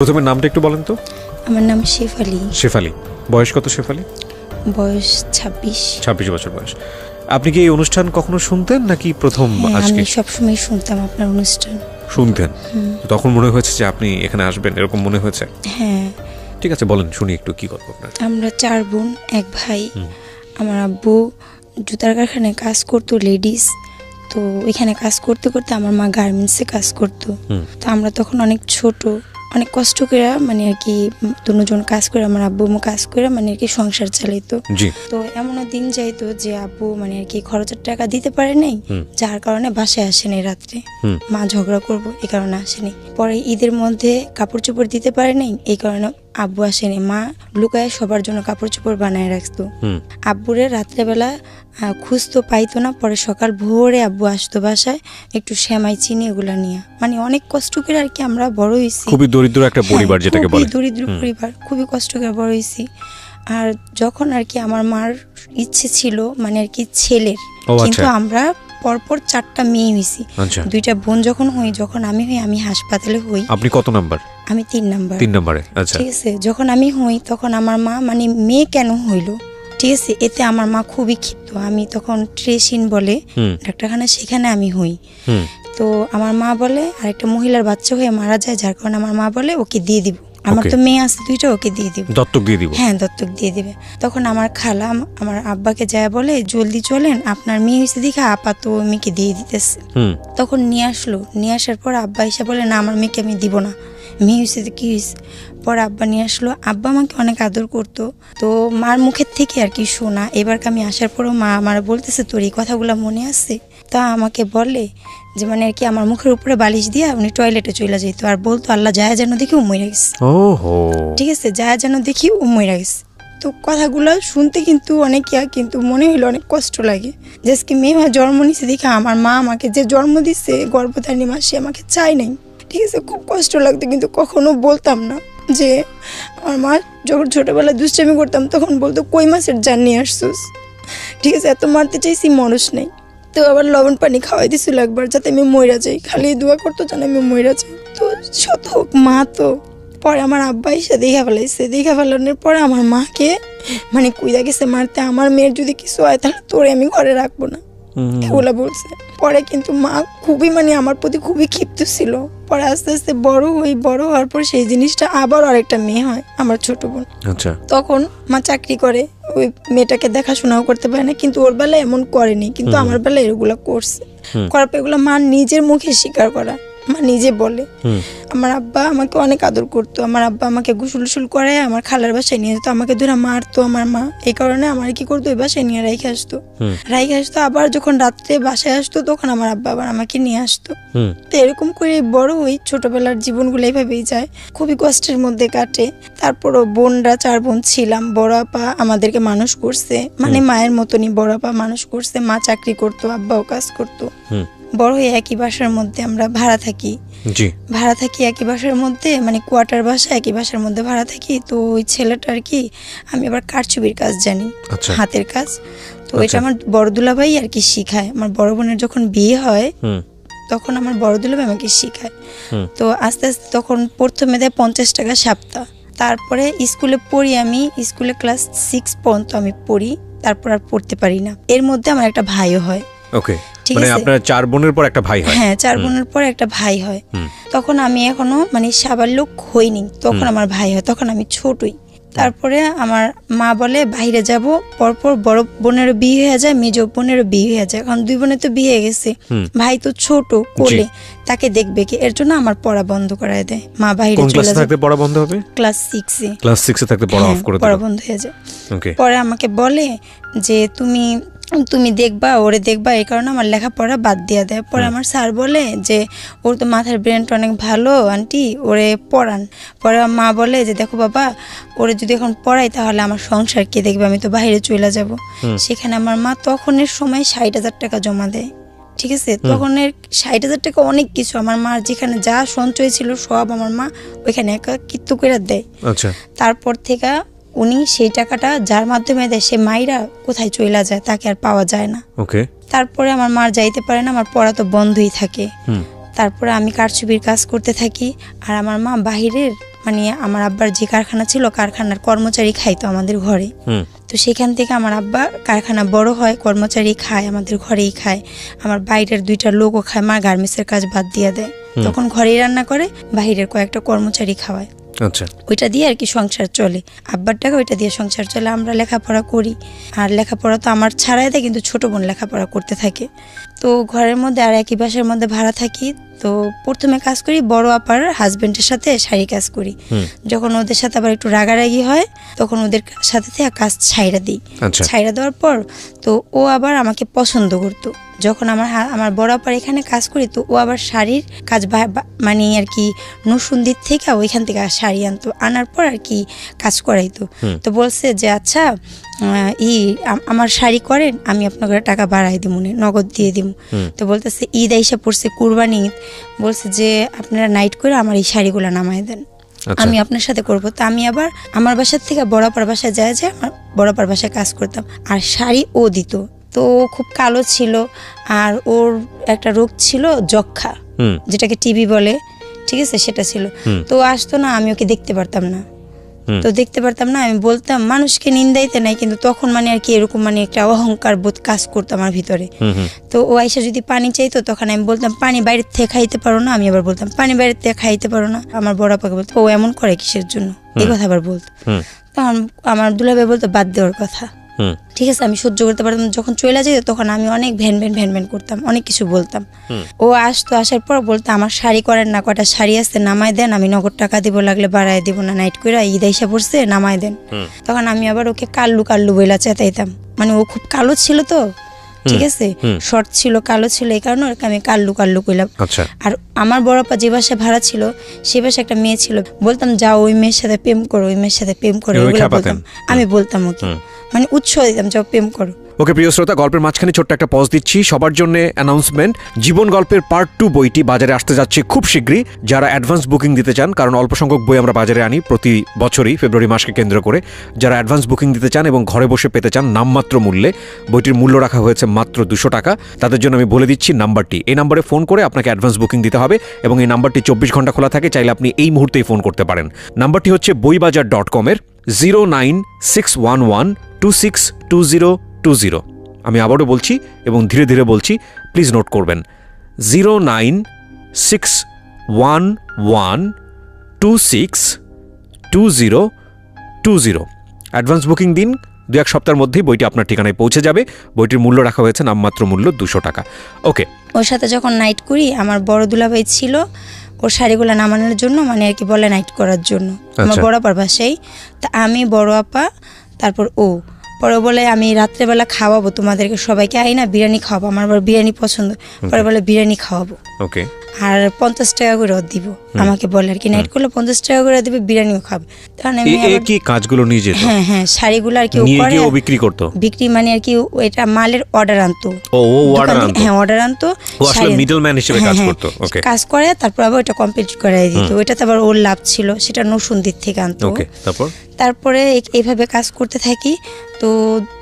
প্রথমে নামটা একটু বলেন তো। আমার নাম শেফালি। শেফালি, বয়স কত শেফালি? বয়স 26। 26 বছর বয়স। আপনি কি এই অনুষ্ঠান কখনো শুনতেন নাকি প্রথম আজকে? আমি সবসময় শুনতাম আপনার অনুষ্ঠান। শুনতেন? তখন মনে হয়েছে যে আপনি এখানে আসবেন, এরকম মনে হয়েছে? হ্যাঁ। ঠিক আছে, বলেন শুনি একটু কি গল্প আপনার। আমরা 4 বোন, এক ভাই। আমার আব্বু জুতার কারখানায় কাজ করতো, লেডিস। তো ওইখানে কাজ করতে করতে আমার মা গার্মেন্টসে কাজ করতো। তো আমরা তখন অনেক ছোট, অনেক কষ্ট করে মানে আর কি দুজন কাজ করে, আমার আব্বু কাজ করে মানে আর কি সংসার চালাইতো। তো এমনও দিন যাইতো যে আব্বু মানে আর কি খরচের টাকা দিতে পারে নাই, যার কারণে বাসায় আসেনি রাত্রে। মা ঝগড়া করবো এই কারণে আসেনি। পরে ঈদের মধ্যে কাপড় চোপড় দিতে পারে নাই, এই কারণে আব্বু আসেনি। মা লুকায় সবার জন্য কাপড় চোপড় বানায় রাখতো। আব্বুরে রাত্রেবেলা খুঁজতো, পাইতো না। পরে সকাল ভোরে আব্বু আসতো বাসায়, একটু সেমাই চিনি এগুলা নিয়ে। মানে অনেক কষ্ট করে আর কি আমরা বড় হয়েছি। খুবই দরিদ্র একটা পরিবার, যেটাকে বলে দরিদ্র পরিবার, খুবই কষ্ট করে বড় হয়েছি। আর যখন আর কি আমার মার ইচ্ছে ছিল মানে আর কি ছেলের, কিন্তু আমরা পরপর 4টা মেয়ে হয়েছি। 2টা বোন যখন হই, যখন আমি হই, আমি হাসপাতালে হই। আপনি কত নাম্বার? আমি 3 নাম্বার। 3 নাম্বারে। আচ্ছা, ঠিক আছে। যখন আমি হই তখন আমার মা মানে মেয়ে কেন হইলো, ঠিক আছে, এতে আমার মা খুবই ক্ষিপ্ত। আমি তখন ট্রেসিন বলে ডাক্তারখানা, সেখানে আমি হই। তো আমার মা বলে আরেকটা মহিলার বাচ্চা হয়ে মারা যায়, যার কারণে আমার মা বলে ওকে দিয়ে দিব। আমার তো মেয়ে আছে 2টা, ওকে দিয়ে দিব, দত্তক দিয়ে দিব। হ্যাঁ, দত্তক দিয়ে দিবে। তখন আমার খালা আমার আব্বাকে যায় বলে, জলদি চলেন, আপনার মেয়ে হয়েছে দেখে আপাতত মেয়েকে দিয়ে দিতেছে। তখন নিয়ে আসলো। নিয়ে আসার পর আব্বা এসে বলে না, আমার মেয়েকে আমি দিব না, মেয়ে হয়েছে তো কি হয়েছে। পরে আব্বা নিয়ে আসলো। আব্বা আমাকে অনেক আদর করতো। তো মার মুখের থেকে আর কি শোনা। এবার আমি আসার পরও মা আমার বলতেছে তোর এই কথাগুলো মনে আছে। তা আমাকে বলে যে মানে আর কি আমার মুখের উপরে বালিশ দিয়ে উনি টয়লেটে চলে যেত, আর বলতো আল্লাহ যায় যেন দেখি ও মরে গেছে। ঠিক আছে, যায় যেন দেখি ও মরে গেছে। তো কথাগুলো শুনতে কিন্তু অনেক কিন্তু মনে হইলো অনেক কষ্ট লাগে। যে আজকে মেয়ে জন্ম নিছে দেখে আমার মা আমাকে যে জন্ম দিচ্ছে গর্ভধারিণী মা, সে আমাকে চাই নাই। ঠিক আছে, খুব কষ্ট লাগতো, কিন্তু কখনো বলতাম না। যে আমার মা যখন ছোটবেলায় দুষ্টামি করতাম তখন বলতো কই মাছের জান নিয়ে আসছোস। ঠিক আছে, এত মারতে চাইছি, মরস নেই। তো আবার লবণ পানি খাওয়াই দিছিল একবার, যাতে আমি মইরা যাই। খালি দোয়া করতো যেন আমি মইরা যাই। তো শত হোক মা। তো পরে আমার আব্বা এসে দেখা ফেলাইছে। দেখা ফেলানোর পরে আমার মাকে মানে কুইদা গেছে মারতে, আমার মেয়ের যদি কিছু হয় তাহলে তোরে আমি ঘরে রাখবো না, এগুলা বলছে। পরে কিন্তু মা খুবই মানে আমার প্রতি খুবই ক্ষিপ্ত ছিল। পরে আস্তে আস্তে বড় হওয়ার পর সেই জিনিসটা আবার আরেকটা মেয়ে হয়, আমার ছোট বোন। আচ্ছা। তখন মা চাকরি করে, ওই মেয়েটাকে দেখাশোনাও করতে পারে না, কিন্তু ওর বেলায় এমন করেনি, কিন্তু আমার বেলায় এগুলা করছে। করার পর এগুলো মা নিজের মুখে স্বীকার করা, মা নিজে বলে। আমার আব্বা আমাকে অনেক আদর করতো। আমার আব্বা আমাকে গোসল করে আমার খালার বাসায় নিয়ে যেত, আমাকে ধরে মারতো আমার মা। এই কারণে আমার কি করতো, ওই বাসায় নিয়ে রাইখে আসতো। আবার যখন রাত্রে বাসায় আসতো তখন আমার আব্বা আবার আমাকে নিয়ে আসতো। তো এরকম করে বড় হই। ছোটবেলার জীবনগুলো এইভাবেই যায়, খুবই কষ্টের মধ্যে কাটে। তারপরও বোনরা 4 বোন ছিলাম। বড় আপা আমাদেরকে মানুষ করছে, মানে মায়ের মতনই বড় আপা মানুষ করছে। মা চাকরি করতো, আব্বাও কাজ করতো। বড় হয়ে একই বাসার মধ্যে আমরা ভাড়া থাকি। একই বাসার মধ্যে, মানে কোয়ার্টার বাসা, একই বাসার মধ্যে ভাড়া থাকি। তো ওই ছেলেটা আর কি, আমি আবার কারচুপির কাজ জানি, হাতের কাজ। তো এটা আমার বড় দুলাভাই আর কি শিখায়। আমার বড় বোনের যখন বিয়ে হয় তখন আমার বড় দুলাভাই আমাকে শিখায়। তো আস্তে আস্তে তখন প্রথমে দেয় 50 টাকা সপ্তাহ। তারপরে স্কুলে পড়ি, আমি স্কুলে ক্লাস 6 পর্যন্ত আমি পড়ি, তারপর আর পড়তে পারি না। এর মধ্যে আমার একটা ভাইও হয়। মানে আপনার 4 বোনের পর একটা ভাই হয়? হ্যাঁ, 4 বোনের পর একটা ভাই হয়। তখন আমি এখনো মানে সাবালক হইনি, তখন আমার ভাই হয়, তখন আমি ছোটই। তারপরে আমার মা বলে বাইরে যাব। পরপর বড় বোনেরও বিয়ে হয়ে যায়, মেজ বোনেরও বিয়ে হয়ে যায়। কারণ 2 বোনের তো বিয়ে হয়ে গেছে, ভাই তো ছোট কোলে, তাকে দেখবে কি, এর জন্য আমার পড়া বন্ধ করায় দেয় মা। বাইরে চলে যায়। পড়া বন্ধ হবে ক্লাস 6-এ। ক্লাস 6-এ থাকতে পড়া অফ করে দেয়, পড়া বন্ধ হয়ে যায়। পরে আমাকে বলে যে তুমি দেখবা, ওরে দেখবা, এই কারণে আমার লেখাপড়া বাদ দিয়ে দেয়। পরে আমার স্যার বলে যে ওর তো মাথার ব্রেনটা অনেক ভালো আন্টি, ওরে পড়ান। পরে মা বলে যে দেখো বাবা, ওরে যদি এখন পড়াই তাহলে আমার সংসার কে দেখবে, আমি তো বাইরে চলে যাব। সেখানে আমার মা তখনের সময় 60,000 টাকা জমা দেয়। ঠিক আছে, তখনের 60,000 টাকা অনেক কিছু। আমার মার যেখানে যা সঞ্চয় ছিল সব আমার মা ওইখানে একাকিত্ব করে দেয়। তারপর থেকে উনি সেই টাকাটা যার মাধ্যমে দেয়, সে মাইরা কোথায় চলে যায়, তাকে আর পাওয়া যায় না। তারপরে আমার মা যাইতে পারে না, আমার পড়া তো বন্ধই থাকে। তারপরে আমি কারচুপির কাজ করতে থাকি, আর আমার মা বাহিরের মানে আমার আব্বার যে কারখানা ছিল, কারখানার কর্মচারী খাইতো আমাদের ঘরে। তো সেখান থেকে আমার আব্বা কারখানা বড় হয়, কর্মচারী খায়, আমাদের ঘরেই খায়, আমার বাইরের 2টা লোকও খায়, মা গার্মেন্টসের কাজ বাদ দিয়ে দেয়, তখন ঘরেই রান্না করে, বাইরের কয়েকটা কর্মচারী খাওয়ায়। আচ্ছা, ওইটা দিয়ে আর কি সংসার চলে, আব্বার টাকা ওইটা দিয়ে সংসার চলে। আমরা লেখাপড়া করি, আর লেখাপড়া তো আমার ছাড়াই দেয়, কিন্তু ছোট বোন লেখাপড়া করতে থাকে। তো ঘরের মধ্যে আর একই বাসার মধ্যে ভাড়া থাকি। তো প্রথমে কাজ করি বড় আপার হাজবেন্ডের সাথে, শাড়ি কাজ করি। যখন ওদের সাথে আবার একটু রাগারাগি হয়, তখন ওদের সাথে থেকে কাজ ছাইড়া দিই। ছাইড়া দেওয়ার পর তো ও আবার আমাকে পছন্দ করতো। যখন আমার বড় আপার এখানে কাজ করি, তো ও আবার শাড়ির কাজ মানে আর কি নসুন্দির থেকে ওইখান থেকে শাড়ি আনতো, আনার পর আর কি কাজ করাইতো। তো বলছে যে আচ্ছা আমার শাড়ি করেন, আমি আপনাকে টাকা বাড়াই দিব, নগদ দিয়ে দিব। তো বলতেছে ঈদ আইসা পড়ছে, কুরবানি ঈদ, বলছে যে আপনারা নাইট করে আমার এই শাড়িগুলো নামায় দেন, আমি আপনার সাথে করব। তো আমি আবার আমার বাসার থেকে বড়াপার বাসায় যায় আমার বড়াপার বাসায় কাজ করতাম, আর শাড়ি ও দিত। তো খুব কালো ছিল, আর ওর একটা রোগ ছিল যক্ষা, যেটাকে টিবি বলে, ঠিক আছে, সেটা ছিল। তো আসতো না, আমি ওকে দেখতে পারতাম না। তো দেখতে পারতাম না, আমি বলতাম, মানুষকে নিন্দাইতে নাই, কিন্তু তখন মানে আর কি এরকম মানে একটা অহংকার বোধ কাজ করতো আমার ভিতরে। তো ও আইসা যদি পানি চাইতো, তখন আমি বলতাম পানি বাইরের থেকে খাইতে পারো না, আমি আবার বলতাম পানি বাইরের থেকে খাইতে পারো না। আমার বড় আপাকে বলতো ও এমন করে কিসের জন্য, এই কথা আবার বলতো। তখন আমার দুলাভাই বলতো বাদ দেওয়ার কথা, ঠিক আছে, আমি সহ্য করতে পারতাম। যখন চলে যেত তখন আমি অনেক ভ্যান ভ্যান করতাম, অনেক কিছু বলতাম। ও আসতো, আসার পর বলতো আমার শাড়ি করেন না, কটা শাড়ি আছে নামায় দেন, আমি নগদ টাকা দিব, লাগলে বাড়ায় দিব না, নাইট করে ঈদ আইসা পড়ছে নামায় দেন। তখন আমি আবার ওকে কাল্লু কাল্লু বইলা চেতাইতাম, মানে ও খুব কালো ছিল তো, ঠিক আছে, শর্ট ছিল, কালো ছিল, এই কারণে ওকে আমি কাল্লু কাল্লু কইলাম। আর আমার বড় আপা যে বাসায় ভাড়া ছিল, সে বাসায় একটা মেয়ে ছিল, বলতাম যাও ওই মেয়ের সাথে প্রেম করো, ওই মেয়ের সাথে প্রেম করো, আমি বলতাম ওকে, মানে উৎসাহ দিতাম যাও প্রেম করো। ওকে প্রিয় শ্রোতা, গল্পের মাঝখানে ছোট্ট একটা পজ দিচ্ছি সবার জন্য অ্যানাউন্সমেন্ট। জীবন গল্পের পার্ট 2 বইটি বাজারে আসতে যাচ্ছে খুব শীঘ্রই। যারা অ্যাডভান্স বুকিং দিতে চান, কারণ অল্প সংখ্যক বই আমরা বাজারে আনি প্রতি বছরই ফেব্রুয়ারি মাসকে কেন্দ্র করে, যারা অ্যাডভান্স বুকিং দিতে চান এবং ঘরে বসে পেতে চান নামমাত্র মূল্যে, বইটির মূল্য রাখা হয়েছে মাত্র 200 টাকা। তাদের জন্য আমি বলে দিচ্ছি নাম্বারটি, এই নাম্বারে ফোন করে আপনাকে অ্যাডভান্স বুকিং দিতে হবে, এবং এই নাম্বারটি 24 ঘন্টা খোলা থাকে, চাইলে আপনি এই মুহূর্তেই ফোন করতে পারেন। নাম্বারটি হচ্ছে boibajar.com-এর 09611262020। আমি আবারও বলছি এবং ধীরে ধীরে বলছি, প্লিজ নোট করবেন, 09611262020। অ্যাডভান্স বুকিং দিন, 2-1 সপ্তাহের মধ্যেই বইটি আপনার ঠিকানায় পৌঁছে যাবে। বইটির মূল্য রাখা হয়েছে নামমাত্র মূল্য 200 টাকা। ওকে, ওর সাথে যখন নাইট করি, আমার বড় দুলাভাই ছিল ওর শাড়িগুলো নামানোর জন্য, মানে আর কি বলে নাইট করার জন্য, আমার বড় আপার বাসায়। তা আমি বড় আপা, তারপর ও পরে বলে আমি রাত্রেবেলা খাওয়াবো তোমাদেরকে সবাইকে, আই না বিরিয়ানি খাওয়াবো, আমার আবার বিরিয়ানি পছন্দ, পরে বলে বিরিয়ানি খাওয়াবো। ওকে, আর 50 টাকা করে দিব, আমাকে বলে আর কি নাইট করলে 50 টাকা করে দিবে, বিরিয়ানিও খাবে। তখন আমি কি কাজগুলো নিয়ে যেত? হ্যাঁ, শাড়িগুলো আর কি ও বিক্রি করতো, বিক্রি মানে আর কি এটা মালের অর্ডার আনতো। হ্যাঁ, অর্ডার আনতো, মিডলম্যান হিসেবে কাজ করতো। ওকে, কাজ করে তারপর আবার ওটা কমপ্লিট করে দিত। ওইটাতে আবার ওর লাভ ছিল, সেটা নসুন্দির থেকে আনতো। ওকে, তারপরে এইভাবে কাজ করতে থাকি। তো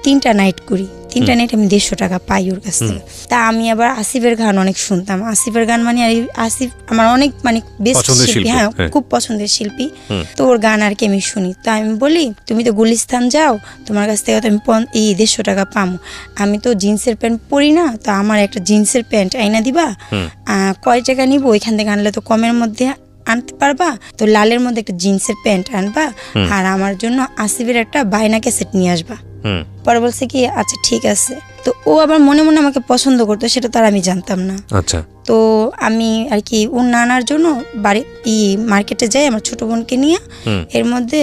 3টা নাইট করি, 3টা নাইট আমি 150 টাকা পাই ওর কাছ থেকে। তা আমি আবার আসিফের গান অনেক শুনতাম। আসিফের গান মানে আসিফ আমার অনেক মানে বেস্ট শিল্পী, হ্যাঁ খুব পছন্দের শিল্পী। তো ওর গান আর কি আমি শুনি। তো আমি বলি তুমি তো গুলিস্তান যাও, তোমার কাছ থেকে তো আমি 150 টাকা পামো, আমি তো জিন্সের প্যান্ট পরি না, তো আমার একটা জিন্সের প্যান্ট আইনা দিবা, কয় টাকা নিব, ওইখান থেকে আনলে তো কমের মধ্যে আনতে পারবা, তো লালের মধ্যে একটা জিন্সের প্যান্ট আনবা, আর আমার জন্য আসিফের একটা বায়না ক্যাসেট নিয়ে আসবা। পরে বলছে কি আচ্ছা ঠিক আছে। তো ও আবার মনে মনে আমাকে পছন্দ করতো, সেটা তো আর আমি জানতাম না। আচ্ছা, তো আমি আর কি ওর নানার জন্য বাড়ি মার্কেটে যাই আমার ছোট বোনকে নিয়ে। এর মধ্যে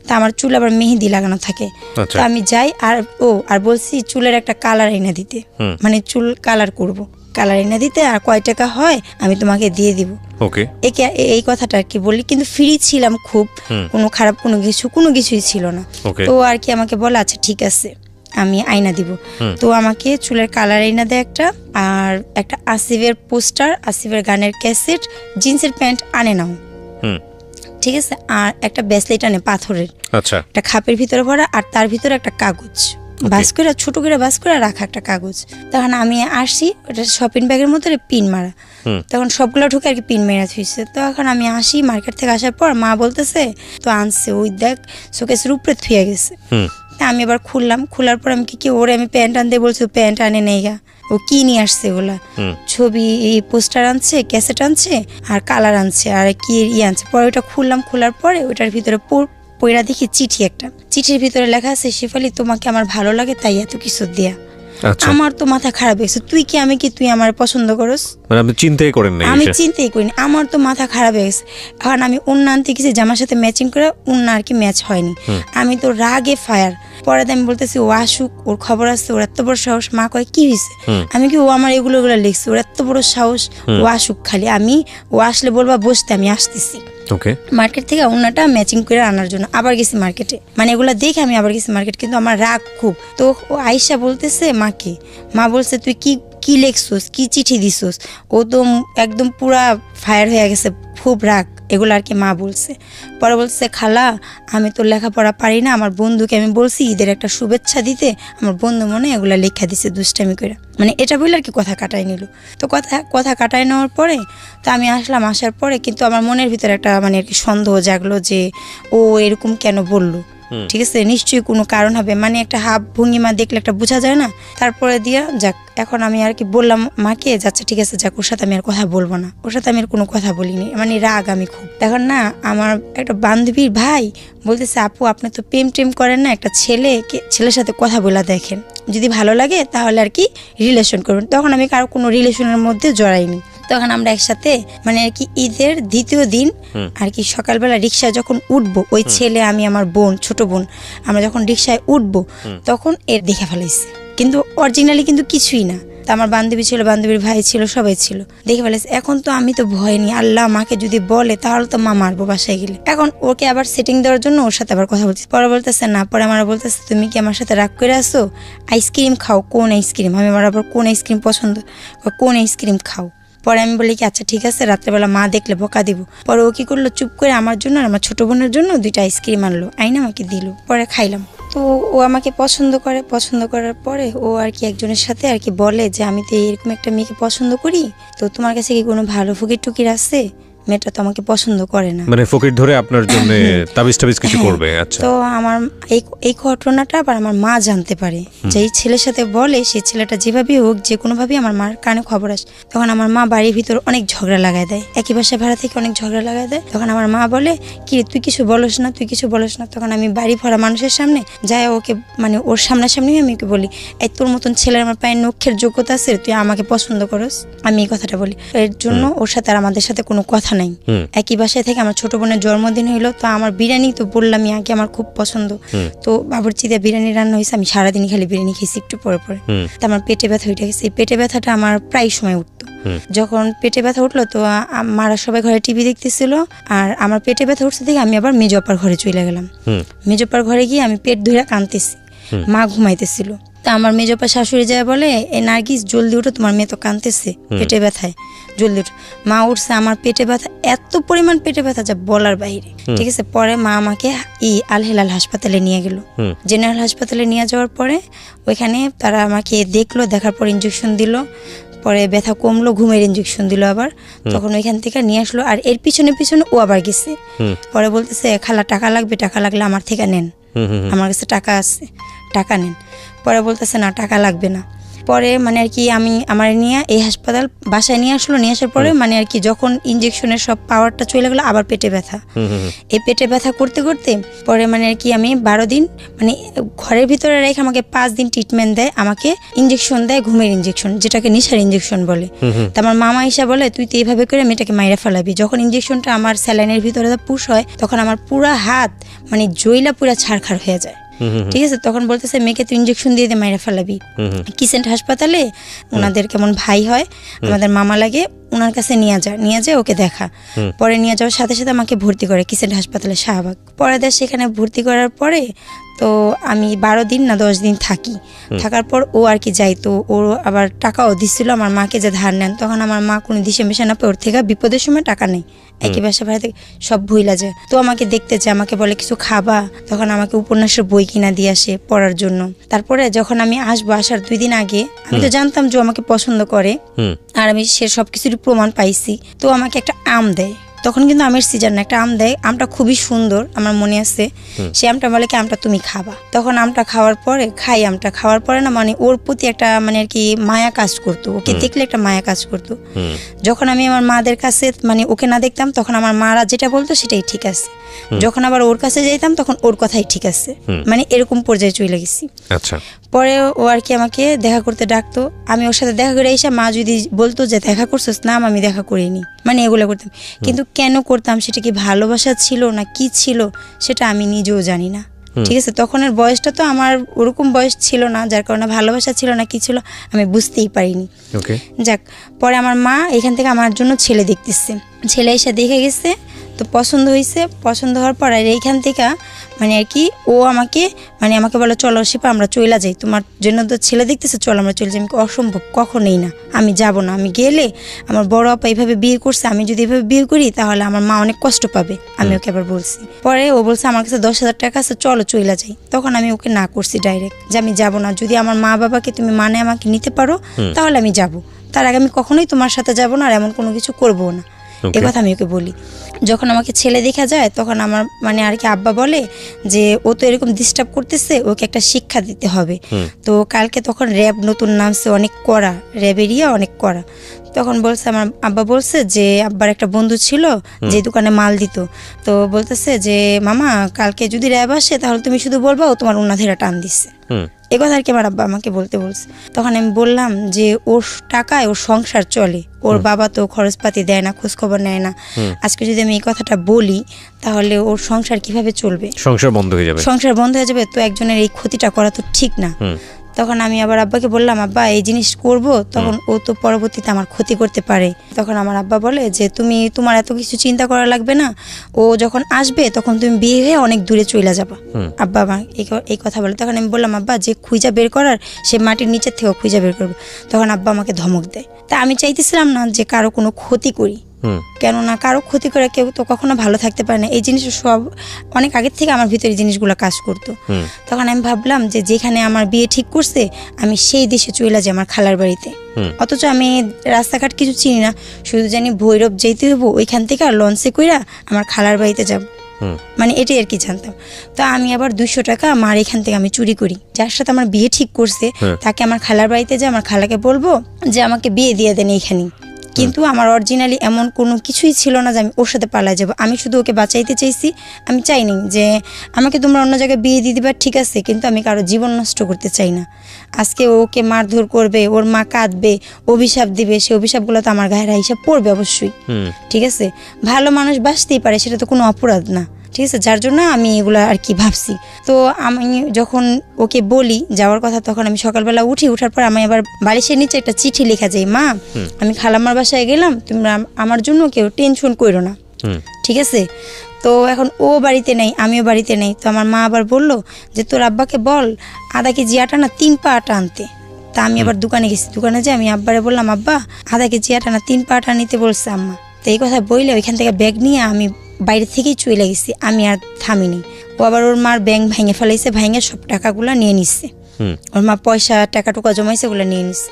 তা আমার চুল আবার মেহেদি লাগানো থাকে, তো আমি যাই আর বলছি চুলের একটা কালার এনে দিতে, মানে চুল কালার করব, কালার এনে দিতে, আর কয় টাকা হয় আমি তোমাকে দিয়ে দিব। ওকে, এই কথাটা আর কি বলি, কিন্তু ফ্রি ছিলাম খুব, কোনো খারাপ কোনো কিছুই ছিল না। তো আর কি আমাকে বলে আচ্ছা ঠিক আছে আমি আয়না দিব। তো আমাকে চুলের কালার আয়না দেয় একটা, আর একটা আসিফের পোস্টার, আসিফের গানের ক্যাসেট, জিন্সের প্যান্ট আনে নাও, ঠিক আছে, আর একটা ব্রেসলেট আনে পাথরের, আচ্ছা, একটা খাপের ভিতরে ভরা, আর তার ভিতরে একটা কাগজ, বাস করে ছোট করে বাস করে রাখা একটা কাগজ। তখন আমি আসি, ওটা শপিং ব্যাগের মতো পিন মারা, তখন সবগুলো ঢুকে আর কি পিন মেরা থুইছে। তো এখন আমি আসি, মার্কেট থেকে আসার পর মা বলতেছে তো আনছে, ওই দেখ শোকেসের উপরে থুয়ে গেছে। আমি এবার খুললাম, খোলার পর আমি কি ওরে আমি প্যান্ট আনতে বলছি, প্যান্ট আনে নেই গা, ও কি নিয়ে আসছে ওগুলা ছবি, এই পোস্টার আনছে, ক্যাসেট আনছে আর কালার আনছে আর কি আনছে। পরে ওটা খুললাম, খোলার পরে ওটার ভিতরে পয়রা দেখি চিঠি, একটা চিঠির ভিতরে লেখা আছে, শেফালি তোমাকে আমার ভালো লাগে তাই এত কিছু দেয়া। আমার তো মাথা খারাপ হয়েছে, তুই কি আমি কি তুই আমার পছন্দ করস? আমি চিন্তাই করিনি, আমার তো মাথা খারাপ হয়ে গেছে। এখন আমি উন্না আনতে গেছি, জামার সাথে ম্যাচিং করে, উন্না আর কি ম্যাচ হয়নি। আমি তো রাগে ফায়ার। পরে আমি বলতেছি ও আসুক, ওর খবর আসছে, ওর এত বড় সাহস। মা কয় কি হয়েছে? আমি কি ও আমার এগুলো লিখছি, ওর এত বড় সাহস, ও আসুক খালি, ও আসলে বলবা বসতে, আমি আসতেছি। মার্কেট থেকে উন্নাটা ম্যাচিং করে আনার জন্য আবার গেছি মার্কেটে, মানে এগুলো দেখে আমি আবার গেছি মার্কেট। কিন্তু আমার রাগ খুব। তো ও আয়শা বলতেছে মাকে, মা বলছে তুই কি লেখছোস, কি চিঠি দিছোস? ও তো একদম পুরা ফায়ার হয়ে গেছে, খুব রাগ এগুলো আর কি মা বলছে। পরে বলছে খালা আমি তো লেখাপড়া পারি না, আমার বন্ধুকে আমি বলছি ঈদের একটা শুভেচ্ছা দিতে, আমার বন্ধু মনে এগুলা লেখা দিছে দুষ্টামি করে, মানে এটা বলে আর কি কথা কাটাই নিল। তো কথা কাটাই নেওয়ার পরে তো আমি আসলাম, আসার পরে কিন্তু আমার মনের ভিতরে একটা মানে আর কি সন্দেহ জাগলো যে ও এরকম কেন বললো, ঠিক আছে নিশ্চয়ই কোনো কারণ হবে, মানে একটা হাব ভঙ্গিমা দেখলে একটা বোঝা যায় না। তারপরে দিয়া যাক, এখন আমি আর কি বললাম মাকে, যাচ্ছে ঠিক আছে যাক, ওর সাথে আমি আর কথা বলবো না, ওর সাথে আমি আর কোনো কথা বলিনি, মানে রাগ আমি খুব। এখন না আমার একটা বান্ধবীর ভাই বলতেছে আপু আপনি তো প্রেম করেন না, একটা ছেলের সাথে কথা বলা দেখেন, যদি ভালো লাগে তাহলে আর কি রিলেশন করবেন। তখন আমি কারো কোনো রিলেশনের মধ্যে জড়াইনি। তখন আমরা একসাথে মানে আর কি ঈদের দ্বিতীয় দিন আর কি সকালবেলা রিক্সায় যখন উঠবো, ওই ছেলে আমি আমার বোন, ছোট বোন, আমরা যখন রিক্সায় উঠবো তখন এর দেখে ফেলাইছে, কিন্তু অরিজিনালি কিন্তু কিছুই না। তা আমার বান্ধবী ছিল, বান্ধবীর ভাই ছিল, সবাই ছিল, দেখে ফেলেছে। এখন তো আমি তো ভয় নি, আল্লাহ মাকে যদি বলে তাহলে তো মা মারবো বাসায় গেলে। এখন ওকে আবার সেটিং দেওয়ার জন্য ওর সাথে আবার কথা বলতেছে। পরে বলতেছে না, পরে আমার বলতেছে তুমি কি আমার সাথে রাগ করে আসো, আইসক্রিম খাও। কোন আইসক্রিম? আমি আবার কোন আইসক্রিম পছন্দ, কোন আইসক্রিম খাও। পরে আমি বলি কি আচ্ছা ঠিক আছে, রাত্রেবেলা মা দেখলে বকা দিব। পরে ও কি করলো, চুপ করে আমার জন্য আর আমার ছোট বোনের জন্য 2টা আইসক্রিম আনলো, আইনা আমাকে দিল, পরে খাইলাম। তো ও আমাকে পছন্দ করার পরে ও আর কি একজনের সাথে আর কি বলে যে আমি তো এরকম একটা মেয়েকে পছন্দ করি, তো তোমার কাছে কি কোনো ভালো ফকির টুকির আছে? মেয়েটা তো আমাকে পছন্দ করে না, মানে ফকির ধরে আপনার জন্য তাবিজ কিছু করবে। আচ্ছা, তো আমার এই ঘটনাটা আবার আমার মা জানতে পারে, যে এই ছেলের সাথে বলে, সেই ছেলেটা যেভাবেই হোক যে কোনোভাবেই আমার মার কানে খবর আসে। তখন আমার মা বাড়ির ভিতর অনেক ঝগড়া লাগায় দেয়, একই বাসায় ভাড়া থেকে অনেক ঝগড়া লাগায় দেয়। তখন আমার মা বলে কি তুই কিছু বলস না, তুই কিছু বলস না। তখন আমি বাড়ি ভরা মানুষের সামনে যাই ওকে, মানে ওর সামনাসামনি আমি ওকে বলি, এই তোর মতন ছেলের আমার পায়ের নখের যোগ্যতা আছে, তুই আমাকে পছন্দ করস, আমি এই কথাটা বলি। এর জন্য ওর সাথে আর আমাদের সাথে কোনো কথা নাই। একই বাসায় থেকে আমার ছোট বোনের জন্মদিন হইলো, তো আমার বিরিয়ানি তো বললামই আগে আমার খুব পছন্দ, তো বাবুর্চিতে বিরিয়ানি রান্না হয়েছে, আমি সারাদিন খালি বিরিয়ানি খেয়েছি একটু পরে পরে। তো আমার পেটে ব্যথা উঠে গেছে, এই পেটে ব্যথাটা আমার প্রায় সময় উঠতো। যখন পেটে ব্যথা উঠলো তো মারা সবাই ঘরে টিভি দেখতেছিল, আর আমার পেটে ব্যথা উঠছে দেখে আমি আবার মেজপার ঘরে চলে গেলাম। মেজপার ঘরে গিয়ে আমি পেট ধরে কাঁদতেছি, মা ঘুমাইতেছিল। তা আমার মেজপা শাশুড়ি যায় বলে, এ নার্গিস জলদি উঠো, তোমার মেয়ে তো কাঁদতেছে পেটে ব্যথায়, জলদি উঠো। মা উঠছে, আমার পেটে ব্যথা, এত পরিমাণ পেটে ব্যথা যা বলার বাইরে, ঠিক আছে। পরে মা আমাকে আল হেলাল হাসপাতালে নিয়ে গেল। জেনারেল হাসপাতালে নিয়ে যাওয়ার পরে ওইখানে তারা আমাকে দেখলো, দেখার পর ইঞ্জেকশন দিল, পরে ব্যথা কমলো, ঘুমের ইঞ্জেকশন দিল আবার। তখন ওইখান থেকে নিয়ে আসলো, আর এর পিছনে ও আবার গেছে। পরে বলতেছে খালা টাকা লাগবে, টাকা লাগলে আমার থেকে নেন, আমার কাছে টাকা আছে, টাকা নেন। পরে বলতেছে না টাকা লাগবে না। পরে মানে আর কি আমি আমার নিয়ে এই হাসপাতাল বাসায় নিয়ে আসলো, নিয়ে আসার পরে মানে আর কি যখন ইঞ্জেকশনের সব পাওয়ারটা চলে গেলো, আবার পেটে ব্যথা। এই পেটে ব্যথা করতে করতে পরে মানে আর কি আমি 12 দিন মানে ঘরের ভিতরে রেখে আমাকে 5 দিন ট্রিটমেন্ট দেয়, আমাকে ইঞ্জেকশন দেয়, ঘুমের ইঞ্জেকশন, যেটাকে নেশার ইঞ্জেকশন বলে। তো আমার মামা এসে বলে তুই তো এইভাবে করে মেয়েটাকে মাইরা ফেলাবি। যখন ইঞ্জেকশনটা আমার স্যালাইনের ভিতরে পুশ হয়, তখন আমার পুরা হাত মানে জইলা পুরা ছাড়খাড় হয়ে যায়, ঠিক আছে। তখন বলতেছে মেয়েকে তুই ইঞ্জেকশন দিয়ে দে, মাইরা ফেলাবি। কিসেন্ট হাসপাতালে ওনাদের কেমন ভাই হয়, আমাদের মামা লাগে, ওনার কাছে নিয়ে যায় ওকে দেখা। পরে নিয়ে যাওয়ার সাথে সাথে আমাকে ভর্তি করে কিসেন্ট হাসপাতালে শাহবাগ। পরে দেয় সেখানে ভর্তি করার পরে তো আমি 12 দিন না 10 দিন থাকি। থাকার পর ও আর কি যাই, তো ও আবার টাকাও দিচ্ছিল আমার মাকে যে ধার নেন। তখন আমার মা কোনো দিশে মিশে না পেয়ে ওর থেকে বিপদের সময় টাকা নেই, একই বাসা ভাড়া থেকে সব ভুইলা যায়। তো আমাকে দেখতে চায়, আমাকে বলে কিছু খাবা, তখন আমাকে উপন্যাসের বই কিনা দিয়ে আসে পড়ার জন্য। তারপরে যখন আমি আসবো, আসার 2 দিন আগে আমি তো জানতাম যে ও আমাকে পছন্দ করে, আর আমি সে সবকিছুরই প্রমাণ পাইছি। তো আমাকে একটা আম দেয়, তখন কিন্তু আমের সিজন না, একটা আম দেয়। আমটা খুবই সুন্দর, আমার মনে আছে। সে আমটা বলে কি আমটা তুমি খাবা। তখন আমটা খাওয়ার পরে আমটা খাওয়ার পরে না মানে ওর প্রতি একটা মানে আর কি মায়া কাজ করতো, ওকে দেখলে একটা মায়া কাজ করতো। যখন আমি আমার মাদের কাছে মানে ওকে না দেখতাম, তখন আমার মারা যেটা বলতো সেটাই ঠিক আছে। যখন আবার ওর কাছে যাইতাম তখন ওর কথাই ঠিক আছে, মানে এরকম পর্যায়ে চলে গেছি। আচ্ছা। পরে ও আর কি আমাকে দেখা করতে ডাকতো, আমি ওর সাথে দেখা করে এসে মা যদি বলতো যে দেখা করছোস, না আমি দেখা করিনি, মানে এগুলো করতাম। কিন্তু কেন করতাম, সেটা কি ভালোবাসা ছিল না কি ছিল সেটা আমি নিজেও জানি না। ঠিক আছে, তখনের বয়সটা তো আমার ওরকম বয়স ছিল না, যার কারণে ভালোবাসা ছিল না কি ছিল আমি বুঝতেই পারিনি। যাক, পরে আমার মা এখান থেকে আমার জন্য ছেলে দেখতেছে, ছেলে এসে দেখে গেছে, তো পছন্দ হয়েছে। পছন্দ হওয়ার পর আর এইখান থেকে মানে আর কি ও আমাকে বলে চলো শিপা আমরা চলে যাই, তোমার জন্য তো ছেলে দেখতেছে, চলো আমরা চলে যাই। আমি অসম্ভব, কখনোই না, আমি যাব না। আমি গেলে আমার বড় আপা এইভাবে বিয়ে করছে, আমি যদি এভাবে বিয়ে করি তাহলে আমার মা অনেক কষ্ট পাবে, আমি ওকে আবার বলছি। পরে ও বলছে আমার কাছে 10,000 টাকা আছে, চলো চলে যাই। তখন আমি ওকে না করছি ডাইরেক্ট, যে আমি যাব না, যদি আমার মা বাবাকে তুমি মানে আমাকে নিতে পারো তাহলে আমি যাব, তার আগে আমি কখনোই তোমার সাথে যাব না, আর এমন কোনো কিছু করবো না, এ কথা আমি ওকে বলি। যখন আমাকে ছেলে দেখা যায় তখন আমার মানে আর কি আব্বা বলে যে ও তো এরকম ডিস্টার্ব করতেছে, ওকে একটা শিক্ষা দিতে হবে। তো কালকে তখন র্যাব নতুন নামছে, অনেক কড়া, র্যাব এরিয়া অনেক কড়া। তখন বলছে আমার আব্বা বলছে যে আব্বার একটা বন্ধু ছিল যে দোকানে মাল দিত, তো বলতেছে যে মামা কালকে যদি র্যাব আসে তাহলে তুমি শুধু বলবা ও তোমার উন্না ধেরা টান দিচ্ছে, এ কথা আর কি আমার আব্বা আমাকে বলতে বলছে। তখন আমি বললাম যে ওর টাকায় ওর সংসার চলে, ওর বাবা তো খরচপাতি দেয় না, খোঁজ খবর নেয় না। আজকে যদি আমি এই কথাটা বলি তাহলে ওর সংসার কিভাবে চলবে, সংসার বন্ধ হয়ে যাবে। তো একজনের এই ক্ষতিটা করা তো ঠিক না। তখন আমি আবার আব্বাকে বললাম আব্বা এই জিনিস করব, তখন ও তো পরবর্তীতে আমার ক্ষতি করতে পারে। তখন আমার আব্বা বলে যে তোমার এত কিছু চিন্তা করা লাগবে না, ও যখন আসবে তখন তুমি বিয়ে হয়ে অনেক দূরে চলে যাবা। আব্বা আমার এই কথা বলে। তখন আমি বললাম আব্বা যে খুঁজা বের করার সে মাটির নিচের থেকে খুঁজা বের করবে। তখন আব্বা আমাকে ধমক দেয়। তা আমি চাইতেছিলাম না যে কারো কোনো ক্ষতি করি, কেননা কারো ক্ষতি করে কেউ তো কখনো ভালো থাকতে পারে না। এই জিনিস সব অনেক আগের থেকে আমার ভিতরে জিনিসগুলো কাজ করতো। তখন আমি ভাবলাম যে যেখানে আমার বিয়ে ঠিক করছে আমি সেই দেশে চলে যাই, আমার খালার বাড়িতে। অথচ আমি রাস্তাঘাট কিছু চিনি না, শুধু জানি ভৈরব যেতে হবো, ওইখান থেকে আর লঞ্চে কইরা আমার খালার বাড়িতে যাব, মানে এটাই আর কি জানতাম। তো আমি আবার 200 টাকা আমার এখান থেকে আমি চুরি করি, যার সাথে আমার বিয়ে ঠিক করছে তাকে আমার খালার বাড়িতে যাই, আমার খালাকে বলবো যে আমাকে বিয়ে দিয়ে দেন এইখানেই। কিন্তু আমার অরিজিনালি এমন কোনো কিছুই ছিল না যে আমি ওর সাথে পালা যাবো, আমি শুধু ওকে বাঁচাইতে চাইছি। আমি চাইনি যে আমাকে তোমরা অন্য জায়গায় বিয়ে দিয়ে দিবা, ঠিক আছে, কিন্তু আমি কারো জীবন নষ্ট করতে চাই না। আজকে ওকে মারধর করবে, ওর মা কাঁদবে, অভিশাপ দিবে, সেই অভিশাপগুলো তো আমার গায়ের হিসাব পড়বে অবশ্যই। ঠিক আছে, ভালো মানুষ বাঁচতেই পারে, সেটা তো কোনো অপরাধ না। ঠিক আছে, যার জন্য আমি এগুলো আর কি ভাবছি। তো আমি যখন ওকে বলি যাওয়ার কথা, তখন আমি সকালবেলা ওঠার পর আমি আবার বালিশের নিচে একটা চিঠি লেখা যায়, মা আমি খালাম্মার বাসায় গেলাম, তোমরা আমার জন্য কেউ টেনশন করো না, ঠিক আছে। তো এখন ও বাড়িতে নেই, আমিও বাড়িতে নেই। তো আমার মা আবার বললো যে তোর আব্বাকে বল আধা কেজি আটা না 3 পা আটা আনতে। তা আমি আবার দোকানে গেছি, দোকানে যে আমি আব্বারে বললাম আব্বা আধা কেজি আটা না 3 পা আটা নিতে বলছে আম্মা। তো এই কথা বললে ওইখান থেকে ব্যাগ নিয়ে আমি বাইরে থেকেই চলে গেছি, আমি আর থামিনি। ও আবার ওর মার ব্যাংক ভেঙে ফেলাইছে, ভেঙে সব টাকাগুলো নিয়ে নিচ্ছে। ওর মা পয়সা টাকা টুকা জমাইছে, ওগুলো নিয়ে নিচ্ছে।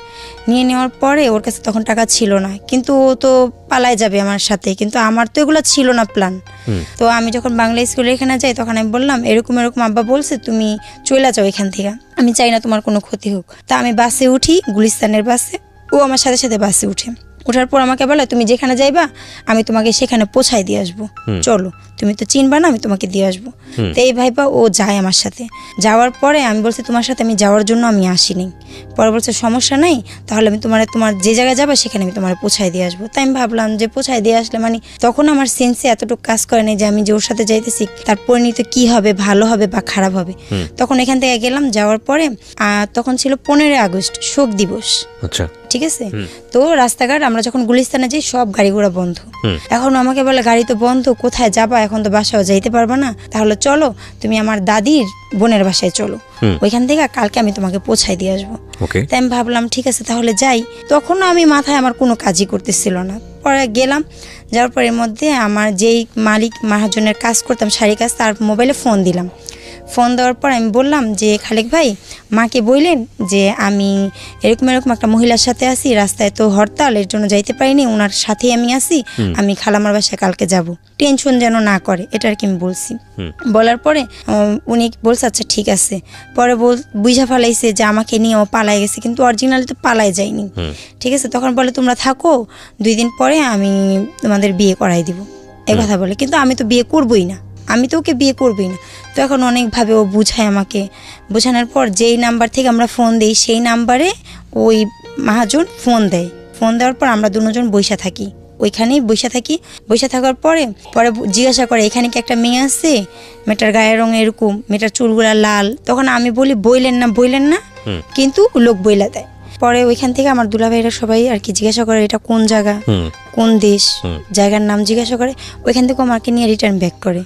নিয়ে নেওয়ার পরে ওর কাছে তখন টাকা ছিল না, কিন্তু ও তো পালায় যাবে আমার সাথে, কিন্তু আমার তো এগুলো ছিল না প্ল্যান। তো আমি যখন বাংলা স্কুলে এখানে যাই তখন আমি বললাম এরকম আব্বা বলছে তুমি চলে যাও এখান থেকে, আমি চাই না তোমার কোনো ক্ষতি হোক। তা আমি বাসে উঠি, গুলিস্তানের বাসে, ও আমার সাথে সাথে বাসে উঠে। ওঠার পর আমাকে বলে তুমি যেখানে যাইবা আমি তোমাকে সেখানে পৌঁছাই দিয়ে আসবো, চলো, তুমি তো চিনবা না, আমি তোমাকে দিয়ে আসবো। তো এই ভাইবা ও যায় আমার সাথে। যাওয়ার পরে আমি বলছি তোমার সাথে আমি যাওয়ার জন্য আমি আসিনি। পরে বলছে সমস্যা নাই, তাহলে আমি তোমার যে জায়গায় যাবা সেখানে আমি তোমার পৌঁছাই দিয়ে আসবো। তাই আমি ভাবলাম যে পৌঁছাই দিয়ে আসলে মানে তখন আমার সেন্সে এতটুকু কাজ করে নাই যে আমি যে ওর সাথে যাইতেছি তার পরিণতি কি হবে, ভালো হবে বা খারাপ হবে। তখন এখান থেকে গেলাম, যাওয়ার পরে তখন ছিল 15 আগস্ট শোক দিবস। আচ্ছা, ঠিক আছে। তো রাস্তাঘাট আমরা যখন গুলিস্তানে যাই সব গাড়ি ঘোড়া বন্ধ। এখন আমাকে বলে গাড়ি তো বন্ধ, কোথায় যাবা, এখন তো বাসাও যাইতে পারবা না, তাহলে চলো তুমি আমার দাদির বোনের বাসায় চলো, ওইখান থেকে কালকে আমি তোমাকে পৌঁছাই দিয়ে আসবো। তাই আমি ভাবলাম ঠিক আছে তাহলে যাই। তখন আমি মাথায় আমার কোনো কাজই করতেছিল না। পরে গেলাম, যাওয়ার পর এর মধ্যে আমার যেই মালিক মহাজনের কাজ করতাম শাড়ি কাজ, তার মোবাইলে ফোন দিলাম। ফোন দেওয়ার পর আমি বললাম যে খালেক ভাই, মাকে বললেন যে আমি এরকম একটা মহিলার সাথে আছি, রাস্তায় তো হরতাল, এর জন্য যাইতে পারিনি, ওনার সাথেই আমি আছি, আমি খালামার বাসায় কালকে যাব, টেনশন যেন না করে, এটা আর কি আমি বলছি। বলার পরে উনি বলছে আচ্ছা ঠিক আছে। পরে বুঝা ফেলাইছে যে আমাকে নিয়ে ও পালাই গেছে, কিন্তু অরিজিনালি তো পালাই যায়নি। ঠিক আছে, তখন বলে তোমরা থাকো, 2 দিন পরে আমি তোমাদের বিয়ে করাই দিব, এই কথা বলে। কিন্তু আমি তো বিয়ে করবই না, আমি তো ওকে বিয়ে করবই না। তো এখন অনেকভাবে ও বুঝায় আমাকে, বোঝানোর পর যেই নাম্বার থেকে আমরা ফোন দিই সেই নাম্বারে ওই মহাজন ফোন দেয়। ফোন দেওয়ার পর আমরা দুজন বইসা থাকি, ওইখানেই বইসা থাকি। বইসা থাকার পরে জিজ্ঞাসা করে এখানে কি একটা মেয়ে আছে, মেয়েটার গায়ের রং এরকম, মেয়েটার চুলগুলা লাল। তখন আমি বলি বইলেন না, কিন্তু লোক বইলা দেয়। পরে ওইখান থেকে আমার দুলাভাইরা সবাই আর কি জিজ্ঞাসা করে এটা কোন জায়গা, কোন দেশ, জায়গার নাম জিজ্ঞাসা করে। ওইখান থেকে আমাকে নিয়ে রিটার্ন ব্যাক করে।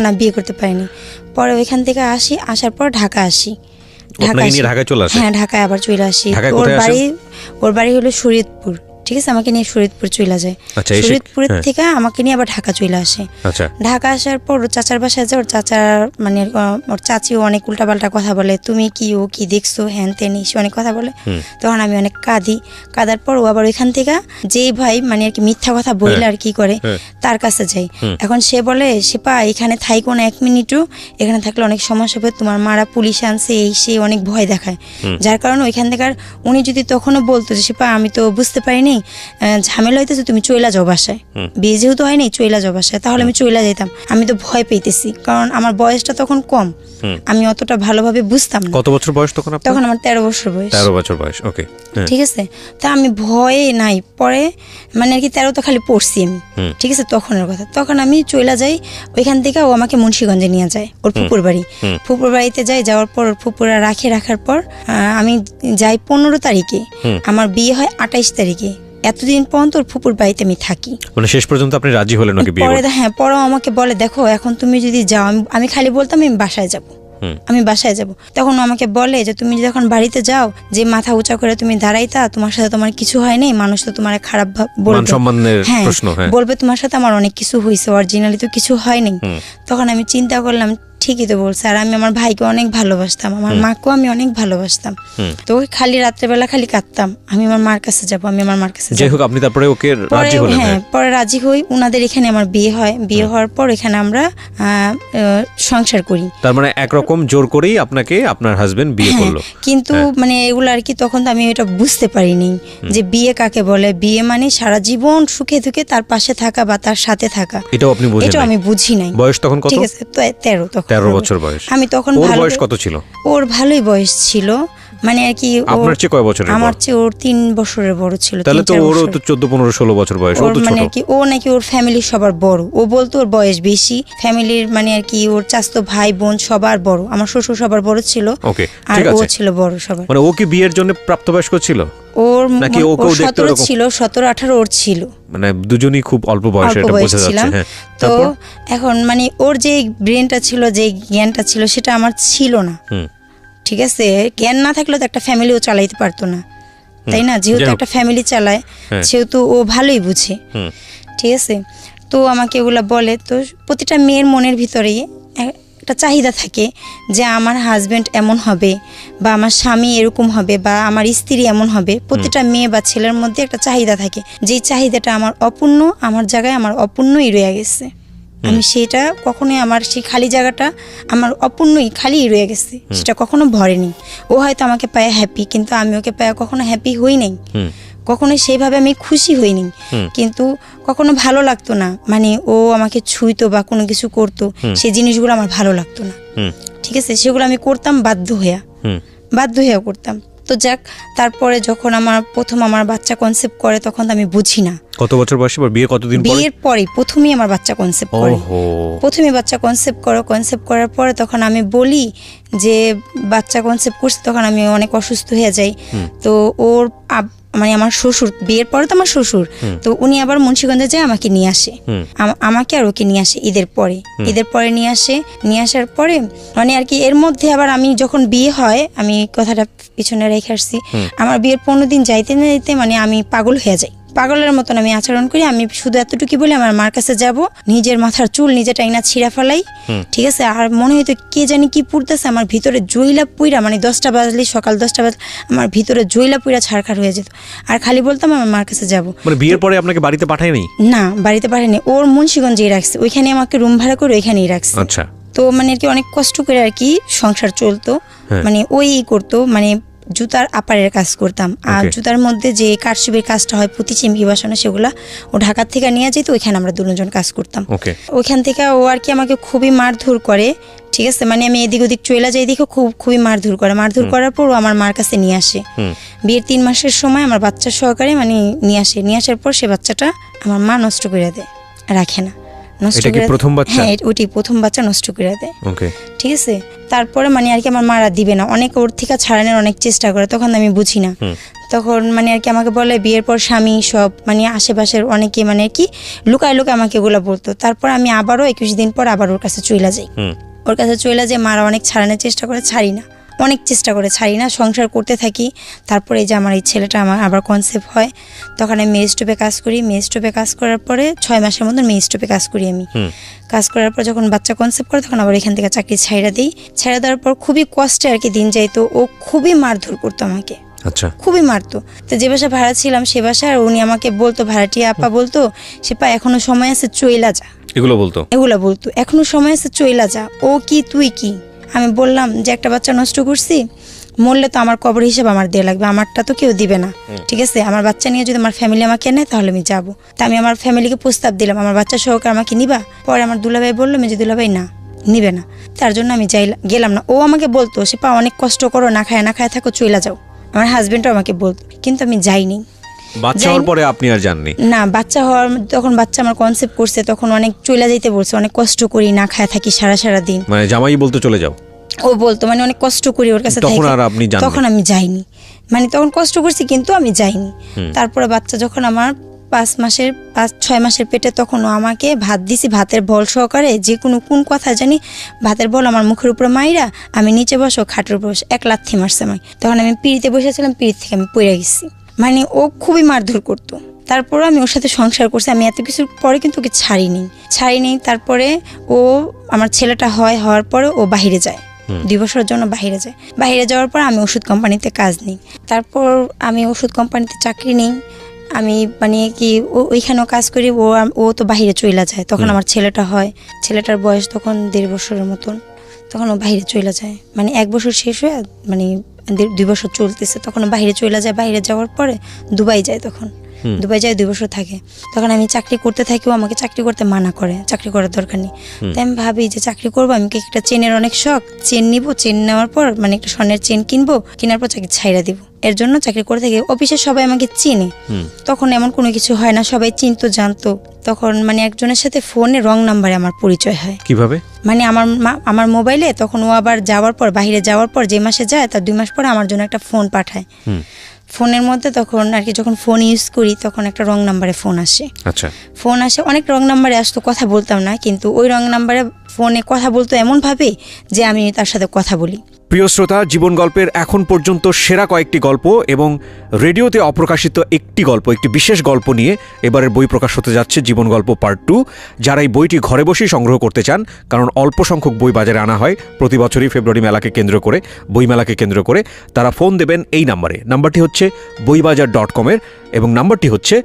না বিয়ে করতে পারিনি। পরে ওইখান থেকে আসার পর ঢাকা আসি। হ্যাঁ, ঢাকায় আবার চলে আসি। ওর বাড়ি হলো শরীয়তপুর। ঠিক আছে, আমাকে নিয়ে শরীয়তপুর চলে যায়। শরীয়তপুর থেকে আমাকে নিয়ে আবার ঢাকা চলে আসে। ঢাকা আসার পর ওর চাচার বাসায় যায়। ওর চাচার মানে ওর চাচিও অনেক উল্টাপাল্টা কথা বলে, তুমি কি ও কি দেখছো, হ্যান তেন সে অনেক কথা বলে। তখন আমি অনেক কাঁদার পর ও আবার ওইখান থেকে যেই ভাই মানে আর কি মিথ্যা কথা বললে আর কি করে তার কাছে যাই। এখন সে বলে শিপা এখানে থাইকো না 1 মিনিটও, এখানে থাকলে অনেক সমস্যা হবে, তোমার মারা পুলিশ আনছে, এই সে অনেক ভয় দেখায়। যার কারণে ওইখান থেকে উনি যদি তখনও বলতো যে শিপা আমি তো বুঝতে পারিনি, ঝামেলা হইতেছে, তুমি চইলা যাও বাসায়, বিয়ে যেহেতু হয়নি চইলা যাও বাসায়, তাহলে আমি চইলা যেতাম। আমি তো ভয় পেতেছি, কারণ আমার বয়সটা তখন কম, আমি অতটা ভালোভাবে বুঝতাম না। কত বছর বয়স তখন? তখন আমার 13 বছর বয়স। 13 বছর বয়স, ওকে, ঠিক আছে। তা আমি ভয়ে নাই, পরে মানে আর কি 13 তো খালি পড়ছি আমি। ঠিক আছে, তখনের কথা। তখন আমি চইলা যাই ওইখান থেকে। ও আমাকে মুন্সিগঞ্জে নিয়ে যায়, ওর ফুপুর বাড়ি। ফুপুর বাড়িতে যাই, যাওয়ার পর ওর ফুপুরা রাখার পর আমি যাই 15 তারিখে, আমার বিয়ে হয় 28 তারিখে। এতদিন পর্যন্ত ওর ফুপুর বাড়িতে আমি থাকি। মানে শেষ পর্যন্ত আপনি রাজি হলেন নাকি বিয়ে করতে? হ্যাঁ, পরে আমাকে বলে দেখো এখন তুমি যদি যাও, আমি খালি বলতাম আমি বাসায় যাব, আমি বাসায় যাব। তখন আমাকে বলে যে তুমি যখন বাড়িতে যাও, যে মাথা উঁচা করে তুমি দাঁড়াইতা, তোমার সাথে তোমার কিছু হয় নাই, মানুষ তো তোমার খারাপ বলবে, বলবে তোমার সাথে আমার অনেক কিছু হয়েছে, অরিজিনালি তো কিছু হয় নাই। তখন আমি চিন্তা করলাম ঠিকই তো বলছে। আর আমি আমার ভাইকে অনেক ভালোবাসতাম, আমার মাকেও আমি অনেক ভালোবাসতাম। তো খালি রাত্রেবেলা খালি কাঁদতাম, আমি আমার মার কাছে যাবো, আমি আমার মার কাছে যাবো। যাই হোক, আপনি তারপরে ওকে রাজি হলেন? হ্যাঁ, পরে রাজি হই। উনাদের এখানে আমার বিয়ে হয়। বিয়ে হওয়ার পর এখানে আমরা সংসার করি। তার মানে একরকম জোর করেই আপনাকে আপনার হাজবেন্ড বিয়ে করলো। কিন্তু মানে এগুলো আর কি তখন তো আমি এটা বুঝতে পারিনি যে বিয়ে কাকে বলে। বিয়ে মানে সারা জীবন সুখে দুঃখে তার পাশে থাকা বা তার সাথে থাকা, এটাও আপনি বুঝেন? এটা আমি বুঝি নাই। বয়স তখন কত? ঠিক আছে, তো 13 বছর বয়স। আমি তখন ওর বয়স কত ছিল? ওর ভালোই বয়স ছিল, মানে আর কি আপনার চেয়ে কয় বছরের? আমার চেয়ে ওর 3 বছরের বড় ছিল। তাহলে তো ওরও তো 14, 15, 16 বছর বয়স। ও তো ছোট। মানে কি ও নাকি ওর ফ্যামিলির সবার বড়। ও বলতো ওর বয়স বেশি, ফ্যামিলির মানে আর কি ওর চাচতো ভাই বোন সবার বড়। আমার শ্বশুর সবার বড় ছিল, ওকে, আর ও ছিল বড় সবার। মানে ও কি বিয়ের জন্য প্রাপ্তবয়স্ক ছিল? ওর নাকি ও 17 ছিল, 17, 18 ওর ছিল। মানে দুজনই খুব অল্প বয়সে, এটা বোঝা যাচ্ছে। হ্যাঁ, তো এখন মানে ওর যে ব্রেনটা ছিল, যে জ্ঞানটা ছিল, সেটা আমার ছিল না। ঠিক আছে, জ্ঞান না থাকলে তো একটা ফ্যামিলিও চালাইতে পারতো না, তাই না? যেহেতু একটা ফ্যামিলি চালায়, সেহেতু ও ভালোই বুঝে। ঠিক আছে, তো আমাকে এগুলা বলে। তো প্রতিটা মেয়ের মনের ভিতরেই একটা চাহিদা থাকে যে আমার হাজবেন্ড এমন হবে, বা আমার স্বামী এরকম হবে, বা আমার স্ত্রী এমন হবে। প্রতিটা মেয়ে বা ছেলের মধ্যে একটা চাহিদা থাকে, যেই চাহিদাটা আমার অপূর্ণ, আমার জায়গায় আমার অপূর্ণই রয়ে গেছে। আমি সেটা কখনোই, আমার সেই খালি জায়গাটা আমার অপূর্ণই খালিই রয়ে গেছে, সেটা কখনো ভরেনি। ও হয়তো আমাকে পায়ে হ্যাপি, কিন্তু আমি ওকে পায়ে কখনো হ্যাপি হই নাই, কখনো সেইভাবে আমি খুশি হইনি। কিন্তু কখনো ভালো লাগতো না, মানে ও আমাকে ছুঁইতো বা কোনো কিছু করতো, সেই জিনিসগুলো আমার ভালো লাগতো না। ঠিক আছে, সেগুলো আমি করতাম বাধ্য হইয়া করতাম। তো যাক, তারপরে যখন প্রথম আমার বাচ্চা কনসেপ্ট করে, তখন আমি বুঝি না। কত বছর বয়সে? বিয়ে কতদিন পরে? বিয়ের পরে প্রথমেই আমার বাচ্চা কনসেপ্ট করে। প্রথমে বাচ্চা কনসেপ্ট করার পরে তখন আমি বলি যে বাচ্চা কনসেপ্ট করছে, তখন আমি অনেক অসুস্থ হয়ে যাই। তো ওর মানে আমার শ্বশুর, বিয়ের পরে তো আমার শ্বশুর, তো উনি আবার মুন্সিগঞ্জে যায় আমাকে নিয়ে আসে, আমাকে আর ওকে নিয়ে আসে ঈদের পরে নিয়ে আসার পরে মানে আর কি এর মধ্যে আবার আমি যখন বিয়ে হয়, আমি কথাটা পিছনে রেখে আসছি, আমার বিয়ের 15 দিন যাইতে না যাইতে মানে আমি পাগল হয়ে যাই। পাগলের মতন আমি আচরণ করি। আমি শুধু এতটুকু বলি আমার মার কাছে যাব, নিজের মাথার চুল নিজে টাইনা ছিঁড়া ফেলাই, ঠিক আছে। আর মনে হয়তো কে জানি কি পুড়তেছে আমার ভিতরে, জইলা পুইরা, মানে 10টা বাজলে, সকাল 10টা বাজলে আমার ভিতরে জইলা পুইরা ছাড়খাড় হয়ে যেত। আর খালি বলতাম আমার মার কাছে যাব। মানে বিয়ের পরে আপনাকে বাড়িতে পাঠায়নি? না, বাড়িতে পাঠায়নি। ওর মুন্সিগঞ্জেই রাখছে, ওইখানে আমাকে রুম ভাড়া করে ওইখানেই রাখছে। আচ্ছা। তো মানে আর কি অনেক কষ্ট করে আর কি সংসার চলতো। মানে ওই করতো, মানে জুতার আপারের কাজ করতাম। আর জুতার মধ্যে যে কারচুপির কাজটা হয়, পুঁতি চিমকি বসানো, সেগুলা ও ঢাকার থেকে নিয়ে যেত, ওইখানে আমরা দুজন কাজ করতাম। ওইখান থেকে ও আর কি আমাকে খুবই মারধর করে, ঠিক আছে। মানে আমি এদিক ওদিক চলে যাই দেখে খুবই মারধর করে। মারধর করার পর ও আমার মার কাছে নিয়ে আসে। বিয়ের 3 মাসের সময় আমার বাচ্চা সহকারে মানে নিয়ে আসে। নিয়ে আসার পর সে বাচ্চাটা আমার মা নষ্ট করে দেয়, রাখে না। প্রথম বাচ্চা? হ্যাঁ, ওটি প্রথম বাচ্চা নষ্ট করে দেয়, ঠিক আছে। তারপরে মানে আর কি আমার মারা দিবে না, অনেক ওর থেকে ছাড়ানোর অনেক চেষ্টা করে, তখন আমি বুঝি না। তখন মানে আর কি আমাকে বলে বিয়ের পর স্বামী সব, মানে আশেপাশের অনেকে মানে কি লুকায় লুকায় আমাকে এগুলো বলতো। তারপর আমি আবারও 21 দিন পর আবার ওর কাছে চলে যাই। ওর কাছে চলে যাই, মারা অনেক ছাড়ানোর চেষ্টা করে, ছাড়ি না, অনেক চেষ্টা করে ছাড়ি না, সংসার করতে থাকি। তারপরে এই যে আমার এই ছেলেটা আমার আবার কনসেপ্ট হয়, তখন আমি মেয়ে স্টোভে কাজ করি। মেয়ে স্টোভে কাজ করার পরে 6 মাসের মতন মেয়ে স্টোভে কাজ করি আমি। কাজ করার পর যখন বাচ্চা কনসেপ্ট করে, তখন আবার এখান থেকে চাকরি ছাইড়া দিই। ছাইড়া দেওয়ার পর খুবই কষ্টে আর কি দিন যাইতো। ও খুবই মারধর করতো আমাকে, আচ্ছা, খুবই মারতো। তো যে বাসা ভাড়া ছিলাম সে বাসায় উনি আমাকে বলতো, ভাড়াটিয়া আপা বলতো, সে পা এখনো সময় আছে চইলা যা, এগুলো বলতো, এখনো সময় আছে চইলা যা। ও কি তুই কি? আমি বললাম যে একটা বাচ্চা নষ্ট করছি, মরলে তো আমার কবর হিসেবে আমার দেয়া লাগবে, আমারটা তো কেউ দিবে না, ঠিক আছে। আমার বাচ্চা নিয়ে যদি আমার ফ্যামিলি আমাকে নেয় তাহলে আমি যাবো। তা আমি আমার ফ্যামিলিকে প্রস্তাব দিলাম, আমার বাচ্চা সহকারে আমাকে নিবা? পরে আমার দুলাভাই বললো, মেজে দুলাভাই না, নিবে না। তার জন্য আমি গেলাম না। ও আমাকে বলতো, সে পা অনেক কষ্ট করো, না খায় থাকো, চইলা যাও। আমার হাজবেন্ডও আমাকে বলতো, কিন্তু আমি যাইনি। বাচ্চা হওয়ার পরে আপনি আর যাননি? না, বাচ্চা হওয়ার তখন বাচ্চা আমার কনসেপ্ট করছে, তখন অনেক চইলা যাইতে বলছে, অনেক কষ্ট করি, না খায় থাকি সারা দিন। মানে জামাই বলতো চলে যাও? ও বলতো, মানে অনেক কষ্ট করি ওর কাছে। তখন আমি যাইনি, মানে তখন কষ্ট করছি কিন্তু আমি যাইনি। তারপরে বাচ্চা যখন আমার 5-6 মাসের পেটে, তখন ও আমাকে ভাত দিছি, ভাতের বল সহকারে, যে কোনো কোন কথা জানি, ভাতের বল আমার মুখের উপরে মাইরা, আমি নিচে বসো, খাটের উপর বসে 1 লাথি মারছে আমায়। তখন আমি পিড়িতে বসেছিলাম, পিড়ি থেকে আমি পড়ে গেছি। মানে ও খুবই মারধর করতো। তারপরে আমি ওর সাথে সংসার করছি, আমি এত কিছুর পরে কিন্তু ওকে ছাড়িনি। তারপরে ও আমার ছেলেটা হওয়ার পরে ও বাহিরে যায়, 2 বছরের জন্য বাহিরে যায়। বাহিরে যাওয়ার পর আমি ওষুধ কোম্পানিতে কাজ নিই। তারপর আমি ওষুধ কোম্পানিতে চাকরি নিই। আমি মানে কি ওইখানেও কাজ করি। ও তো বাহিরে চলে যায়। তখন আমার ছেলেটা হয়, ছেলেটার বয়স তখন 1.5 বছরের মতন। তখন ও বাহিরে চলে যায়, মানে 1 বছর শেষ হয়ে মানে 2 বছর চলতেছে। তখন বাহিরে চলে যায়। বাহিরে যাওয়ার পরে দুবাই যায়। তখন দুবাই যায়, 2 বছর থাকে। তখন আমি চাকরি করতে থাকি, ও আমাকে চাকরি করতে মানা করে, চাকরি করার দরকার নেই। তাই আমি ভাবি যে চাকরি করবো, আমি একটা চেনের অনেক শখ, চেন নিব, চেন নেওয়ার পর মানে একটা স্বর্ণের চেন কিনবো, কেনার পর চাকরি ছাইড়া দিব। এর জন্য চাকরি করে থাকি। অফিসে সবাই আমাকে চিনে, তখন এমন কোনো কিছু হয় না, সবাই চিনতো, জানতো। তখন মানে একজনের সাথে ফোনে রং নাম্বারে আমার পরিচয় হয়। কিভাবে? মানে আমার মোবাইলে তখন ও আবার যাওয়ার পর, বাহিরে যাওয়ার পর, যে মাসে যায় তার 2 মাস পরে আমার জন্য একটা ফোন পাঠায়। ফোনের মধ্যে তখন আর কি যখন ফোন ইউজ করি, তখন একটা রং নাম্বারে ফোন আসে। আচ্ছা, ফোন আসে, অনেক রং নাম্বারে আসতো, কথা বলতাম না, কিন্তু ওই রং নাম্বারে ফোনে কথা বলতো এমন ভাবে যে আমি তার সাথে কথা বলি। প্রিয় শ্রোতা, জীবন গল্পের এখন পর্যন্ত সেরা কয়েকটি গল্প এবং রেডিওতে অপ্রকাশিত একটি গল্প, একটি বিশেষ গল্প নিয়ে এবারের বই প্রকাশ হতে যাচ্ছে, জীবন গল্প পার্ট 2। যারা এই বইটি ঘরে বসেই সংগ্রহ করতে চান, কারণ অল্প সংখ্যক বই বাজারে আনা হয় প্রতি বছরই ফেব্রুয়ারি মেলাকে কেন্দ্র করে, বইমেলাকে কেন্দ্র করে, তারা ফোন দেবেন এই নাম্বারে। নাম্বারটি হচ্ছে boibajar.com-এর এবং নাম্বারটি হচ্ছে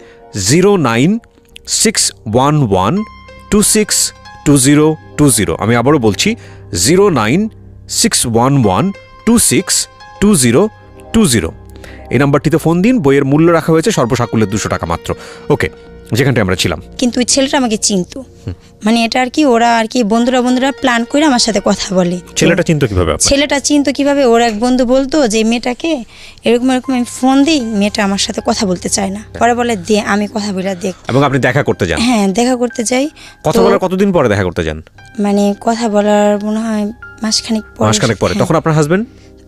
09611262020। আমি আবারও বলছি 09611262020। এই নাম্বারটিতে ফোন দিন। বইয়ের মূল্য রাখা হয়েছে সর্বসাকুল্যে 200 টাকা মাত্র। ওকে, যেখানটা আমরা ছিলাম। কিন্তু ওই ছেলেটা আমাকে চিনতো, মানে এটা আর কি ওরা আর কি বন্ধুরা পলান করে আমার সাথে কথা বলে। ছেলেটা চিনতো কিভাবে? ছেলেটা চিনতো কিভাবে, ওর এক বন্ধু বলতো যে মেয়েটাকে এরকম আমি ফোন দিই, মেয়েটা আমার সাথে কথা বলতে চায় না। পরে বলে দে, আমি কথা বলে দেখ। এবং আপনি দেখা করতে যান? হ্যাঁ, দেখা করতে যাই। কথা বলার কতদিন পরে দেখা করতে যান? মানে কথা বলার মনে হয় মাসখানেক পরে। তখন আপনার হাজবেন্ড?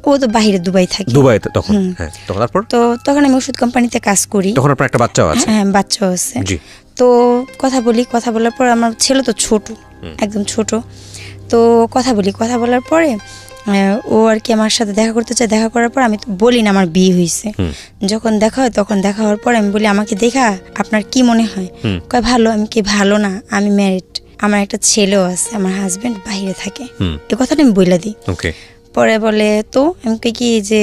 ও তো বাহিরে দুবাই থাকে। দুবাইতে তখন? হ্যাঁ। তারপর? তো তখন আমি ওষুধ কোম্পানিতে কাজ করি। তখন আপনার একটা বাচ্চাও আছে? হ্যাঁ, বাচ্চাও আছে। তো কথা বলার পর আমার ছেলে তো ছোট, একদম ছোট। তো কথা বলার পরে ও আর কি আমার সাথে দেখা করতে চায়। দেখা করার পর আমি তো বলি না আমার বিয়ে হয়েছে। যখন দেখা হয় তখন দেখা হওয়ার পর আমি বলি আমাকে দেখা আপনার কি মনে হয়? কয় ভালো। আমি কি ভালো না, আমি ম্যারিড, আমার একটা ছেলেও আছে, আমার হাজবেন্ড বাইরে থাকে। এই কথাটা আমি বইলা দিই। পরে বলে তো আমি কই কি যে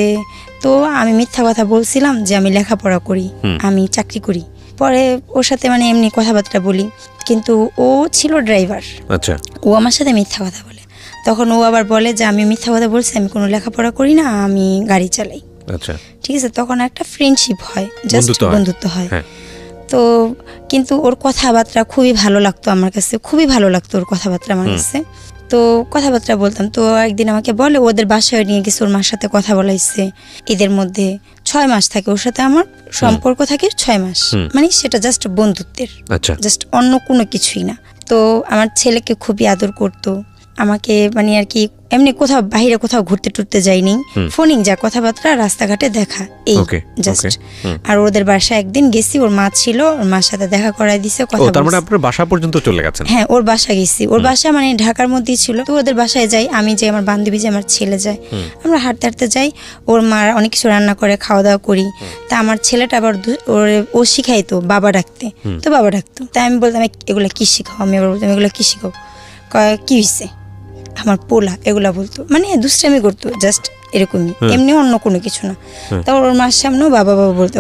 তো আমি মিথ্যা কথা বলছিলাম যে আমি লেখাপড়া করি, আমি চাকরি করি। পরে ওর সাথে মানে এমনি কথাবার্তা বলি, কিন্তু ও ছিল ড্রাইভার। আচ্ছা, ও আমার সাথে মিথ্যা কথা বলে। তখন ও আবার বলে যে আমি মিথ্যা কথা বলছি, আমি কোনো লেখাপড়া করি না, আমি গাড়ি চালাই। আচ্ছা, ঠিক আছে। তখন একটা ফ্রেন্ডশিপ হয়, জাস্ট বন্ধুত্ব হয়। তো কিন্তু ওর কথাবার্তা খুবই ভালো লাগতো আমার কাছে, খুবই ভালো লাগতো ওর কথাবার্তা আমার কাছে। তো কথাবার্তা বলতাম। তো একদিন আমাকে বলে ওদের বাসায় নিয়ে গেছে, ওর মার সাথে কথা বলাইছে। এদের মধ্যে 6 মাস থাকে ওর সাথে আমার সম্পর্ক থাকে, 6 মাস, মানে সেটা জাস্ট বন্ধুত্বের, জাস্ট অন্য কোনো কিছুই না। তো আমার ছেলেকে খুবই আদর করতো আমাকে, মানে আর কি এমনি কোথাও বাইরে কোথাও ঘুরতে টুরতে যাইনি, ফোনিং যা কথাবার্তা রাস্তাঘাটে দেখা এই জাস্ট। আর ওদের বাসায় একদিন গেছি, ওর মা ছিল, ওর মার সাথে দেখা করাই দিছে, কথা বলছি। তার মানে আপনার বাসা পর্যন্ত চলে গেছেন? হ্যাঁ, ওর বাসা গেছি। ওর বাসা মানে ঢাকার মধ্যেই ছিল। তো ওদের বাসায় যাই, আমি যাই, আমার বান্ধবী যাই, আমার ছেলে যায়, আমরা হাঁটতে হাঁটতে যাই। ওর মা অনেক কিছু রান্না করে, খাওয়া দাওয়া করি। তা আমার ছেলেটা আবার ও শিখাইতো বাবা ডাকতে, তো বাবা ডাকতো। তাই আমি বলতাম এগুলা কি শিখাও? আমি আবার বলতাম এগুলা কি শিখাও? কি হয়েছে আমার পোলা, এগুলা বলতো, মানে দুষ্টামি করতো, জাস্ট এরকমই, এমনি অন্য কোনো কিছু না। তারপর ওর মার সামনেও বাবা বাবা বলতো।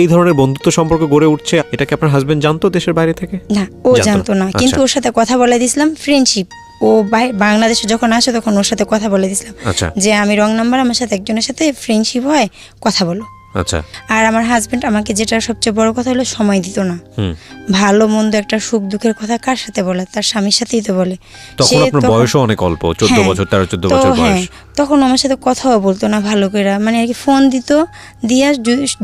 এই ধরনের বন্ধুত্ব সম্পর্ক গড়ে উঠছে, এটা কি আপনার হাজবেন্ড জানতো দেশের বাইরে থেকে? না, ও জানতো না, কিন্তু ওর সাথে কথা বলে দিয়েছিলাম, ফ্রেন্ডশিপ। ও বাংলাদেশে যখন আসে তখন ওর সাথে কথা বলে দিয়েছিলাম যে আমি রং নাম্বার, আমার সাথে একজনের সাথে ফ্রেন্ডশিপ হয়, কথা বলো। আচ্ছা। আর আমার হাজবেন্ড আমাকে যেটা সবচেয়ে বড় কথা হলো সময় দিত না। ভালো মন্দ একটা সুখ দুঃখের কথা কার সাথে বলে? তার স্বামীর সাথেই তো বলে। তখন আপনার বয়সও অনেক অল্প, 14 বছর, 13-14 বছর বয়স। তখন আমার সাথে কথাও বলতো না ভালো করে, মানে আর কি ফোন দিত, দিয়া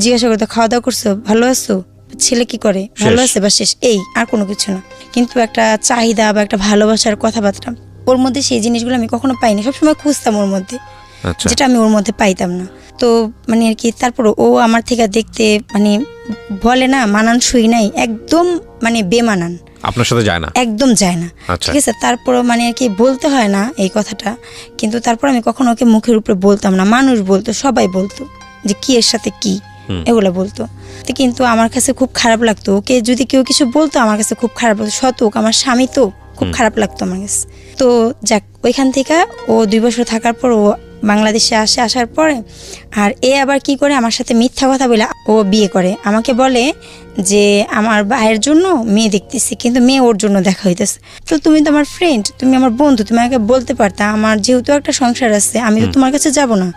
জিজ্ঞাসা করতো খাওয়া দাওয়া করছো, ভালো আছো, ছেলে কি করে, ভালো আছে, বা শেষ, এই, আর কোনো কিছু না। কিন্তু একটা চাহিদা বা একটা ভালোবাসার কথাবার্তা ওর মধ্যে, সেই জিনিসগুলো আমি কখনো পাইনি। সবসময় খুঁজতাম ওর মধ্যে, যেটা আমি ওর মধ্যে পাইতাম না। তো মানে আর কি তারপর ও আমার থেকে দেখতে, মানে বলে না মানানসই নাই, একদম মানে বেমানান, আপনার সাথে যায় না, একদম যায় না। ঠিক আছে। তারপরও মানে আর কি বলতে হয় না এই কথাটা, কিন্তু তারপর আমি কখনো ওকে মুখের উপরে বলতাম না। মানুষ বলতো, সবাই বলতো যে কি এর সাথে কি, এগুলো বলতো। কিন্তু আমার কাছে খুব খারাপ লাগতো, ওকে যদি কেউ কিছু বলতো আমার কাছে খুব খারাপ লাগতো। শতক আমার স্বামী, তো খুব খারাপ লাগতো আমার কাছে। তো যাক, ওইখান থেকে ও 2 বছর থাকার পর ও বাংলাদেশে আসার পরে আর এ আবার কি করে আমার সাথে মিথ্যা কথা বলে ও বিয়ে করে। আমাকে বলে যে আমার ভাইয়ের জন্য মেয়ে দেখতেছি, কিন্তু মেয়ে ওর জন্য দেখা হইতেছে। তো তুমি তো আমার ফ্রেন্ড, তুমি আমার বন্ধু, তুমি আমাকে বলতে পারতা, আমার যেহেতু একটা সংসার আছে, আমি তো তোমার কাছে যাব না,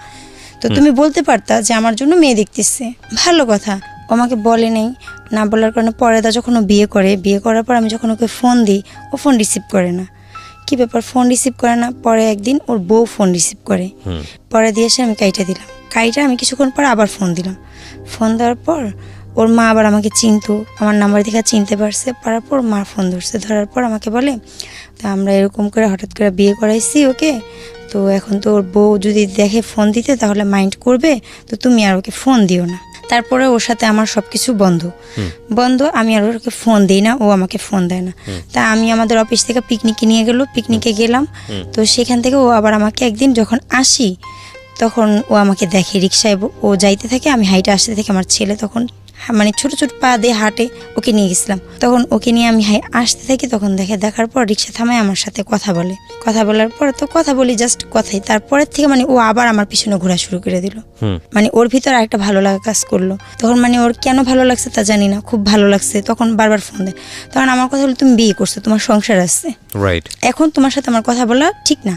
তো তুমি বলতে পারতা যে আমার জন্য মেয়ে দেখতেছে, ভালো কথা। ও আমাকে বলে নেই, না বলার কারণে পরে যখন ও বিয়ে করার পর আমি যখন ওকে ফোন দিই, ও ফোন রিসিভ করে না। কি ব্যাপার, ফোন রিসিভ করে না? পরে একদিন ওর বউ ফোন রিসিভ করে, পরে দিয়ে এসে আমি কাইটা দিলাম। আমি কিছুক্ষণ পর আবার ফোন দিলাম। ফোন দেওয়ার পর ওর মা আবার আমাকে চিনতো, আমার নাম্বার দেখে চিনতে পারছে, পারার পর মা ফোন ধরছে। ধরার পর আমাকে বলে তা আমরা এরকম করে হঠাৎ করে বিয়ে করাইছি ওকে, তো এখন তো ওর বউ যদি দেখে ফোন দিতে তাহলে মাইন্ড করবে, তো তুমি আর ওকে ফোন দিও না। তারপরে ওর সাথে আমার সবকিছু বন্ধ, আমি আর ওকে ফোন দিই না, ও আমাকে ফোন দেয় না। তা আমি আমাদের অফিস থেকে পিকনিকে নিয়ে গেল, পিকনিকে গেলাম। তো সেখান থেকে ও আবার আমাকে একদিন যখন আসি তখন ও আমাকে দেখে রিক্সায়, ও যাইতে থাকে, আমি হাইটে আসতে থাকি। আমার ছেলে তখন মানে ছোট ছোট পা দিয়ে হাঁটে, ওকে নিয়ে গেছিলাম। তখন ওকে নিয়ে আমি আসতে থাকি, তখন দেখার পর রিক্সা থামায়, আমার সাথে কথা বলার পর তো কথা বলি, জাস্ট কথাই। তারপরের থেকে মানে ও আবার আমার পিছনে ঘোরা শুরু করে দিল, মানে ওর ভিতর একটা ভালো লাগা কাজ করলো। তখন মানে ওর কেন ভালো লাগছে তা জানি না, খুব ভালো লাগছে। তখন বারবার ফোন দেয়। তখন আমার কথা হলো তুমি বিয়ে করছো, তোমার সংসার আছে, এখন তোমার সাথে আমার কথা বলা ঠিক না,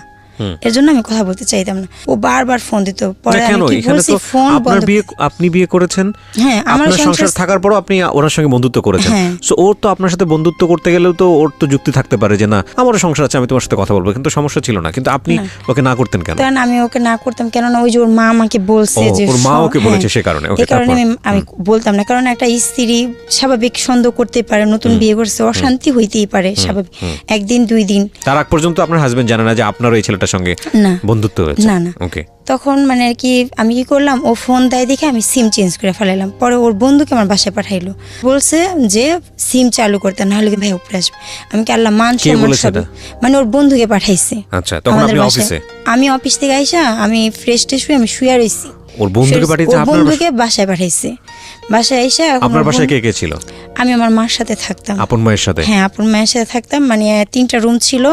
এর জন্য আমি কথা বলতে চাইতাম না। ও বারবার ফোন দিত। পরে আমি কি বলছি, ফোন বন্ধ। আপনি বিয়ে করেছেন, হ্যাঁ, আমার সংসার থাকার পরও আপনি ওনার সঙ্গে বন্ধুত্ব করেছেন। সো ওর তো আপনার সাথে বন্ধুত্ব করতে গেলেও তো ওর তো যুক্তি থাকতে পারে যে না আমারও সংসার আছে, আমি তোমার সাথে কথা বলবো, কিন্তু সমস্যা ছিল না। কিন্তু আপনি ওকে না করতেন কেন? কারণ আমি ওকে না করতাম কেননা ওই যে ওর মা আমাকে বলছে, যে ওর মা ওকে বলেছে, সে কারণে এই কারণে আমি বলতাম না। কারণ একটা স্ত্রী স্বাভাবিক সন্দেহ করতে পারে, নতুন বিয়ে করছে, অশান্তি হইতেই পারে স্বাভাবিক, 1 দিন 2 দিন। তার আগ পর্যন্ত আপনার হাজবেন্ড জানে না যে আপনারও এই ছেলেটার ছেলেটার সঙ্গে না বন্ধুত্ব হয়েছে? না না ওকে। তখন মানে আর কি আমি কি করলাম, ও ফোন দেয় দেখে আমি সিম চেঞ্জ করে ফেলাইলাম। পরে ওর বন্ধুকে আমার বাসায় পাঠাইলো, বলছে যে সিম চালু করতে, না হলে ভাই উপরে আসবে। আমি কি আল্লাহ মান সম্মান সব, মানে ওর বন্ধুকে পাঠাইছে। আচ্ছা, তখন আপনি অফিসে? আমি অফিস থেকে আইসা আমি ফ্রেশ ট্রেশ হয়ে আমি শুয়ে রইছি। ওর বন্ধুকে পাঠিয়েছে? ওর বন্ধুকে বাসায় পাঠাইছে। বাসায় আইসা আপনার বাসায় কে কে ছিল? আমি আমার মার সাথে থাকতাম। আপন মায়ের সাথে? হ্যাঁ, আপন মায়ের সাথে থাকতাম। মানে 3টা রুম ছিল,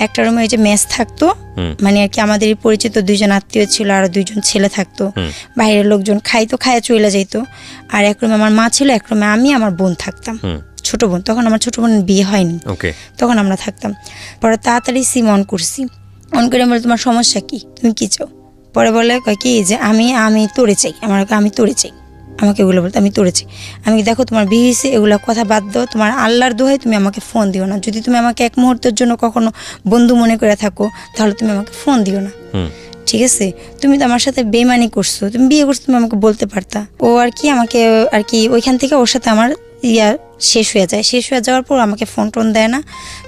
একটা রুমে ওই যে মেস থাকতো, মানে আর কি আমাদের পরিচিত 2জন আত্মীয় ছিল, আর 2জন ছেলে থাকতো। বাইরের লোকজন খাইতো, খাইয়া চলে যাইতো। আর এক রুমে আমার মা ছিল, এক রুমে আমি আমার বোন থাকতাম, ছোট বোন। তখন আমার ছোট বোনের বিয়ে হয়নি, তখন আমরা থাকতাম। পরে তাড়াতাড়ি সিম অন করছি, অন করে বলে তোমার সমস্যা কি, তুমি কি চাও? পরে বলে কি যে আমি তোরে চাই, আমি তোরে চাই, আমাকে এগুলো বলতে আমি তোরে চাই। আমি দেখো তোমার বিয়ে হয়েছে, এগুলো কথা বাদ দাও, তোমার আল্লাহর দোহাই তুমি আমাকে ফোন দিও না। যদি তুমি আমাকে এক মুহূর্তের জন্য কখনো বন্ধু মনে করে থাকো, তাহলে তুমি আমাকে ফোন দিও না, ঠিক আছে? তুমি তো আমার সাথে বেইমানি করছো, তুমি বিয়ে করছো, তুমি আমাকে বলতে পারতা। ও আর কি আমাকে আর কি ওইখান থেকে ওর সাথে আমার শেষ হয়ে যায়। শেষ হয়ে যাওয়ার পর আমাকে ফোন টোন দেয় না।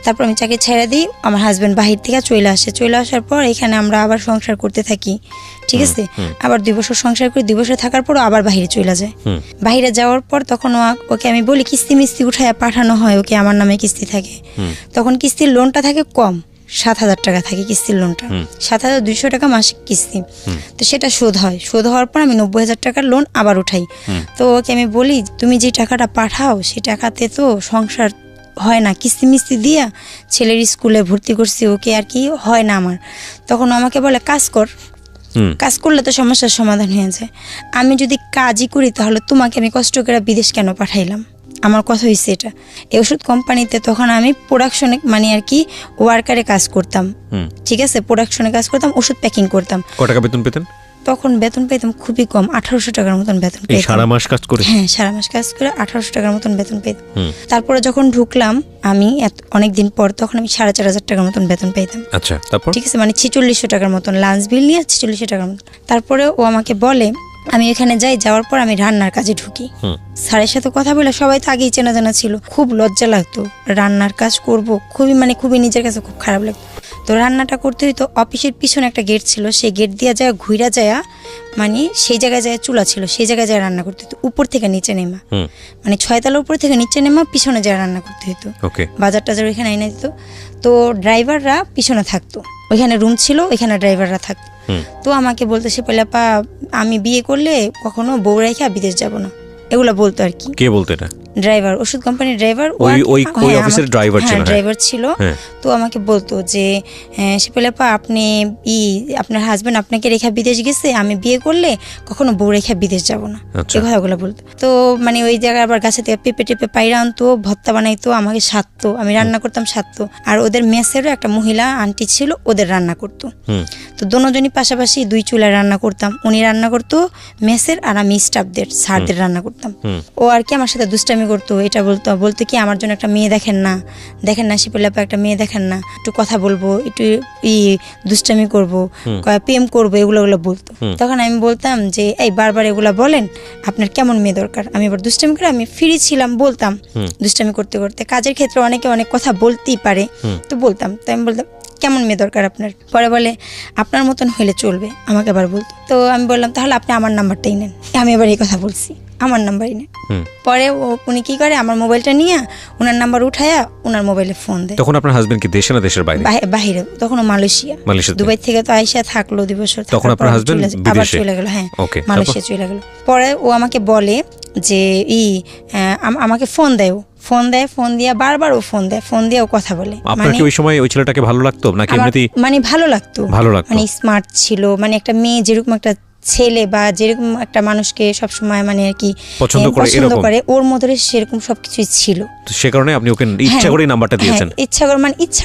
তারপর আমি চাকরি ছেড়ে দিই। আমার হাজব্যান্ড বাহির থেকে চলে আসে। চলে আসার পর এখানে আমরা আবার সংসার করতে থাকি, ঠিক আছে? আবার 2 বছর সংসার করি। 2 বছর থাকার পর আবার বাহিরে চলে যায়। বাহিরে যাওয়ার পর তখন ওকে আমি বলি কিস্তি মিস্তি উঠায় পাঠানো হয়, ওকে আমার নামে কিস্তি থাকে। তখন কিস্তির লোনটা থাকে কম, 7,000 টাকা থাকে কিস্তির লোনটা, 7,200 টাকা মাসিক কিস্তি। তো সেটা শোধ হয়। শোধ হওয়ার পর আমি 90,000 টাকার লোন আবার উঠাই। তো ওকে আমি বলি তুমি যে টাকাটা পাঠাও সেই টাকাতে তো সংসার হয় না, কিস্তি মিস্তি দিয়া ছেলের স্কুলে ভর্তি করছি, ওকে আর কি হয় না আমার। তখন আমাকে বলে কাজ কর, কাজ করলে তো সমস্যার সমাধান হয়ে যায়। আমি যদি কাজই করি তাহলে তোমাকে আমি কষ্ট করে বিদেশ কেন পাঠাইলাম? আমার কথা হয়েছে এটা। এই ওষুধ কোম্পানিতে তখন আমি প্রোডাকশনে মানে আর কি ওয়ার্কারে কাজ করতাম, ঠিক আছে? প্রোডাকশনে কাজ করতাম, ওষুধ প্যাকিং করতাম। কত টাকা বেতন পেতেন? তখন বেতন পেতাম খুবই কম, 1800 টাকার মতন বেতন পেতাম। সারা মাস কাজ করে? হ্যাঁ, সারা মাস কাজ করে 1800 টাকার মতন বেতন পেতাম। তারপরে যখন ঢুকলাম আমি অনেকদিন পর, তখন আমি 4,500 টাকার মতন বেতন পেতাম। আচ্ছা, তারপর? ঠিক আছে, মানে 4600 টাকার মতন লাঞ্চ বিল নিয়ে 4600 টাকার মতন। তারপরে ও আমাকে বলে, আমি এখানে যাওয়ার পর আমি রান্নার কাজে ঢুকি। স্যারের সাথে কথা বলে, সবাই তো আগেই চেনা জানা ছিল, খুব লজ্জা লাগতো রান্নার কাজ করব, খুবই নিজের কাছে খুব খারাপ লাগতো। তো রান্নাটা করতে হইতো। অফিসের পিছনে একটা গেট ছিল, সেই গেট দিয়ে যায় ঘুরা যায়, মানে সেই জায়গায় যায় চুলা ছিল, সেই জায়গায় যায় রান্না করতে হতো। উপর থেকে নিচে নেমা, মানে 6 তলা উপর থেকে নিচে নেমা, পিছনে যায় রান্না করতে হতো। বাজার টাজার ওইখানে এনে দিত। তো ড্রাইভাররা পিছনে থাকতো, ওইখানে রুম ছিল, ওইখানে ড্রাইভাররা থাকতো। তো আমাকে বলতো সে পেলাপা আমি বিয়ে করলে কখনো বউ রেখে বিদেশ যাব না, এগুলা বলতো আর কি। কে বলতো এটা? ড্রাইভার, ওষুধ কোম্পানির ড্রাইভার, ওই অফিসের ড্রাইভার ছিল, ড্রাইভার ছিল। তো আমাকে বলতো যে সে পেলাপা আপনি আপনার হাজবেন্ড আপনাকে রেখা বিদেশ গেছে, আমি বিয়ে করলে কখনো বউ রেখা বিদেশ যাব না, এই কথাগুলো বলতো। তো মানে ওই জায়গায় আবার গাছে থেকে পেঁপে টেপে পায়রা আনতো, ভর্তা বানাইতো, আমাকে সাধতো, আমি রান্না করতাম, সাধতো। আর ওদের মেসেরও একটা মহিলা আন্টি ছিল, ওদের রান্না করতো। তো দুজনই পাশাপাশি 2 চুলায় রান্না করতাম। উনি রান্না করতো মেসের, আর আমি স্টাফদের স্যারদের রান্না করতাম। ও আর কি আমার সাথে দুষ্টামি করতো, এটা বলতো কি আমার জন্য একটা মেয়ে দেখেন না শিপুলাপা, একটা মেয়ে দেখেন না, একটু কথা বলবো, একটু দুষ্টামি করবো, প্রেম করবো, এগুলো বলতো। তখন আমি বলতাম যে এই বারবার এগুলা বলেন, আপনার কেমন মেয়ে দরকার? আমি এবার দুষ্টামি করে, আমি ফ্রি ছিলাম, বলতাম দুষ্টামি করতে করতে। কাজের ক্ষেত্রে অনেকে অনেক কথা বলতেই পারে, তো বলতাম। তো আমি বলতাম কেমন মেয়ে দরকার আপনার? পরে বলে আপনার মতন হইলে চলবে, আমাকে আবার বলতো। তো আমি বললাম তাহলে আপনি আমার নাম্বারটাই নেন। আমি এবার এই কথা বলছি, আমার নাম্বারই নেন। পরে উনি কি করে, আমার মোবাইলটা নিয়ে ওনার নাম্বার উঠায়া ওনার মোবাইলে ফোন দেয়। তখন আপনার হাজবেন্ড কি দেশে না দেশের বাইরে? বাইরে, তখন মালয়েশিয়া। দুবাই থেকে তো আইসা থাকলো 2 বছর, তখন আপনার হাজবেন্ড আবার চলে গেল। হ্যাঁ, মালয়েশিয়া চলে গেল। পরে ও আমাকে বলে যে আমাকে ফোন দেয়, ফোন দিয়া বারবার ও ফোন দিয়ে ও কথা বলে। আপনার কি ওই সময় ওই ছেলেটাকে ভালো লাগতো নাকি এমনিতেই? মানে ভালো লাগতো, মানে স্মার্ট ছিল, মানে একটা মেয়ে যেরকম একটা ছেলে বা যেরকম একটা মানুষকে সবসময় মানে আর কি পছন্দ করে, ওর মধ্যে সেরকম সবকিছুই ছিল। তো সে কারণে আপনি ওকে ইচ্ছা করে নাম্বারটা দিয়েছেন? ইচ্ছা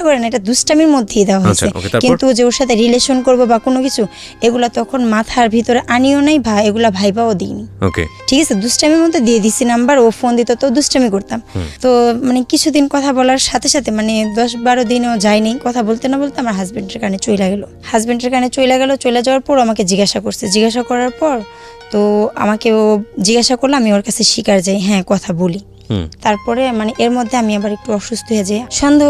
করে না, এটা দুষ্টামির মধ্যেই দেওয়া হয়েছে। কিন্তু যে ওর সাথে রিলেশন করবো বা কোনো কিছু, এগুলা তখন মাথার ভিতরে আনিও নাই, এগুলা ভাইবাও দিইনি। ঠিক আছে, দুষ্টামির মধ্যে দিয়ে দিছি নাম্বার। ও ফোন দিত তো দুষ্টামি করতাম। তো মানে কিছুদিন কথা বলার সাথে সাথে, মানে 10-12 দিনও যায়নি, কথা বলতে না বলতে আমার হাজবেন্ডের কানে চলে গেল। চলে যাওয়ার পর আমাকে জিজ্ঞাসা করার পর তো আমাকে ও জিজ্ঞাসা করলো, আমি ওর কাছে স্বীকার যাই, হ্যাঁ কথা বলি। তারপরে মানে এর মধ্যে আমি আবার একটু অসুস্থ হয়ে যাই। সন্দেহ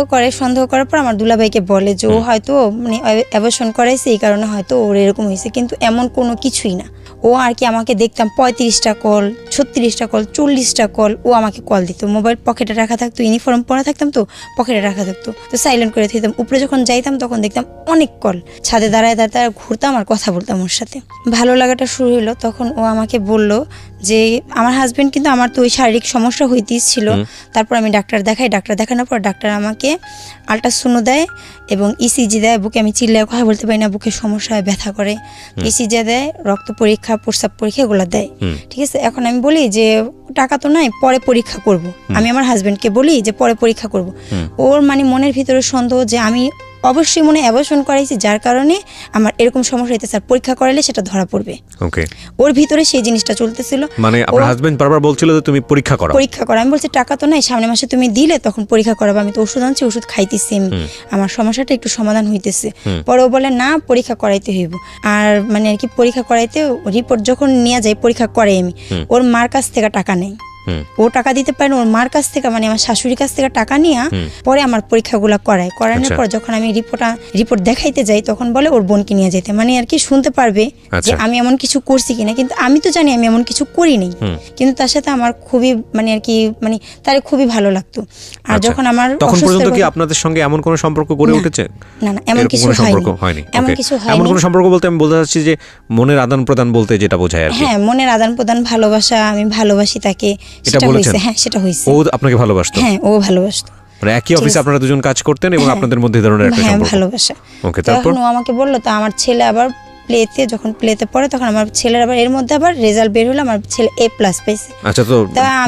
করার পর আমার দুলাভাইকে বলে যে ও হয়তো মানে অ্যাবর্শন করাইছে, এই কারণে হয়তো ওর এরকম হয়েছে, কিন্তু এমন কোনো কিছুই না। ও আর কি আমাকে দেখতাম 35টা কল, 36টা কল, 40টা কল ও আমাকে কল দিত। মোবাইল পকেটে রাখা থাকতো, ইউনিফর্ম পরা থাকতাম তো পকেটে রাখা থাকতো, তো সাইলেন্ট করে দিতাম। উপরে যখন যাইতাম তখন দেখতাম অনেক কল, ছাদে দাঁড়ায় দাঁড়ায় ঘুরতাম আর কথা বলতাম ওর সাথে। ভালো লাগাটা শুরু হলো, তখন ও আমাকে বলল যে আমার হাজবেন্ড কিন্তু আমার তো ওই শারীরিক সমস্যা হইতেই ছিল। তারপর আমি ডাক্তার দেখানোর পর ডাক্তার আমাকে আল্ট্রাসোনো দেয় এবং ইসিজি দেয়। বুকে আমি চিল্লায় কথা বলতে পারি না, বুকের সমস্যা হয়, ব্যথা করে। ইসিজি দেয়, রক্ত পরীক্ষা, প্রস্রাব পরীক্ষা এগুলো দেয়। ঠিক আছে, এখন আমি বলি যে টাকা তো নাই, পরে পরীক্ষা করব। আমি আমার হাজবেন্ডকে বলি যে পরে পরীক্ষা করব। ওর মানে মনের ভিতরে সন্দেহ যে আমি অবশ্যই মনে অ্যাবর্শন করাইছি, যার কারণে আমার এরকম সমস্যা হইতেছে, আর পরীক্ষা করাইলে সেটা ধরা পড়বে। ওকে, ওর ভিতরে সেই জিনিসটা চলতেছিল। মানে আপনার হাজবেন্ড বারবার বলছিল যে তুমি পরীক্ষা করো। আমি বলছি টাকা তো নাই, সামনের মাসে তুমি দিলে তখন পরীক্ষা করাবো। আমি তো ওষুধ আনছি, ওষুধ খাইতেছি, আমার সমস্যাটা একটু সমাধান হইতেছে। পরে ও বলে না, পরীক্ষা করাইতে হইব। আর মানে আর কি পরীক্ষা করাইতে রিপোর্ট যখন নিয়ে যাই, পরীক্ষা করাই আমি, ওর মার কাছ থেকে টাকা নেই। ও টাকা দিতে পারে না, ওর মার কাছ থেকে মানে আমার শাশুড়ির কাছ থেকে টাকা নিয়ে পরে আমার পরীক্ষাগুলো করানোর পর যখন আমি রিপোর্ট দেখাইতে যাই, তখন বলে ওর বোনকে নিয়ে যেতে, মানে আর কি শুনতে পারবে যে আমি এমন কিছু করছি কিনা। কিন্তু আমি তো জানি আমি এমন কিছু করিনি, কিন্তু তার সাথে আমার খুবই মানে আর কি মানে তার খুবই ভালো লাগতো। আর যখন আমার তখন পর্যন্ত কি আপনাদের সঙ্গে এমন কোনো সম্পর্ক গড়ে উঠেছে? না, এমন কিছু হয়নি। এমন কোনো সম্পর্ক বলতে আমি বলতে চাচ্ছি যে মনের আদান প্রদান বলতে যেটা বোঝায় আর কি। হ্যাঁ, মনের আদান প্রদান, ভালোবাসা, আমি ভালোবাসি তাকে, সেটা হয়েছে। হ্যাঁ, সেটা হয়েছে। ও আপনাকে ভালোবাসতো? হ্যাঁ, ও ভালোবাসতো। মানে একই অফিসে আপনারা দুজন কাজ করতেন এবং আপনাদের মধ্যে ধরনের একটা সম্পর্ক? হ্যাঁ, ভালোবাসা। ওকে, তারপর ও আমাকে বললো, তো আমার ছেলে আবার যখন প্লেতে পড়ে, তখন আমার ছেলের আবার এর মধ্যে আবার রেজাল্ট বের হলো, আমার ছেলে A+ পাইছে। আচ্ছা, তো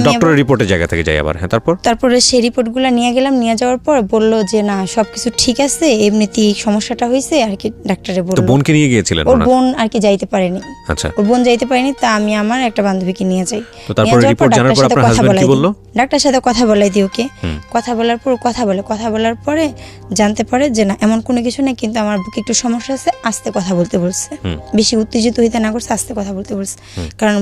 ডক্টরের রিপোর্টের জায়গা থেকে যাই আবার। হ্যাঁ, তারপরে সেই রিপোর্টগুলো নিয়ে গেলাম। নিয়ে যাওয়ার পর বললো যে না, সবকিছু ঠিক আছে, এমনিতেই সমস্যাটা হয়েছে আর কি। ডাক্তারে বললো। তো বোনকে নিয়ে গিয়েছিলেন? ওর বোন আর কি যাইতে পারেনি। আচ্ছা, ওর বোন যাইতে পারেনি, তা আমি আমার একটা বান্ধবীকে নিয়ে যাই। তো তারপরে রিপোর্ট জানার পর আপনার হাজবেন্ড কি বললো? ডাক্তারের সাথে কথা বলাই দিই ওকে। কথা বলার পর কথা বলার পরে জানতে পারে যে না, এমন কোনো কিছু নেই, কিন্তু আমার বুকে একটু সমস্যা আছে, আস্তে কথা বলতে বলছে। বেশি উত্তেজিত হইতে না করছে, আস্তে কথা বলতে বলছে। কারণ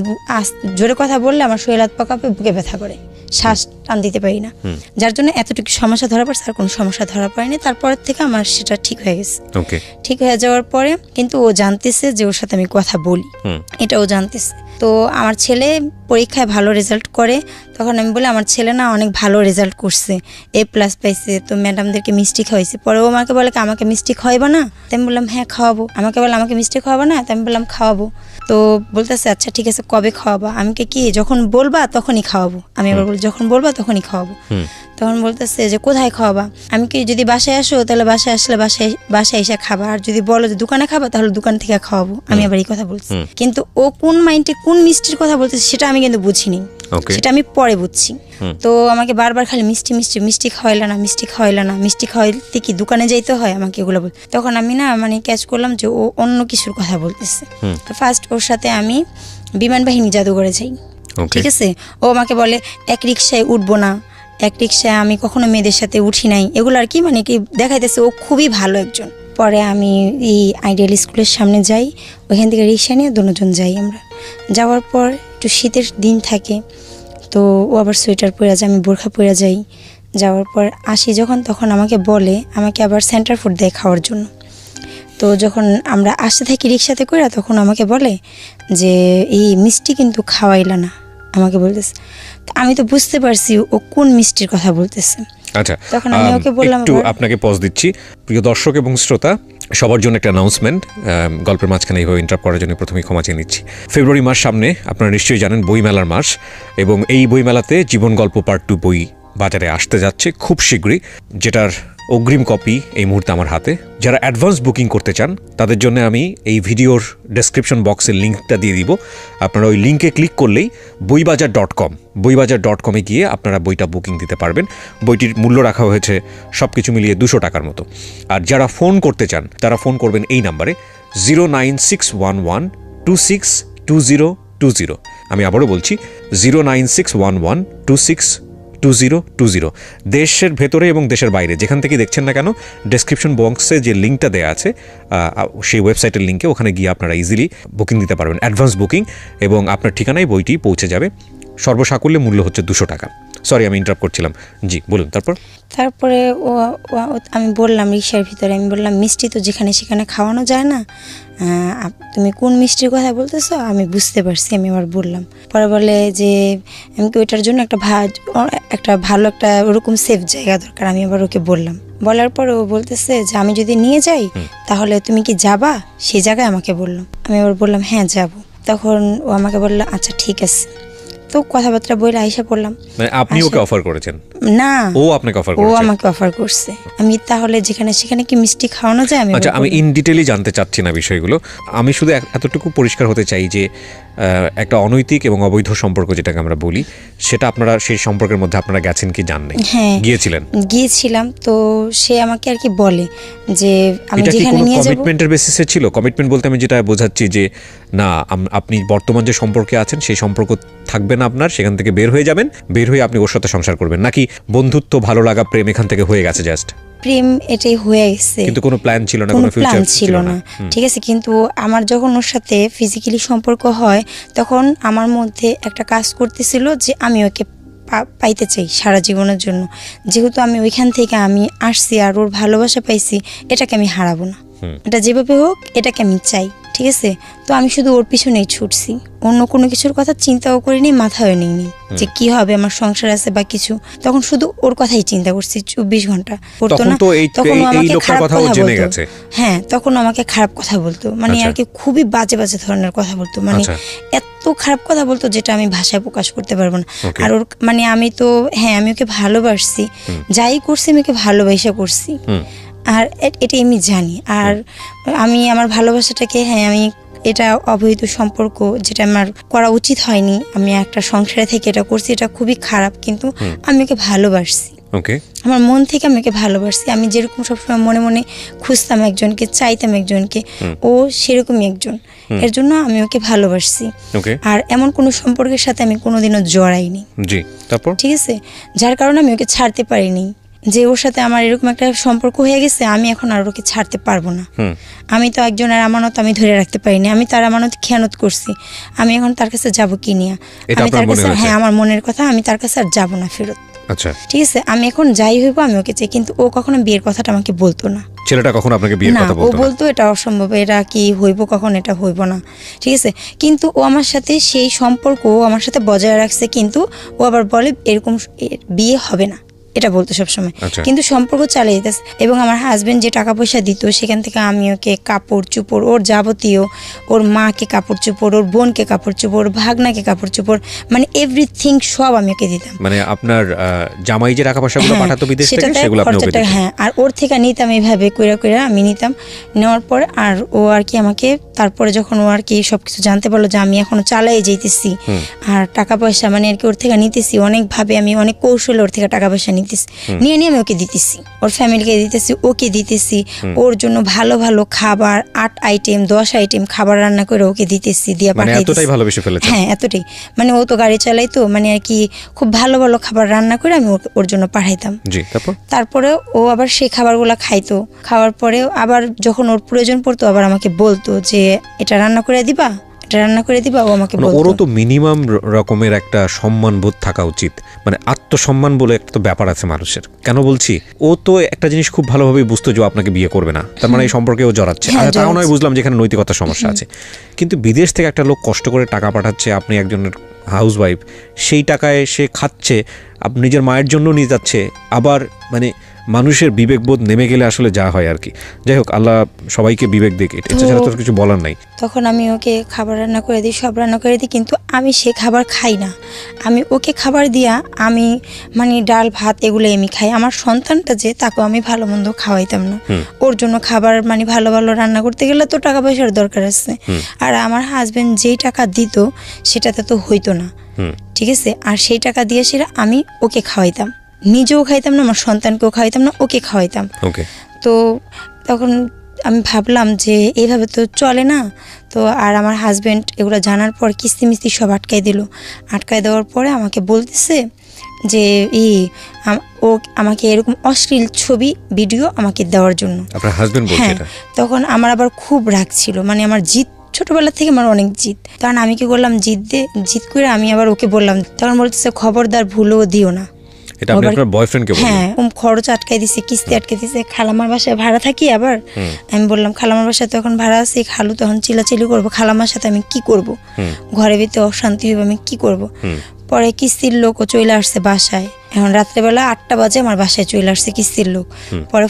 জোরে কথা বললে আমার শরীর হাত পা কাঁপে, বুকে ব্যথা করে, শ্বাস টান দিতে পারি না, যার জন্য এতটুকু সমস্যা ধরা পড়ছে, আর কোনো সমস্যা ধরা পড়েনি। তারপর থেকে আমার সেটা ঠিক হয়ে গেছে। ঠিক হয়ে যাওয়ার পরে কিন্তু ও জানতেছে যে ওর সাথে আমি কথা বলি, এটা ও জানতেছে। তো আমার ছেলে পরীক্ষায় ভালো রেজাল্ট করে, তখন আমি বলি আমার ছেলে না অনেক ভালো রেজাল্ট করছে, A+ পাইছে, তো ম্যাডামদেরকে মিষ্টি খাওয়াইছে। পরে ও আমাকে বলে আমাকে মিষ্টি খাওয়াইবা না? তাই আমি বললাম হ্যাঁ খাওয়াবো। আমাকে বলে আমাকে মিষ্টি খাওয়াবো না? তাই আমি বললাম খাওয়াবো। তো বলতেছে আচ্ছা ঠিক আছে, কবে খাওয়াবা? আমি কি যখন বলবা তখনই খাওয়াবো। আমি আবার বলি যখন বলবা তখনই খাওয়াবো। তখন বলতেছে যে কোথায় খাওয়াবা? আমি কি যদি বাসায় আসো তাহলে বাসায় আসলে বাসায় এসে খাবা, আর যদি বলো যে দোকানে খাবা তাহলে দোকান থেকে খাওয়াবো। আমি আবার এই কথা বলছি, কিন্তু ও কোন মাইন্ডে কোন মিষ্টির কথা বলতেছে সেটা আমি কিন্তু বুঝিনি, সেটা আমি পরে বুঝছি। তো আমাকে বারবার খালি মিষ্টি খাওয়াইলা না, মিষ্টি খাওয়াইতে কি দোকানে যাইতে হয়, আমাকে এগুলো বল। তখন আমি না মানে ক্যাচ করলাম যে ও অন্য কিছুর কথা বলতেছে। তো ফার্স্ট ওর সাথে আমি বিমান বাহিনী জাদুঘরে যাই। ঠিক আছে, ও আমাকে বলে এক রিক্সায় উঠবো না, এক রিক্সায় আমি কখনো মেয়েদের সাথে উঠি নাই, এগুলো আর কি মানে কি দেখাইতেছে ও খুবই ভালো একজন। পরে আমি এই আইডিয়াল স্কুলের সামনে যাই, ওইখান থেকে রিক্সা নিয়ে দুজন যাই। আমরা যাওয়ার পর একটু শীতের দিন থাকে, তো ও আবার সোয়েটার পরে যায়, আমি বোরখা পরে যাই। যাওয়ার পর আসি যখন, তখন আমাকে বলে আমাকে আবার সেন্টার ফুড দেয় খাওয়ার জন্য। তো যখন আমরা আসতে থাকি রিক্সাতে করে, তখন আমাকে বলে যে এই মিষ্টি কিন্তু খাওয়াইলা না, আমাকে বলতেছে। আমি তো বুঝতে পারছি ও কোন মিষ্টির কথা বলতেছে। আচ্ছা, তখন আমি ওকে বললাম, একটু আপনাকে পজ দিচ্ছি। প্রিয় দর্শক এবং শ্রোতা, সবার জন্য একটা অ্যানাউন্সমেন্ট। গল্পের মাঝখানে এইভাবে ইন্টারাপ্ট করার জন্য প্রথমেই ক্ষমা চেয়ে নিচ্ছি। ফেব্রুয়ারি মাস সামনে, আপনারা নিশ্চয়ই জানেন বইমেলার মাস, এবং এই বইমেলাতে জীবন গল্প পার্ট 2 বই বাজারে আসতে যাচ্ছে খুব শীঘ্রই, যেটার অগ্রিম কপি এই মুহূর্তে আমার হাতে। যারা অ্যাডভান্স বুকিং করতে চান তাদের জন্য আমি এই ভিডিওর ডেসক্রিপশন বক্সের লিঙ্কটা দিয়ে দিব। আপনারা ওই লিঙ্কে ক্লিক করলেই বইবাজার.com গিয়ে আপনারা বইটা বুকিং দিতে পারবেন। বইটির মূল্য রাখা হয়েছে সব কিছু মিলিয়ে 200 টাকার মতো। আর যারা ফোন করতে চান তারা ফোন করবেন এই নাম্বারে 09611262020। আমি আবারও বলছি 09611262020। দেশের ভেতরে এবং দেশের বাইরে যেখান থেকে দেখছেন না কেন, ডেসক্রিপশন বক্সে যে লিঙ্কটা দেওয়া আছে সেই ওয়েবসাইটের লিঙ্কে, ওখানে গিয়ে আপনারা ইজিলি বুকিং দিতে পারবেন, অ্যাডভান্স বুকিং, এবং আপনার ঠিকানায় বইটি পৌঁছে যাবে। সর্বসাকুল্যে মূল্য হচ্ছে 200 টাকা। সরি আমি ইন্টারাপ্ট করছিলাম, জি বলুন। তারপরে আমি বললাম রিক্সার ভিতরে, আমি বললাম মিষ্টি তো যেখানে সেখানে খাওয়ানো যায় না, তুমি কোন মিষ্টির কথা বলতেছো আমি বুঝতে পারছি, আমি আবার বললাম। পরে বলে যে আমি কি ওইটার জন্য একটা ভালো একটা ওরকম সেফ জায়গা দরকার, আমি আবার ওকে বললাম। বলার পরে ও বলতেছে যে আমি যদি নিয়ে যাই তাহলে তুমি কি যাবা, সেই জায়গায় আমাকে বললাম। আমি আবার বললাম হ্যাঁ যাব। তখন ও আমাকে বললো আচ্ছা ঠিক আছে। তো কথাবার্তা বলে আইসা পড়লাম। মানে আপনি ওকে অফার করেছেন? না, ও আপনাকে অফার ও করেছে। আমাকে অফার করছে। আমি তাহলে যেখানে সেখানে কি মিষ্টি খাওয়ানো যায়? আচ্ছা, আমি ইন ডিটেইলি জানতে চাচ্ছি না বিষয়গুলো, আমি শুধু এতটুকু পরিষ্কার হতে চাই যে একটা অনৈতিক এবং অবৈধ সম্পর্ক যেটাকে আমরা বলি, সেটা আপনারা সেই সম্পর্কের মধ্যে আপনারা গেছেন কি জান নাই? হ্যাঁ গিয়েছিলাম। তো সে আমাকে আর কি বলে যে আমি যেখানে নিয়ে যাব। কমিটমেন্টের বেসিসে ছিল? কমিটমেন্ট বলতে আমি যেটা বোঝাচ্ছি যে না, আপনি বর্তমান যে সম্পর্কে আছেন সেই সম্পর্ক থাকবে না আপনার, সেখান থেকে বের হয়ে যাবেন, বের হয়ে আপনি ওর সাথে সংসার করবেন, নাকি বন্ধুত্ব, ভালো লাগা, প্রেম এখান থেকে হয়ে গেছে? জাস্ট প্রেম এটাই হয়ে গেছে, কিন্তু কোনো প্ল্যান ছিল না, কোনো ফিউচার ছিল না। ঠিক আছে, কিন্তু আমার যখন ওর সাথে ফিজিক্যালি সম্পর্ক হয় তখন আমার মধ্যে একটা কাজ করতেছিল যে আমি ওকে পাইতে চাই সারা জীবনের জন্য। যেহেতু আমি ওইখান থেকে আমি আসছি আর ওর ভালোবাসা পাইছি, এটাকে আমি হারাবো না, এটা যেভাবে হোক এটাকে আমি চাই। ঠিক আছে, তো আমি শুধু ওর পিছনেই ছুটছি, অন্য কোনো কিছুর কথা চিন্তাও করিনি, মাথায় নিইনি যে কি হবে, আমার সংসার আছে বা কিছু। তখন শুধু ওর কথাই চিন্তা করছি 24 ঘন্টা। করতো না, তখন আমাকে খারাপ কথা বলতো। হ্যাঁ, তখন আমাকে খারাপ কথা বলতো, মানে আর কি খুবই বাজে বাজে ধরনের কথা বলতো, মানে এত খারাপ কথা বলতো যেটা আমি ভাষায় প্রকাশ করতে পারবো না। আর ওর মানে আমি তো হ্যাঁ আমি ওকে ভালোবাসছি, যাই করছি আমি ওকে ভালোবাসা করছি, আর এটা আমি জানি। আর আমি আমার ভালোবাসাটাকে আমি এটা অবৈধ সম্পর্ক যেটা আমার করা উচিত হয়নি, আমি একটা সংসারে থেকে এটা করছি, এটা খুবই খারাপ, কিন্তু আমি ওকে ভালোবাসছি, আমার মন থেকে আমি ওকে ভালোবাসছি। আমি যেরকম সবসময় মনে মনে খুঁজতাম একজনকে, চাইতাম একজনকে, ও সেরকমই একজন, এর জন্য আমি ওকে ভালোবাসছি। আর এমন কোনো সম্পর্কের সাথে আমি কোনোদিনও জড়াইনি। ঠিক আছে, যার কারণে আমি ওকে ছাড়তে পারিনি, যে ওর সাথে আমার এরকম একটা সম্পর্ক হয়ে গেছে, আমি এখন আর ওকে ছাড়তে পারবো না। আমি তো একজনের আমানত আমি ধরে রাখতে পারিনি, আমি তার আমানত খেয়ানত করছি, আমি এখন তার কাছে যাবো কি নিয়ে? আমি তার কাছে আমার মনের কথা, আমি তার কাছে আর যাবো না ফেরত। ঠিক আছে, আমি এখন যাই হইব আমি ওকে চাই, কিন্তু ও কখনো বিয়ের কথাটা আমাকে বলতো না। ছেলেটা কখনো আপনাকে বিয়ের কথা বলতো না? ও বলতো এটা অসম্ভব, এটা কি হইব, কখন এটা হইব না। ঠিক আছে, কিন্তু ও আমার সাথে সেই সম্পর্ক ও আমার সাথে বজায় রাখছে, কিন্তু ও আবার বলে এরকম বিয়ে হবে না, এটা বলতো সবসময়, কিন্তু সম্পর্ক চালিয়ে যেতেছে। এবং আমার হাজবেন্ড যে টাকা পয়সা দিত সেখান থেকে আমি ওকে কাপড় চোপড়, ওর যাবতীয়, ওর মাকে কাপড় চোপড়, ওর বোনকে কাপড় চোপড়, ভাগনাকে কাপড় চোপড়, মানে এভরিথিং সব আমি ওকে দিতাম। মানে আপনার জামাই যে টাকা পয়সাগুলো পাঠাতো বিদেশ থেকে সেগুলো আপনি ওকে দিতেন? হ্যাঁ, আর ওর থেকে নিতাম এইভাবে কইরা কইরা আমি নিতাম। নেওয়ার পরে আর ও আর কি আমাকে, তারপরে যখন ও আর কি সবকিছু জানতে পারলো যে আমি এখনো চালাই যাইতেছি আর টাকা পয়সা মানে আর কি ওর থেকে নিতেছি, অনেকভাবে আমি অনেক কৌশলে ওর থেকে টাকা পয়সা নিয়ে আমি ওকে দিতেছি, ওর ফ্যামিলিকে দিতেছি, ওকে দিতেছি, ওর জন্য ভালো ভালো খাবার 8 আইটেম 10 আইটেম খাবার রান্না করে ওকে দিতেছি, দিয়া পাঠাইতেছি। এতটাই ভালোবেসে ফেলেছে? হ্যাঁ, এতটাই, মানে ও তো গাড়ি চালাইতো, মানে আর কি খুব ভালো ভালো খাবার রান্না করে আমি ওর জন্য পাঠাইতাম। তারপরে ও আবার সেই খাবারগুলো খাইতো, খাওয়ার পরে আবার যখন ওর প্রয়োজন পড়তো আবার আমাকে বলতো যে এটা রান্না করে দিবা, রান্না করে দিবা। ও আমাকে বলতো, ওরও তো মিনিমাম রকমের একটা সম্মান বোধ থাকা উচিত, মানে আত্মসম্মান বলে একটা ব্যাপার আছে মানুষের। কেন বলছি, ও তো একটা জিনিস খুব ভালোভাবে বুঝতো যে আপনাকে বিয়ে করবে না, তার মানে এই সম্পর্কে ও জড়াচ্ছে। তাও নয়, বুঝলাম যেখানে নৈতিকতার সমস্যা আছে, কিন্তু বিদেশ থেকে একটা লোক কষ্ট করে টাকা পাঠাচ্ছে, আপনি একজনের হাউস ওয়াইফ, সেই টাকায় সে খাচ্ছে, আপনি নিজের মায়ের জন্য নিয়ে যাচ্ছে, আবার মানে মানুষের বিবেকবোধ নেমে গেলে আসলে যা হয় আর কি। যাই হোক, আল্লাহ সবাইকে বিবেক দিক, এছাড়া তো কিছু বলার নাই। তখন আমি ওকে খাবার রান্না করে দিই, সব রান্না করে দিই, কিন্তু আমি সে খাবার খাই না। আমি ওকে খাবার দিয়া আমি মানে ডাল ভাত এগুলো আমি খাই। আমার সন্তানটা যে, তাকে আমি ভালো মন্দ খাওয়াইতাম না। ওর জন্য খাবার মানে ভালো ভালো রান্না করতে গেলে তো টাকা পয়সার দরকার আছে, আর আমার হাজবেন্ড যেই টাকা দিত সেটাতে তো হইতো না। ঠিক আছে, আর সেই টাকা দিয়ে সেটা আমি ওকে খাওয়াইতাম, নিজেও খাইতাম না, আমার সন্তানকেও খাওয়াইতাম না, ওকে খাওয়াইতাম। তো তখন আমি ভাবলাম যে এইভাবে তো চলে না। তো আর আমার হাজবেন্ড এগুলো জানার পর কিস্তি মিস্তি সব আটকাই দিল। আটকাই দেওয়ার পরে আমাকে বলতেছে যে ও আমাকে এরকম অশ্লীল ছবি ভিডিও আমাকে দেওয়ার জন্য। হ্যাঁ, তখন আমার আবার খুব রাগ ছিল, মানে আমার জিদ ছোটবেলা থেকে আমার অনেক জিদ, কারণ আমি কি করলাম, জিদ করে আমি আবার ওকে বললাম, তখন বলতেছে খবরদার ভুলও দিও না, এটা আপনি আপনার বয়ফ্রেন্ডকে বললেন? হ্যাঁ, খরচ আটকাই দিছে, কিস্তি আটকাই দিছে, খালামার বাসায় ভাড়া থাকি। আবার আমি বললাম খালামার বাসায় তো এখন ভাড়া আছে, খালু তখন চিলাচিলি করবো, খালামার সাথে আমি কি করব, ঘরে ভিতরে অশান্তি হইব, আমি কি করব। পরে কিস্তির লোকও চলে আসছে বাসায়, এখন রাত্রেবেলা 8টা বাজে আমার বাসায় চলে আসছে কিস্তির লোক। পরে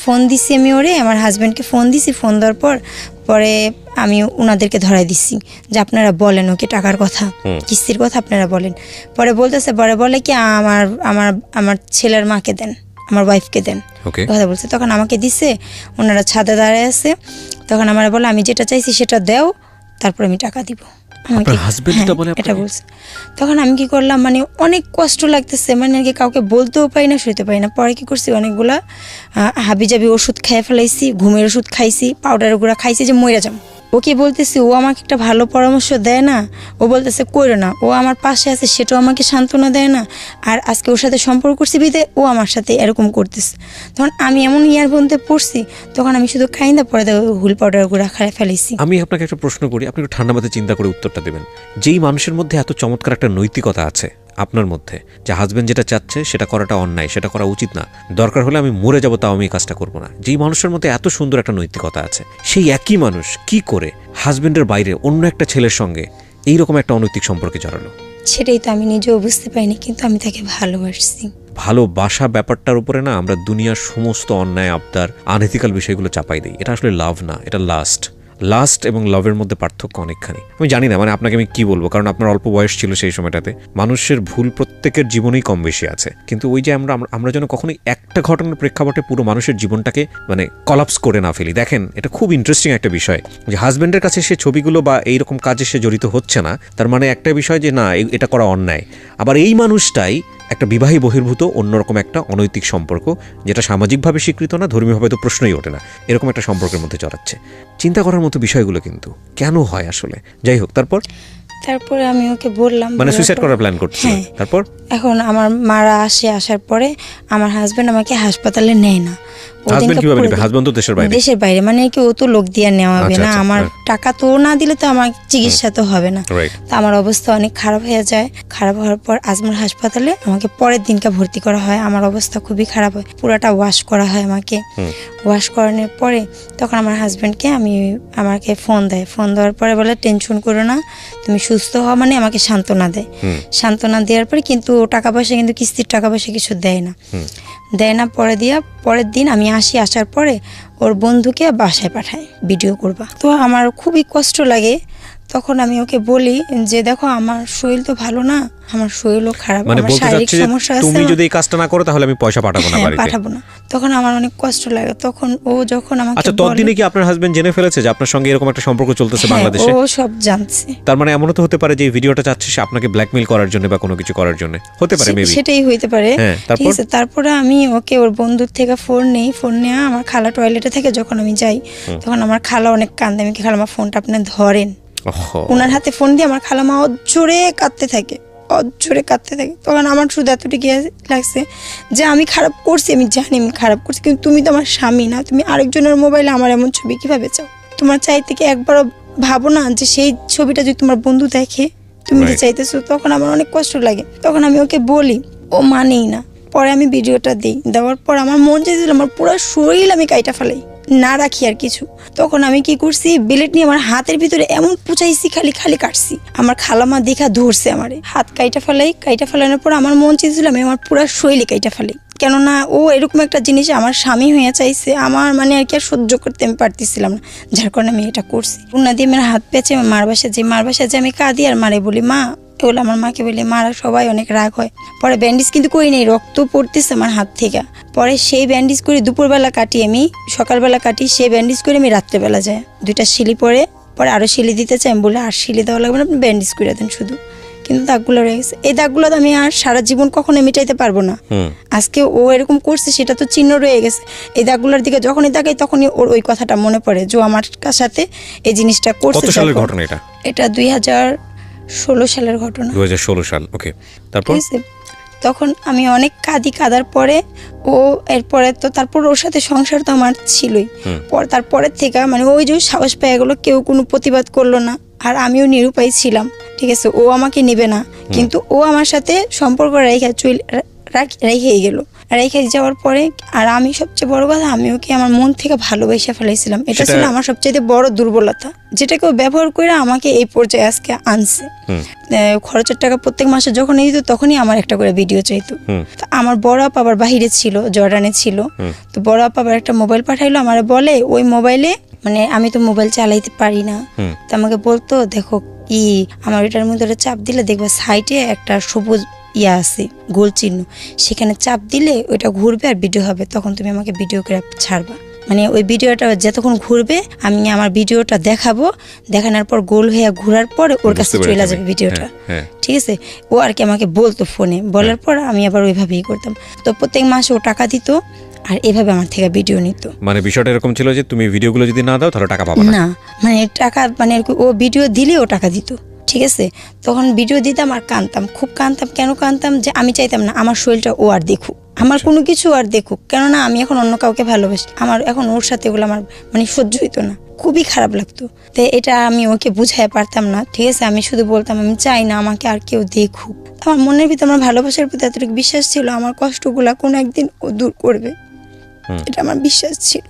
ফোন দিছি আমি ওরে, আমার হাজব্যান্ডকে ফোন দিছি, ফোন দেওয়ার পরে আমি ওনাদেরকে ধরাই দিচ্ছি যে আপনারা বলেন ওকে টাকার কথা, কিস্তির কথা আপনারা বলেন। পরে বলতেছে, বলে কি আমার ছেলের মাকে দেন, আমার ওয়াইফকে দেন, কথা বলছে। তখন আমাকে দিছে, ওনারা ছাদে দাঁড়ায় আছে, তখন আমার বলে আমি যেটা চাইছি সেটা দেও, তারপর আমি টাকা দিব। এটা বলছে। তখন আমি কি করলাম, মানে অনেক কষ্ট লাগতেছে, মানে আর কি কাউকে বলতেও পারি না, শুইতে পারি না। পরে কি করছি, অনেকগুলা হাবিজাবি ওষুধ খেয়ে ফেলাইছি, ঘুমের ওষুধ খাইছি, পাউডার গুঁড়া খাইছি যে মইরা যাম। ওকে বলতেছি, ও আমাকে একটা ভালো পরামর্শ দেয় না, ও বলতেছে কইরো না, ও আমার পাশে আছে সেটাও আমাকে সান্ত্বনা দেয় না, আর আজকে ওর সাথে সম্পর্ক করছি বিদে ও আমার সাথে এরকম করতেছে। তখন আমি এমন ইয়ারফোনতে পড়ছি, তখন আমি শুধু খাইন্দা পরে হুল পাউডার গুঁড়া খাই ফেলাইছি। আমি আপনাকে একটা প্রশ্ন করি, আপনি একটু ঠান্ডা মাথায় চিন্তা করে উত্তরটা দেবেন। যেই মানুষের মধ্যে এত চমৎকার একটা নৈতিকতা আছে আপনার মধ্যে, যে হাজবেন্ড যেটা চাচ্ছে সেটা করাটা অন্যায়, সেটা করা উচিত না, দরকার হলে আমি মরে যাবো তাও আমি এই কাজটা করবো না, যেই মানুষের মধ্যে এত সুন্দর একটা নৈতিকতা আছে, সেই একই মানুষ কি করে হাজবেন্ডের বাইরে অন্য একটা ছেলের সঙ্গে এইরকম একটা অনৈতিক সম্পর্কে জড়ালো? সেটাই তো আমি নিজেও বুঝতে পারিনি, কিন্তু আমি তাকে ভালোবাসছি। ভালোবাসা ব্যাপারটার উপরে না আমরা দুনিয়ার সমস্ত অন্যায়, আবদার, আনএথিক্যাল বিষয়গুলো চাপাই দিই। এটা আসলে লাভ না, এটা লাস্ট এবং লাভের মধ্যে পার্থক্য অনেকখানি। আমি জানি না, মানে আপনাকে আমি কি বলবো, কারণ আপনার অল্প বয়স ছিল সেই সময়টাতে। মানুষের ভুল প্রত্যেকের জীবনেই কম বেশি আছে, কিন্তু ওই যে আমরা যেন কখনোই একটা ঘটনার প্রেক্ষাপটে পুরো মানুষের জীবনটাকে মানে কলাপস করে না ফেলি। দেখেন, এটা খুব ইন্টারেস্টিং একটা বিষয় যে হাজব্যান্ডের কাছে সে ছবিগুলো বা এইরকম কাজে সে জড়িত হচ্ছে না, তার মানে একটা বিষয় যে না এটা করা অন্যায়। আবার এই মানুষটাই একটা বিবাহী বহির্ভূত অন্যরকম একটা অনৈতিক সম্পর্ক, যেটা সামাজিকভাবে স্বীকৃত না, ধর্মীয়ভাবে তো প্রশ্নই ওঠে না, এরকম একটা সম্পর্কের মধ্যে জড়াচ্ছে। চিন্তা করার মতো বিষয়গুলো কিন্তু কেন হয় আসলে। যাই হোক, তারপরে আমি ওকে বললাম, মানে সুইসাইড করার প্ল্যান করছে। তারপর এখন আমার মারা আসার পরে আমার হাজবেন্ড আমাকে হাসপাতালে নেয় না। দেশের বাইরে, মানে কি ও তো লোক দিয়ে নেওয়া হবে না, আমার টাকা তো না দিলে তো আমার চিকিৎসা তো হবে না। তো আমার অবস্থা অনেক খারাপ হয়ে যায়। খারাপ হওয়ার পর আজমল হাসপাতালে আমাকে পরের দিনকে ভর্তি করা হয়। আমার অবস্থা খুবই খারাপ হয়, পুরাটা ওয়াশ করা হয় আমাকে। ওয়াশ করানোর পরে তখন আমার হাজবেন্ডকে আমাকে ফোন দেওয়ার পরে বলে টেনশন করো না, তুমি সুস্থ হওয়া, মানে আমাকে সান্ত্বনা সান্ত্বনা দেওয়ার পরে কিন্তু টাকা পয়সা, কিন্তু কিস্তির টাকা পয়সা কিছু দেয় না। পরের দিন আমি আসার পরে ওর বন্ধুকে বাসায় পাঠায় ভিডিও করবা। তো আমার খুবই কষ্ট লাগে। তখন আমি ওকে বলি যে দেখো আমার শরীর তো ভালো না, আমার শরীরও খারাপ, আমার শারীরিক সমস্যা আছে, তুমি যদি এই কাজটা না করো তাহলে আমি পয়সা পাঠাবো না, পাঠাবো না। তখন আমার অনেক কষ্ট লাগে। তখন ও যখন আমাকে আচ্ছা, ততদিনে কি আপনার হাজবেন্ড জেনে ফেলেছে যে আপনার সঙ্গে এরকম একটা সম্পর্ক চলতেছে বাংলাদেশে? ও সব জানছে। তার মানে এমনও তো হতে পারে যে এই ভিডিওটা চাচ্ছে সে আপনাকে ব্ল্যাকমেইল করার জন্য বা কোনো কিছু করার জন্য, হতে পারে মেবি। সেটাই হইতে পারে। ঠিক আছে, তারপরে আমি ওকে ওর বন্ধুর থেকে ফোন নেওয়া, আমার খালা টয়লেটে থেকে যখন আমি যাই তখন আমার খালা অনেক কান্দে। আমি কি খালা আমার ফোনটা আপনি ধরেন, ওনার হাতে ফোন দিয়ে আমার খালামা অজোরে কাঁদতে থাকে। তখন আমার শুধু এতটুকু লাগছে যে আমি খারাপ করছি, আমি জানি আমি খারাপ করছি, কিন্তু তুমি তো আমার স্বামী না, তুমি আরেকজনের মোবাইলে আমার এমন ছবি কিভাবে চাও? তোমার চাইতে কি একবারও ভাবো না যে সেই ছবিটা যদি তোমার বন্ধু দেখে তুমি যে চাইতেছো? তখন আমার অনেক কষ্ট লাগে। তখন আমি ওকে বলি, ও মানেই না। পরে আমি ভিডিওটা দেওয়ার পর আমার মন চাইছিল আমার পুরো শরীর আমি কাইটা ফেলাই, না রাখি আর কিছু। তখন আমি কি করছি, বিলেট নিয়ে আমার হাতের ভিতরে এমন পুচাইছি, খালি কাটছি। আমার খালামা দেখা ধরছে আমারে, হাত কাইটা ফেলানোর পর আমার মন চাইছিল আমি আমার পুরো শরীরে কাইটা ফেলাই। কেননা ও এরকম একটা জিনিস আমার স্বামী হয়ে চাইছে, আমার মানে আর কি আর সহ্য করতে আমি পারতেছিলাম না, যার কারণে আমি এটা করছি। উন্না দিয়ে আমার হাত পেঁচে মার বাসায় যে আমি কাঁদি আর মারে বলি মা, এগুলো আমার মাকে বলি, মারা সবাই অনেক রাগ হয়। পরে ব্যান্ডেজ কিন্তু করি নেই, রক্ত পড়তেছে আমার হাত থেকে। পরে সেই ব্যান্ডেজ করে দুপুরবেলা কাটি, আমি সকালবেলা কাটি, সেই ব্যান্ডেজ করে আমি রাত্রেবেলা যাই। 2টা শিলি পরে আরও শিলি দিতে চাই। আমি বলে আর শিলি দেওয়া লাগবে না, আপনি ব্যান্ডেজ করে দেন শুধু। কিন্তু দাগগুলো রয়ে গেছে। এই দাগগুলো তো আমি আর সারা জীবন কখনো মিটাইতে পারবো না। আজকে ও এরকম করছে সেটা তো চিহ্ন রয়ে গেছে। এই দাগগুলোর দিকে যখনই তাকাই তখনই ওর ওই কথাটা মনে পড়ে যে আমার সাথে এই জিনিসটা করছে। কত সালের ঘটনা এটা? এটা 2016 সালের ঘটনা। 2016 সাল, ওকে। তারপর তখন আমি অনেক কাদার পরে ও এরপরে তো তারপর ওর সাথে সংসার তো আমার ছিলই। তারপরের থেকে মানে ওই যে সাহস পেয়ে গেলো, কেউ কোনো প্রতিবাদ করলো না, আর আমিও নিরুপায় ছিলাম। ঠিক আছে, ও আমাকে নেবে না, কিন্তু ও আমার সাথে সম্পর্ক রেখেই গেল। রেখে যাওয়ার পরে আর আমি সবচেয়ে বড় কথা, আমি ওকে আমার মন থেকে ভালোবেসে ফেলাইছিলাম। এটা ছিল আমার সবচেয়ে বড় দুর্বলতা, যেটাকে ও ব্যবহার করে আমাকে এই পর্যায়ে আজকে আনছে। খরচের টাকা প্রত্যেক মাসে যখন দিত তখনই আমার একটা করে ভিডিও চাইতো। তো আমার বড় আপা আবার বাহিরে ছিল, জর্ডানে ছিল। তো বড় আপা আবার একটা মোবাইল পাঠাইলো, আমার বলে ওই মোবাইলে, মানে আমি তো মোবাইল চালাইতে পারি না, তো আমাকে বলতো দেখো আমার এটার মধ্যে চাপ দিলে দেখবে সাইডে একটা সবুজ ইয়া আছে গোল চিহ্ন, সেখানে চাপ দিলে ওইটা ঘুরবে আর ভিডিও হবে, তখন তুমি আমাকে ভিডিও করে ছাড়বা। মানে ওই ভিডিওটা যতক্ষণ ঘুরবে আমি আমার ভিডিওটা দেখাবো, দেখানোর পর গোল হয়ে ঘোরার পর ওর কাছে চলে যাবে ভিডিওটা। ঠিক আছে, ও আর কি আমাকে বলতো ফোনে, বলার পর আমি আবার ওইভাবেই করতাম। তো প্রত্যেক মাসে ও টাকা দিত আর এভাবে আমার থেকে ভিডিও নিত। মানে বিষয়টা এরকম ছিল যে তুমি ভিডিওগুলো যদি না দাও তাহলে টাকা পাবে না। মানে টাকা মানে ও ভিডিও দিলে ও টাকা দিত। ঠিক আছে, তখন ভিডিও দিতাম আর কাঁদতাম, খুব কাঁদতাম। কেন কাঁদতাম? যে আমি চাইতাম না আমার শরীরটা ও আর দেখুক, আমার কোনো কিছু আর দেখুক, কেননা আমি এখন অন্য কাউকে ভালোবাসি, আমার এখন ওর সাথে এগুলো আমার মানে সহ্য হইতো না, খুবই খারাপ লাগতো। তো এটা আমি ওকে বুঝাই পারতাম না। ঠিক আছে, আমি শুধু বলতাম আমি চাই না আমাকে আর কেউ দেখুক। আমার মনের ভিতরে আমার ভালোবাসার প্রতি এতটুকু বিশ্বাস ছিল আমার কষ্টগুলা কোনো একদিন ও দূর করবে, এটা আমার বিশ্বাস ছিল।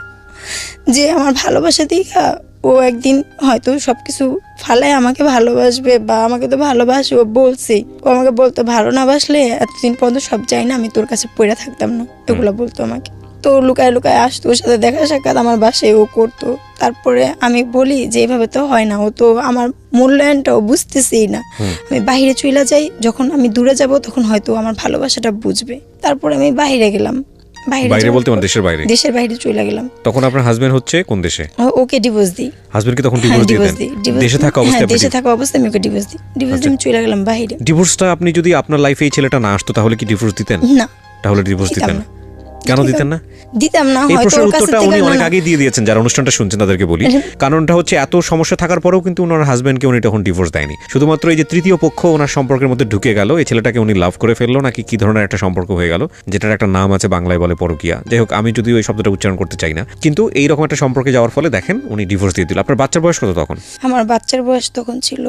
যে আমার ভালোবাসা দেখা ও একদিন হয়তো সবকিছু ফালায় আমাকে ভালোবাসবে, বা আমাকে তো ভালোবাসে, ও বলছে, ও আমাকে বলতো ভালো না বাসলে এতদিন পর্যন্ত সব চাই না আমি তোর কাছে পড়ে থাকতাম না, এগুলো বলতো আমাকে। তো লুকায় লুকায় আসতো, ওর সাথে দেখা সাক্ষাৎ আমার বাসায় ও করতো। তারপরে আমি বলি যে এইভাবে তো হয় না, ও তো আমার মূল্যায়নটা ও বুঝতেছেই না। আমি বাইরে চলে যাই, যখন আমি দূরে যাব তখন হয়তো আমার ভালোবাসাটা বুঝবে। তারপরে আমি বাইরে গেলাম, বাইরে বলতে মানে দেশের বাইরে? দেশের বাইরে চলে গেলাম। তখন আপনার হাজবেন্ড হচ্ছে কোন দেশে? ওকে ডিভোর্স দিই। হাজবেন্ডকে তখন ডিভোর্স দিতেন? দেশে থাকা অবস্থায়? দেশে থাকা অবস্থায় আমি ওকে ডিভোর্স দিই। ডিভোর্স দিয়ে আমি চলে গেলাম বাইরে। ডিভোর্সটা আপনি যদি আপনার লাইফে এই ছেলেটা না আসতো তাহলে কি ডিভোর্স দিতেন? না। তাহলে ডিভোর্স দিতেন না? কেন দিতেন না? দিতাম না, এই হয়তো প্রশ্নের ওর কাছে উত্তরটা থেকে উনি অনেক আগেই দিয়ে দিয়েছেন, যারা অনুষ্ঠানটা শুনছেন তাদেরকে বলি। কারণটা হচ্ছে এত সমস্যা থাকার পরেও কিন্তু ওনার হাজবেন্ডকে উনি তখন ডিভোর্স দেয়নি, শুধুমাত্র এই যে তৃতীয় পক্ষ ওনার সম্পর্কের মধ্যে ঢুকে গেল, এই ছেলেটাকে উনি লাভ করে ফেললো নাকি কি ধরনের একটা সম্পর্ক হয়ে গেল, যেটার একটা নাম আছে বাংলায় বলে পরকীয়া। যাই হোক, আমি যদিও এই শব্দটা উচ্চারণ করতে চাই না, কিন্তু এইরকম একটা সম্পর্কে যাওয়ার ফলে দেখেন উনি ডিভোর্স দিয়ে দিল। আপনার বাচ্চার বয়স কত তখন? আমার বাচ্চার বয়স তখন ছিল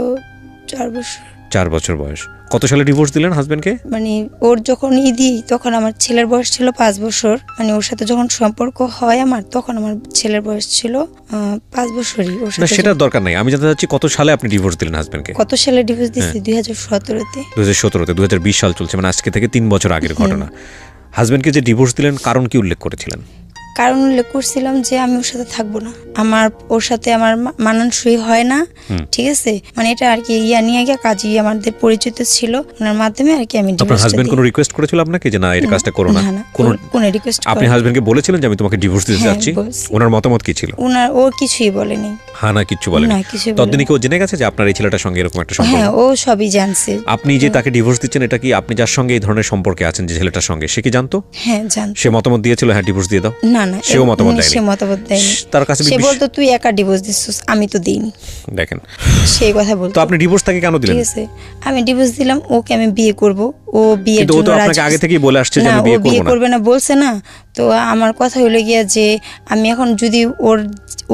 4 বছর। 4 বছর বয়স। কত সালে ডিভোর্স দিলেন হাজবেন্ডকে? মানে ওর যখন দিই তখন আমার ছেলের বয়স ছিল 5 বছর। মানে ওর সাথে যখন সম্পর্ক হয় আমার, তখন আমার ছেলের বয়স ছিল 5 বছরই। ওর সাথে সেটা দরকার নাই, আমি জানতে চাচ্ছি কত সালে আপনি ডিভোর্স দিলেন হাজবেন্ডকে? কত সালে ডিভোর্স দিয়েছি? 2017-তে। 2017-তে? 2020 সাল চলছে, মানে আজকে থেকে 3 বছর আগের ঘটনা। হাজবেন্ডকে যে ডিভোর্স দিলেন কারণ কি উল্লেখ করেছিলেন? কারণ উল্লেখ করছিলাম যে আমি ওর সাথে থাকবো না, আমার ওর সাথে আমার মানানসই হয় না। ঠিক আছে, মানে এটা আর কি ইয়া নিয়ে গিয়ে কাজই আমাদের পরিচিত ছিল, ওনার মাধ্যমে আর কি আমি ডিভোর্স। আপনার হাজবেন্ড কোনো রিকোয়েস্ট করেছিল আপনাকে যে না এই কাজটা করো না? কোনো রিকোয়েস্ট। আপনি হাজবেন্ডকে বলেছিলেন যে আমি তোমাকে ডিভোর্স দিতে যাচ্ছি? ওনার মতামত কি ছিল? ও কিছুই বলেনি। হ্যাঁ না, কিচ্ছু বলেনি? ততদিনই কি ও জেনে গেছে যে আপনার এই ছেলেটার সঙ্গে এরকম একটা সম্পর্ক? হ্যাঁ, ও সবই জানছে। আপনি যে তাকে ডিভোর্স দিচ্ছেন, এটা কি আপনি যার সঙ্গে এই ধরনের সম্পর্কে আছেন যে ছেলেটার সঙ্গে, সে কি জানতো? হ্যাঁ জানতো। সে মতামত দিয়েছিল হ্যাঁ ডিভোর্স দিয়ে দাও? না না, সেও মতামত দেয়নি। সে মতামত দেয়নি। তার কাছে সে বলতো তুই একা ডিভোর্স দিছিস, আমি তো দেইনি। দেখেন, সেই কথা বলতো। তো আপনি ডিভোর্স তাকে কেন দিলেন? ঠিক আছে, আমি ডিভোর্স দিলাম, ওকে আমি বিয়ে করব, ও বিয়ের জন্য রাজি। আপনাকে আগে থেকেই বলে আসছে যে আমি বিয়ে করব না। বিয়ে করবে না বলছে না। তো আমার কথা হলো গিয়া যে আমি এখন যদি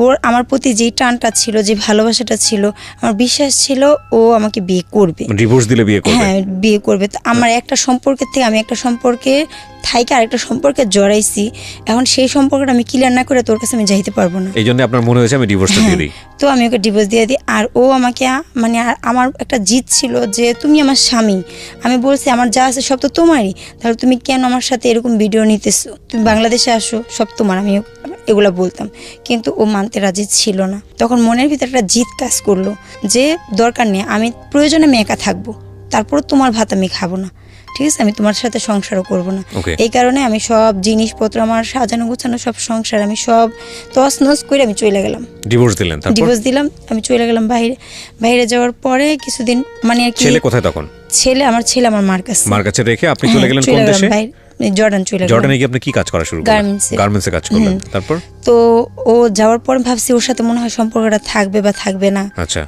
ওর আমার প্রতি যে টানটা ছিল, যে ভালোবাসাটা ছিল, আমার বিশ্বাস ছিল ও আমাকে বিয়ে করবে। ডিভোর্স দিলে বিয়ে করবে? হ্যাঁ, বিয়ে করবে। তো আমার একটা সম্পর্কের থেকে আমি একটা সম্পর্কে থাইকে আরেকটা সম্পর্কে জড়াইছি, এখন সেই সম্পর্কটা আমি ক্লিয়ার না করে তোর কাছে আমি যাইতে পারবো না। এই জন্য আপনার মনে হয়েছে আমি ডিভোর্সটা দিয়ে দিই। তো আমি ওকে ডিভোর্স দিয়ে দিই। আর ও আমাকে মানে আমার একটা জিদ ছিল যে তুমি আমার স্বামী, আমি বলছি আমার যা আছে সব তো তোমারই, তাহলে তুমি কেন আমার সাথে এরকম ভিডিও নিতেছো, তুমি বাংলাদেশে আসো, সব তোমার। আমি এগুলা বলতাম, কিন্তু ও মানতে রাজি ছিল না। তখন মনের ভিতরে একটা জিদ কাজ করলো যে দরকার নেই, আমি প্রয়োজনে আমি একা থাকবো, তারপর তোমার ভাত আমি খাবো না, ঠিক আছে, আমি তোমার সাথে সংসারও করবো না। এই কারণে আমি সব জিনিসপত্র আমার সাজানো গোছানো সব সংসার আমি সব তছনছ করে আমি চলে গেলাম। ডিভোর্স দিলেন? ডিভোর্স দিলাম, আমি চলে গেলাম বাইরে যাওয়ার পরে কিছুদিন মানে আর কি। ছেলে কোথায় তখন? ছেলে আমার মার কাছে রেখে আপনি চলে গেলেন কোন দেশে? জর্ডান চলে গেলাম। জর্ডানে গিয়ে আপনি কি কাজ করা শুরু করলেন? গার্মেন্টসে কাজ করলেন। তারপর তো ও যাওয়ার পর ভাবছি ওর সাথে মনে হয় সম্পর্কটা থাকবে বা থাকবে না,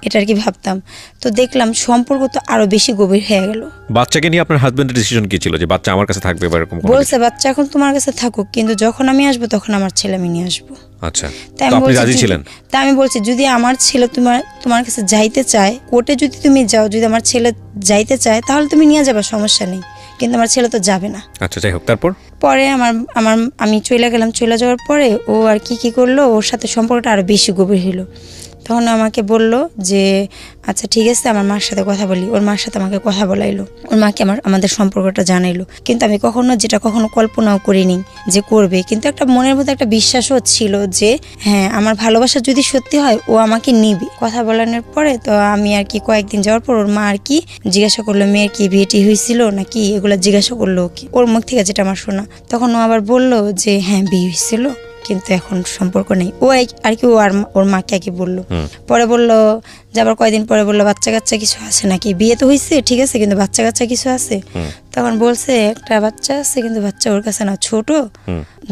এটা আর কি ভাবতাম। তো দেখলাম সম্পর্ক তো আরো বেশি গভীর হয়ে গেল। বাচ্চাকে নিয়ে আপনার হাজবেন্ডের ডিসিশন কি ছিল যে বাচ্চা আমার কাছে থাকবে বা এরকম? বলছে বাচ্চা এখন তোমার কাছে থাকুক, কিন্তু যখন আমি আসবো তখন আমার ছেলে আমি নিয়ে আসবো। আচ্ছা, তো আপনি রাজি ছিলেন? তা আমি বলছি যদি আমার ছেলে তোমার কাছে যাইতে চায়, কোর্টে যদি তুমি যাও, যদি আমার ছেলে যাইতে চায় তাহলে তুমি নিয়ে যাবে, সমস্যা নেই, কিন্তু আমার ছেলে তো যাবে না। আচ্ছা, যাই হোক, তারপর পরে আমি চলে গেলাম। চলে যাওয়ার পরে ও আর কি করলো, ওর সাথে সম্পর্কটা আরো বেশি গভীর হলো। তখন আমাকে বলল যে আচ্ছা ঠিক আছে, আমার মার সাথে কথা বলি। ওর মার সাথে আমাকে কথা বলাইলো, ওর মাকে আমাদের সম্পর্কটা জানাইলো। কিন্তু আমি কখনো কল্পনাও করিনি যে করবে, কিন্তু একটা মনের মধ্যে একটা বিশ্বাসও ছিল যে হ্যাঁ আমার ভালোবাসা যদি সত্যি হয় ও আমাকে নিবে। কথা বলানোর পরে তো আমি আর কি কয়েকদিন যাওয়ার পর ওর মা আর কি জিজ্ঞাসা করলো মেয়ের কি বিয়েটি হয়েছিল নাকি, এগুলো জিজ্ঞাসা করলো কি ওর মুখ থেকে, যেটা আমার শোনা। তখন ও আবার বললো যে হ্যাঁ বিয়ে হয়েছিল, কিন্তু এখন সম্পর্ক নেই। ও আর কি ওর মাকে আর কি বললো। পরে বললো যাবার কয়েকদিন পরে বললো বাচ্চা কাচ্চা কিছু আছে নাকি, বিয়ে তো হয়েছে ঠিক আছে কিন্তু বাচ্চা কাচ্চা কিছু আছে। তখন বলছে একটা বাচ্চা আছে কিন্তু বাচ্চা ওর কাছে না, ছোট,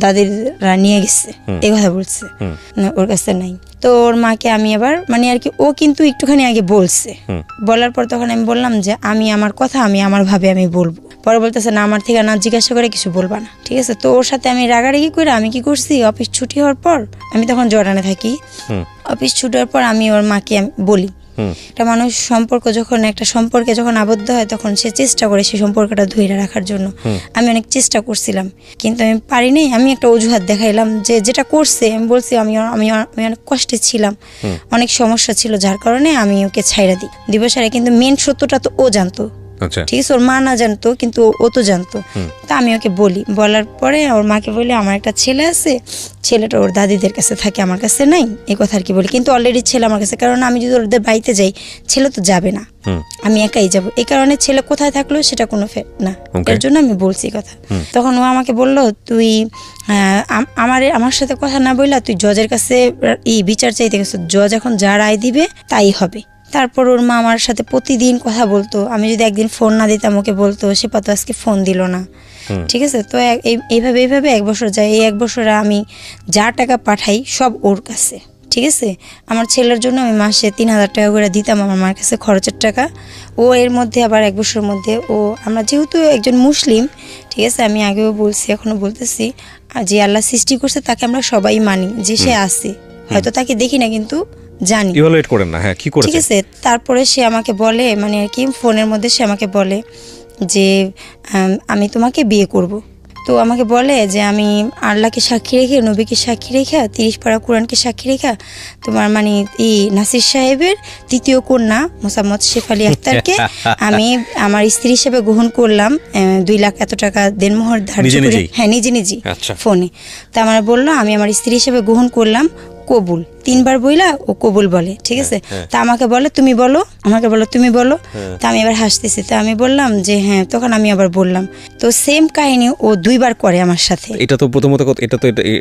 দাদিরা নিয়ে গেছে, এই কথা বলছে, না ওর কাছে নাই। তো ওর মাকে আমি আবার মানে আর কি ও কিন্তু একটুখানি আগে বলছে, বলার পর তখন আমি বললাম যে আমি আমার কথা আমি আমার ভাবে আমি বলবো। পরে বলতেছে না আমার থেকে না জিজ্ঞাসা করে কিছু বলবা না, ঠিক আছে। তো ওর সাথে আমি রাগারাগি করে আমি কি করছি, অফিস ছুটি হওয়ার পর আমি তখন জর্ডানে থাকি, অফিস ছুটি হওয়ার পর আমি ওর মাকে বলি একটা মানুষ যখন একটা সম্পর্কে যখন আবদ্ধ হয় তখন সে চেষ্টা করে সেই সম্পর্কটা ধরে রাখার জন্য। আমি অনেক চেষ্টা করছিলাম কিন্তু আমি পারিনি। আমি একটা অজুহাত দেখাইলাম যে যেটা করছে আমি বলছি আমি অনেক কষ্টে ছিলাম, অনেক সমস্যা ছিল, যার কারণে আমি ওকে ছাইড়া দিব সারে। কিন্তু মেন সত্যটা তো ও জানতো, ঠিক আছে, ওর মা না জানতো কিন্তু ও তো জানতো। তা আমি ওকে বলি, বলার পরে ওর মাকে বলি আমার একটা ছেলে আছে, ছেলেটা ওর দাদিদের কাছে থাকে, আমার কাছে নাই, এই কথা আর কি বলি। কিন্তু অলরেডি ছেলে আমার কাছে, কারণ আমি যদি ওদের বাড়িতে যাই ছেলে তো যাবে না, আমি একাই যাব, এই কারণে ছেলে কোথায় থাকলো সেটা কোনো না, এর জন্য আমি বলছি কথা। তখন ও আমাকে বললো তুই আমার সাথে কথা না বললা তুই জজের কাছে বিচার চাইতে গেছো, জজ এখন যা রায় দিবে তাই হবে। তারপর ওর মা আমার সাথে প্রতিদিন কথা বলতো, আমি যদি একদিন ফোন না দিতাম ওকে বলতো সে পাতো আজকে ফোন দিল না, ঠিক আছে। তো এইভাবে 1 বছর যায়। এই 1 বছরে আমি যা টাকা পাঠাই সব ওর কাছে, ঠিক আছে। আমার ছেলের জন্য আমি মাসে 3000 টাকা করে দিতাম আমার মার কাছে খরচের টাকা। ও এর মধ্যে আবার 1 বছরের মধ্যে আমরা যেহেতু একজন মুসলিম, ঠিক আছে, আমি আগেও বলছি এখনো বলতেছি, যে আল্লাহ সৃষ্টি করছে তাকে আমরা সবাই মানি যে সে আছে, হয়তো তাকে দেখি না কিন্তু জানি, ইভালুয়েট করেন না, হ্যাঁ কি করেছে, ঠিক আছে। তারপরে সে আমাকে বলে মানে আর কি ফোনের মধ্যে সে আমাকে বলে যে আমি তোমাকে বিয়ে করব। তো আমাকে বলে যে আমি আল্লাহকে সাক্ষী রেখে, নবীকে সাক্ষী রেখা, 30 পারা কোরআনকে সাক্ষী রেখা তোমার মানে নাসির সাহেবের 3য় কন্যা মোসাম্মদ শেফালি আক্তারকে আমি আমার স্ত্রী হিসেবে গ্রহণ করলাম, 2 লাখ এত টাকা দেনমোহর ধার্য করে, হ্যাঁ নিজে ফোনে। তা আমার বললো আমি আমার স্ত্রী হিসেবে গ্রহণ করলাম, কবুল 3 বার বইলা ও কবুল বলে, ঠিক আছে। তা আমাকে বলে তুমি বলো, তুমি বলো। তা আমি এবার হাসতেছি, তা আমি বললাম যে হ্যাঁ, তখন আমি আবার বললাম। তো সেম কাহিনী ও 2 বার করে আমার সাথে। এটা তো প্রথমত এটা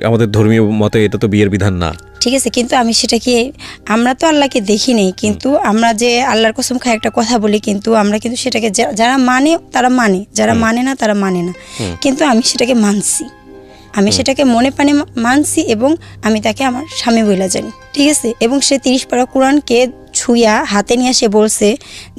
আমাদের ধর্মীয় মতে এটা তো বিয়ের বিধান না, ঠিক আছে। কিন্তু আমি সেটাকে, আমরা তো আল্লাহকে দেখি নেই, কিন্তু আমরা যে আল্লাহর কসম খাই একটা কথা বলি, কিন্তু আমরা কিন্তু সেটাকে যারা মানে তারা মানে, যারা মানে না তারা মানে না, কিন্তু আমি সেটাকে মানছি, আমি সেটাকে মনে প্রাণে মানছি এবং আমি তাকে আমার স্বামী বলে জানি, ঠিক আছে। এবং সে 30 পারা কোরআনকে ছুঁয়া হাতে নিয়ে সে বলছে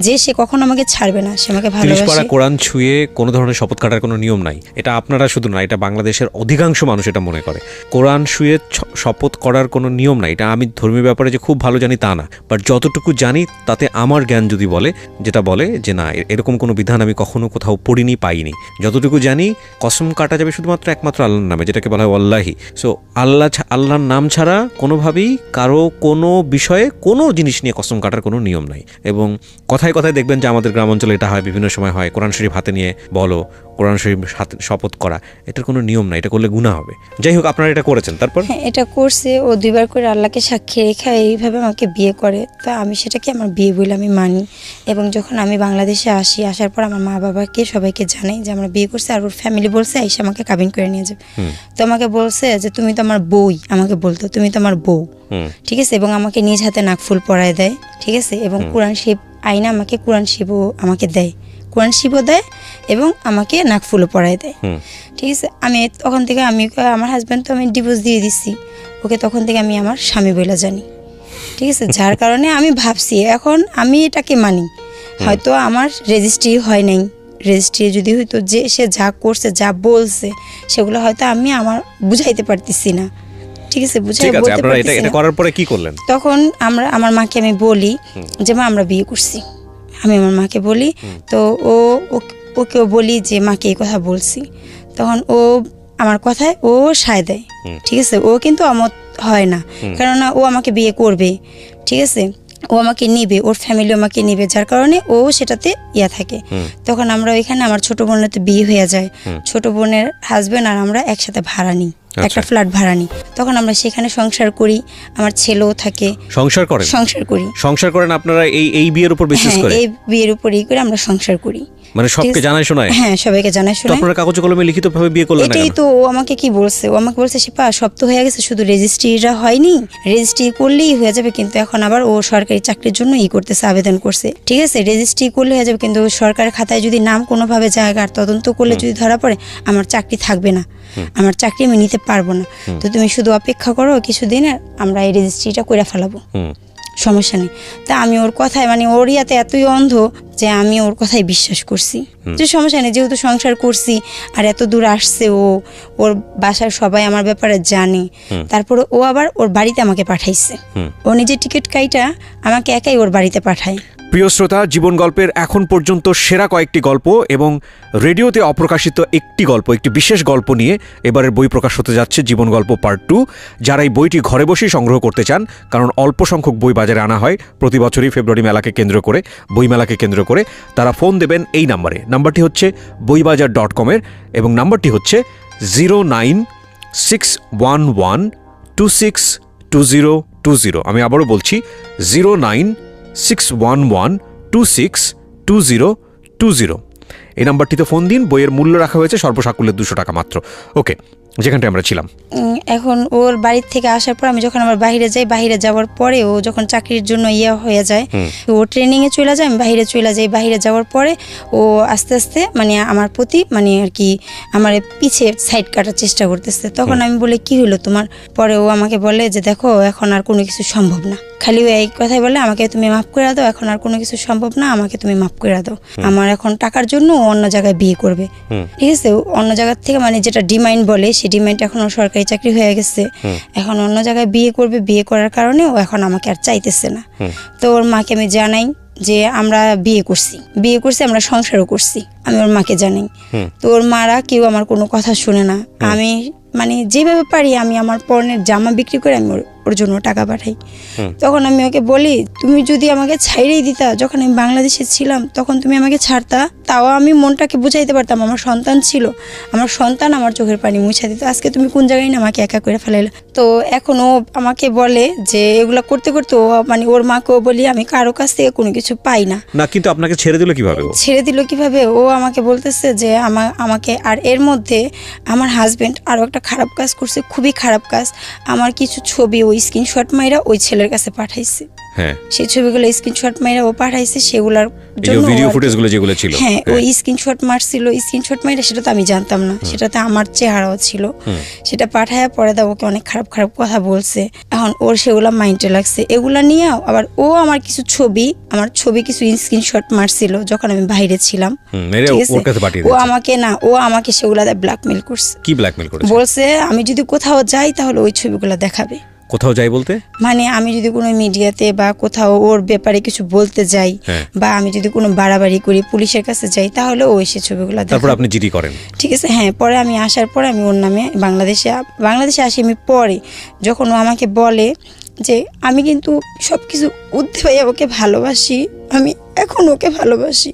যে সে কখনো আমাকে ছাড়বে না, সে আমাকে ভালোবাসে। 30 পারা কোরআন ছুঁয়ে কোনো ধরনের শপথ কাটার কোনো নিয়ম নাই, এটা আপনারা শুধু না, এটা বাংলাদেশের অধিকাংশ মানুষ এটা মনে করে। কোরআন ছুঁয়ে শপথ করার কোনো নিয়ম নাই, এটা আমি ধর্মীয় ব্যাপারে যে খুব ভালো জানি তা না, বাট যতটুকু জানি তাতে আমার জ্ঞান যদি বলে, যেটা বলে যে না এরকম কোনো বিধান আমি কখনো কোথাও পড়িনি পাইনি। যতটুকু জানি কসম কাটা যাবে শুধুমাত্র একমাত্র আল্লাহর নামে, যেটাকে বলা হয় আল্লাহি। সো আল্লাহর নাম ছাড়া কোনোভাবেই কারো কোনো বিষয়ে কোনো জিনিস নিয়ে কসম কাটার কোনো নিয়ম নাই। এবং কথায় কথায় দেখবেন যে আমাদের গ্রাম অঞ্চলে এটা হয়, বিভিন্ন সময় হয়, কোরআন শরীফ হাতে নিয়ে বলো, কোরআন শরীফ শপথ করা, এটার কোনো নিয়ম নাই, এটা করলে গুনাহ হবে। যাই হোক আপনারা এটা করেছেন, তারপর হ্যাঁ এটা করছে ও 2 বার করে আল্লাহকে সাক্ষী রেখে এইভাবে আমাকে বিয়ে করে। তা আমি সেটাকে আমার বিয়ে বলে আমি মানি। এবং যখন আমি বাংলাদেশে আসি, আসার পর আমার মা বাবাকে সবাইকে জানাই যে আমরা বিয়ে করছি, আর ওর ফ্যামিলি বলছে এসে আমাকে কাবিন করে নিয়ে যাবে। তো আমাকে বলছে যে তুমি তো আমার বউই, আমাকে বলতো তুমি তো আমার বউ, ঠিক আছে। এবং আমাকে নিজ হাতে নাকফুল পরায় দেয়, ঠিক আছে। এবং কোরআন শরীফ আইনা আমাকে কোরআন শরীফও আমাকে দেয়, কোরআন শরীফও দেয় এবং আমাকে নাকফুলও পরায় দেয়, ঠিক আছে। আমি তখন থেকে আমার হাজব্যান্ড তো আমি ডিভোর্স দিয়ে দিচ্ছি ওকে, তখন থেকে আমি আমার স্বামী বলে জানি, ঠিক আছে। যার কারণে আমি ভাবছি এখন আমি এটাকে মানি। হয়তো আমার রেজিস্ট্রি হয় নাই, রেজিস্ট্রি যদি হইতো যে সে যা করছে যা বলছে সেগুলো হয়তো আমি আমার বুঝাইতে পারতেছি না, ঠিক আছে, বুঝাই বলতে পারতেছি না। করার পরে কি করলেন? তখন আমার মাকে আমি বলি যে মা আমরা বিয়ে করছি, আমি আমার মাকে বলি। তো ওকেও বলি যে মাকে এই কথা বলছি, তখন ও আমার কথায় ও সায় দেয়। ঠিক আছে, ও কিন্তু আমত হয় না, কেননা ও আমাকে বিয়ে করবে, ঠিক আছে, ও আমাকে নিবে, ওর ফ্যামিলি আমাকে নিবে, যার কারণে ও সেটাতে থাকে। তখন আমরা ওইখানে আমার ছোট বোনের তো বিয়ে হয়ে যায়, ছোট বোনের হাজবেন্ড আর আমরা একসাথে ভাড়া নিই, একটা ফ্ল্যাট ভাড়া নিই। তখন আমরা সেখানে সংসার করি, আমার ছেলেও থাকে। সংসার করেন? সংসার করেন আপনারা এই বিয়ের উপর বেসিস করে? এই বিয়ের উপরই করে আমরা সংসার করি। মানে সবকে জানাই শোনায়? হ্যাঁ, সবাইকে জানাই শোনায়। আপনারা কাগজে কলমে লিখিতভাবে বিয়ে করলেন না? এটাই তো ও আমাকে কি বলছে, ও আমাকে বলছে শিপা সব তো হয়ে গেছে, শুধু রেজিস্ট্রিটা হয়নি, রেজিস্ট্রি করলেই হয়ে যাবে, কিন্তু এখন আবার ও সরকারি চাকরির জন্য করতেছে, আবেদন করছে। ঠিক আছে, রেজিস্ট্রি করলে হয়ে যাবে, কিন্তু সরকারের খাতায় যদি নাম কোনোভাবে জায়গা আর তদন্ত করলে যদি ধরা পড়ে, আমার চাকরি থাকবে না, আমার চাকরি আমি নিতে পারবো না। তো তুমি শুধু অপেক্ষা করো কিছুদিনের, আমরা এই রেজিস্ট্রিটা করে ফেলাবো, সমস্যা নেই। তা আমি ওর কথায়, মানে ওর ইয়াতে এতই অন্ধ যে আমি ওর কথায় বিশ্বাস করছি যে সমস্যা নেই, যেহেতু সংসার করছি আর এত দূর আসছে, ওর বাসার সবাই আমার ব্যাপারে জানে। তারপরে ও আবার ওর বাড়িতে আমাকে পাঠাইছে, ও নিজে টিকিট কাইটা আমাকে একাই ওর বাড়িতে পাঠায়। প্রিয় শ্রোতা, জীবন গল্পের এখন পর্যন্ত সেরা কয়েকটি গল্প এবং রেডিওতে অপ্রকাশিত একটি গল্প, একটি বিশেষ গল্প নিয়ে এবারের বই প্রকাশ হতে যাচ্ছে জীবন গল্প পার্ট 2। যারা এই বইটি ঘরে বসেই সংগ্রহ করতে চান, কারণ অল্প সংখ্যক বই বাজারে আনা হয় প্রতি বছরই ফেব্রুয়ারি মেলাকে কেন্দ্র করে, বইমেলাকে কেন্দ্র করে, তারা ফোন দেবেন এই নাম্বারে। নাম্বারটি হচ্ছে boibajar.com-এর এবং নাম্বারটি হচ্ছে 09611262020। আমি আবারও বলছি 09611262020। এই নাম্বারটিতে ফোন দিন। বইয়ের মূল্য রাখা হয়েছে সর্বসাকুল্যে 200 টাকা মাত্র। ওকে, যেখানটায় আমরা ছিলাম। এখন ওর বাড়ির থেকে আসার পর আমি যখন আমার বাইরে যাই, বাইরে যাওয়ার পরে ও যখন চাকরির জন্য হয়ে যায়, ও ট্রেনিংয়ে চলে যায়, আমি বাইরে চলে যাই। বাইরে যাওয়ার পরে ও আস্তে আস্তে মানে আমার প্রতি মানে আর কি আমার পিছে সাইড কাটার চেষ্টা করতেছে। তখন আমি বলে কি হলো তোমার? পরে ও আমাকে বলে যে দেখো এখন আর কোনো কিছু সম্ভব না, খালি ও এই কথাই বলে আমাকে তুমি মাফ করে দাও, এখন আর কোনো কিছু সম্ভব না, আমাকে তুমি মাফ করে দাও। আমার এখন টাকার জন্য ও অন্য জায়গায় বিয়ে করবে, ঠিক আছে, অন্য জায়গার থেকে মানে যেটা ডিমান্ড বলে সেই ডিমান্ড এখন ওর সরকারি চাকরি হয়ে গেছে, এখন অন্য জায়গায় বিয়ে করবে। বিয়ে করার কারণে ও এখন আমাকে আর চাইতেছে না। তো ওর মাকে আমি জানাই যে আমরা বিয়ে করছি, আমরা সংসারও করছি, আমি ওর মাকে জানাই। তো ওর মারা কেউ আমার কোনো কথা শুনে না। আমি মানে যেভাবে পারি আমি আমার পণ্যের জামা বিক্রি করে আমি ওর জন্য টাকা পাঠাই। তখন আমি ওকে বলি তুমি যদি আমাকে ছাইড়েই দিতা, যখন আমি বাংলাদেশে ছিলাম তখন তুমি আমাকে ছাড়তা, তাও আমি মনটাকে বুঝাইতে পারতাম, আমার সন্তান ছিল, আমার সন্তান আমার চোখের পানি মুছা দিত। আজকে তুমি কোন জায়গায় না আমাকে একা করে ফেলাইলে। তো এখন ও আমাকে বলে যে এগুলা করতে করতে ও মানে ওর মাকেও বলি আমি কারো কাছ থেকে কোনো কিছু পাই না। না, কিন্তু আপনাকে ছেড়ে দিল কিভাবে? ও আমাকে বলতেছে যে আমাকে আর এর মধ্যে আমার হাজবেন্ড আরো একটা খারাপ কাজ করছে, খুবই খারাপ কাজ। আমার কিছু ছবি ওই স্ক্রিনশট মাইরা ওই ছেলের কাছে পাঠাইছে। হ্যাঁ, সেই ছবিগুলো স্ক্রিনশট মাইরা ও পাঠাইছে, সেগুলোর জন্য ভিডিও ফুটেজগুলো যেগুলো ছিল, হ্যাঁ ওই স্ক্রিনশট মারছিল, স্ক্রিনশট মাইরা সেটা তো আমি জানতাম না, সেটাতে আমার চেহারাও ছিল। সেটা পাঠায়া পরে দাও ওকে অনেক খারাপ খারাপ কথা বলছে। এখন ওর সেগুলা মাইন্ডে লাগছে, এগুলা নিয়ে আবার ও আমার কিছু কিছু স্ক্রিনশট মারছিল যখন আমি বাইরে ছিলাম। ও আমাকে সেগুলা ব্ল্যাকমেল করছে। কি ব্ল্যাকমেল করেছে? বলছে আমি যদি কোথাও যাই তাহলে ওই ছবিগুলো দেখাবে। কোথাও যাই বলতে মানে আমি যদি কোনো মিডিয়াতে বা কোথাও ওর ব্যাপারে কিছু বলতে যাই বা আমি যদি কোনো বাড়াবাড়ি করি পুলিশের কাছে যাই তাহলে ও এসে ছবিগুলো দেখাবে। তারপর আপনি জিডি করেন? ঠিক আছে, হ্যাঁ। পরে আমি আসার পরে আমি ওর নামে বাংলাদেশে আসি। আমি পরে যখন ও আমাকে বলে যে আমি কিন্তু সবকিছু ঊর্ধ্বে হয়ে ওকে ভালোবাসি, আমি এখন ওকে ভালোবাসি,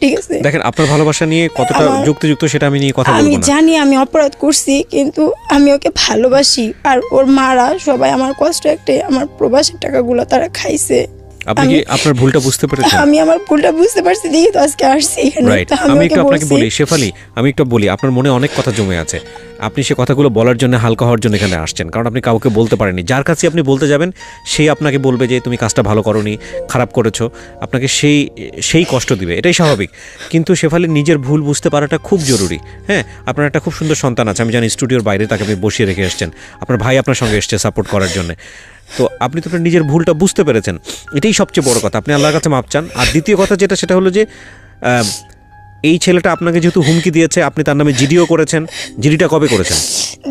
ঠিক আছে। দেখেন আপনার ভালোবাসা নিয়ে কতটা যুক্তিযুক্ত সেটা আমি নিয়ে কথা বলবো না। আমি জানি আমি অপরাধ করছি, কিন্তু আমি ওকে ভালোবাসি। আর ওর মারা সবাই আমার কষ্ট একটাই, আমার প্রবাসের টাকাগুলো তারা খাইছে। আপনি কি আপনার ভুলটা বুঝতে পেরেছেন? আমি আমার ভুলটা বুঝতে পারছি, দেখি তো আজকে আসছি। আমি একটু আপনাকে বলি শেফালি, আপনার মনে অনেক কথা জমে আছে। আপনি সে কথাগুলো বলার জন্য, হালকা হওয়ার জন্য এখানে আসছেন, কারণ আপনি কাউকে বলতে পারেননি। যার কাছে আপনি বলতে যাবেন সেই আপনাকে বলবে যে তুমি কাজটা ভালো করোনি, খারাপ করেছো, আপনাকে সেই কষ্ট দিবে, এটাই স্বাভাবিক। কিন্তু শেফালির নিজের ভুল বুঝতে পারাটা খুব জরুরি। হ্যাঁ, আপনার একটা খুব সুন্দর সন্তান আছে, আমি জানি স্টুডিওর বাইরে তাকে আপনি বসিয়ে রেখে এসছেন, আপনার ভাই আপনার সঙ্গে এসছে সাপোর্ট করার জন্য। তো আপনি তো আপনার নিজের ভুলটা বুঝতে পেরেছেন, এটাই সবচেয়ে বড় কথা। আপনি আল্লাহর কাছে মাপ চান। আর দ্বিতীয় কথা সেটা হলো যে এই ছেলেটা আপনাকে যেহেতু হুমকি দিয়েছে, আপনি তার নামে জিডিও করেছেন, জিডিটা কবে করেছেন?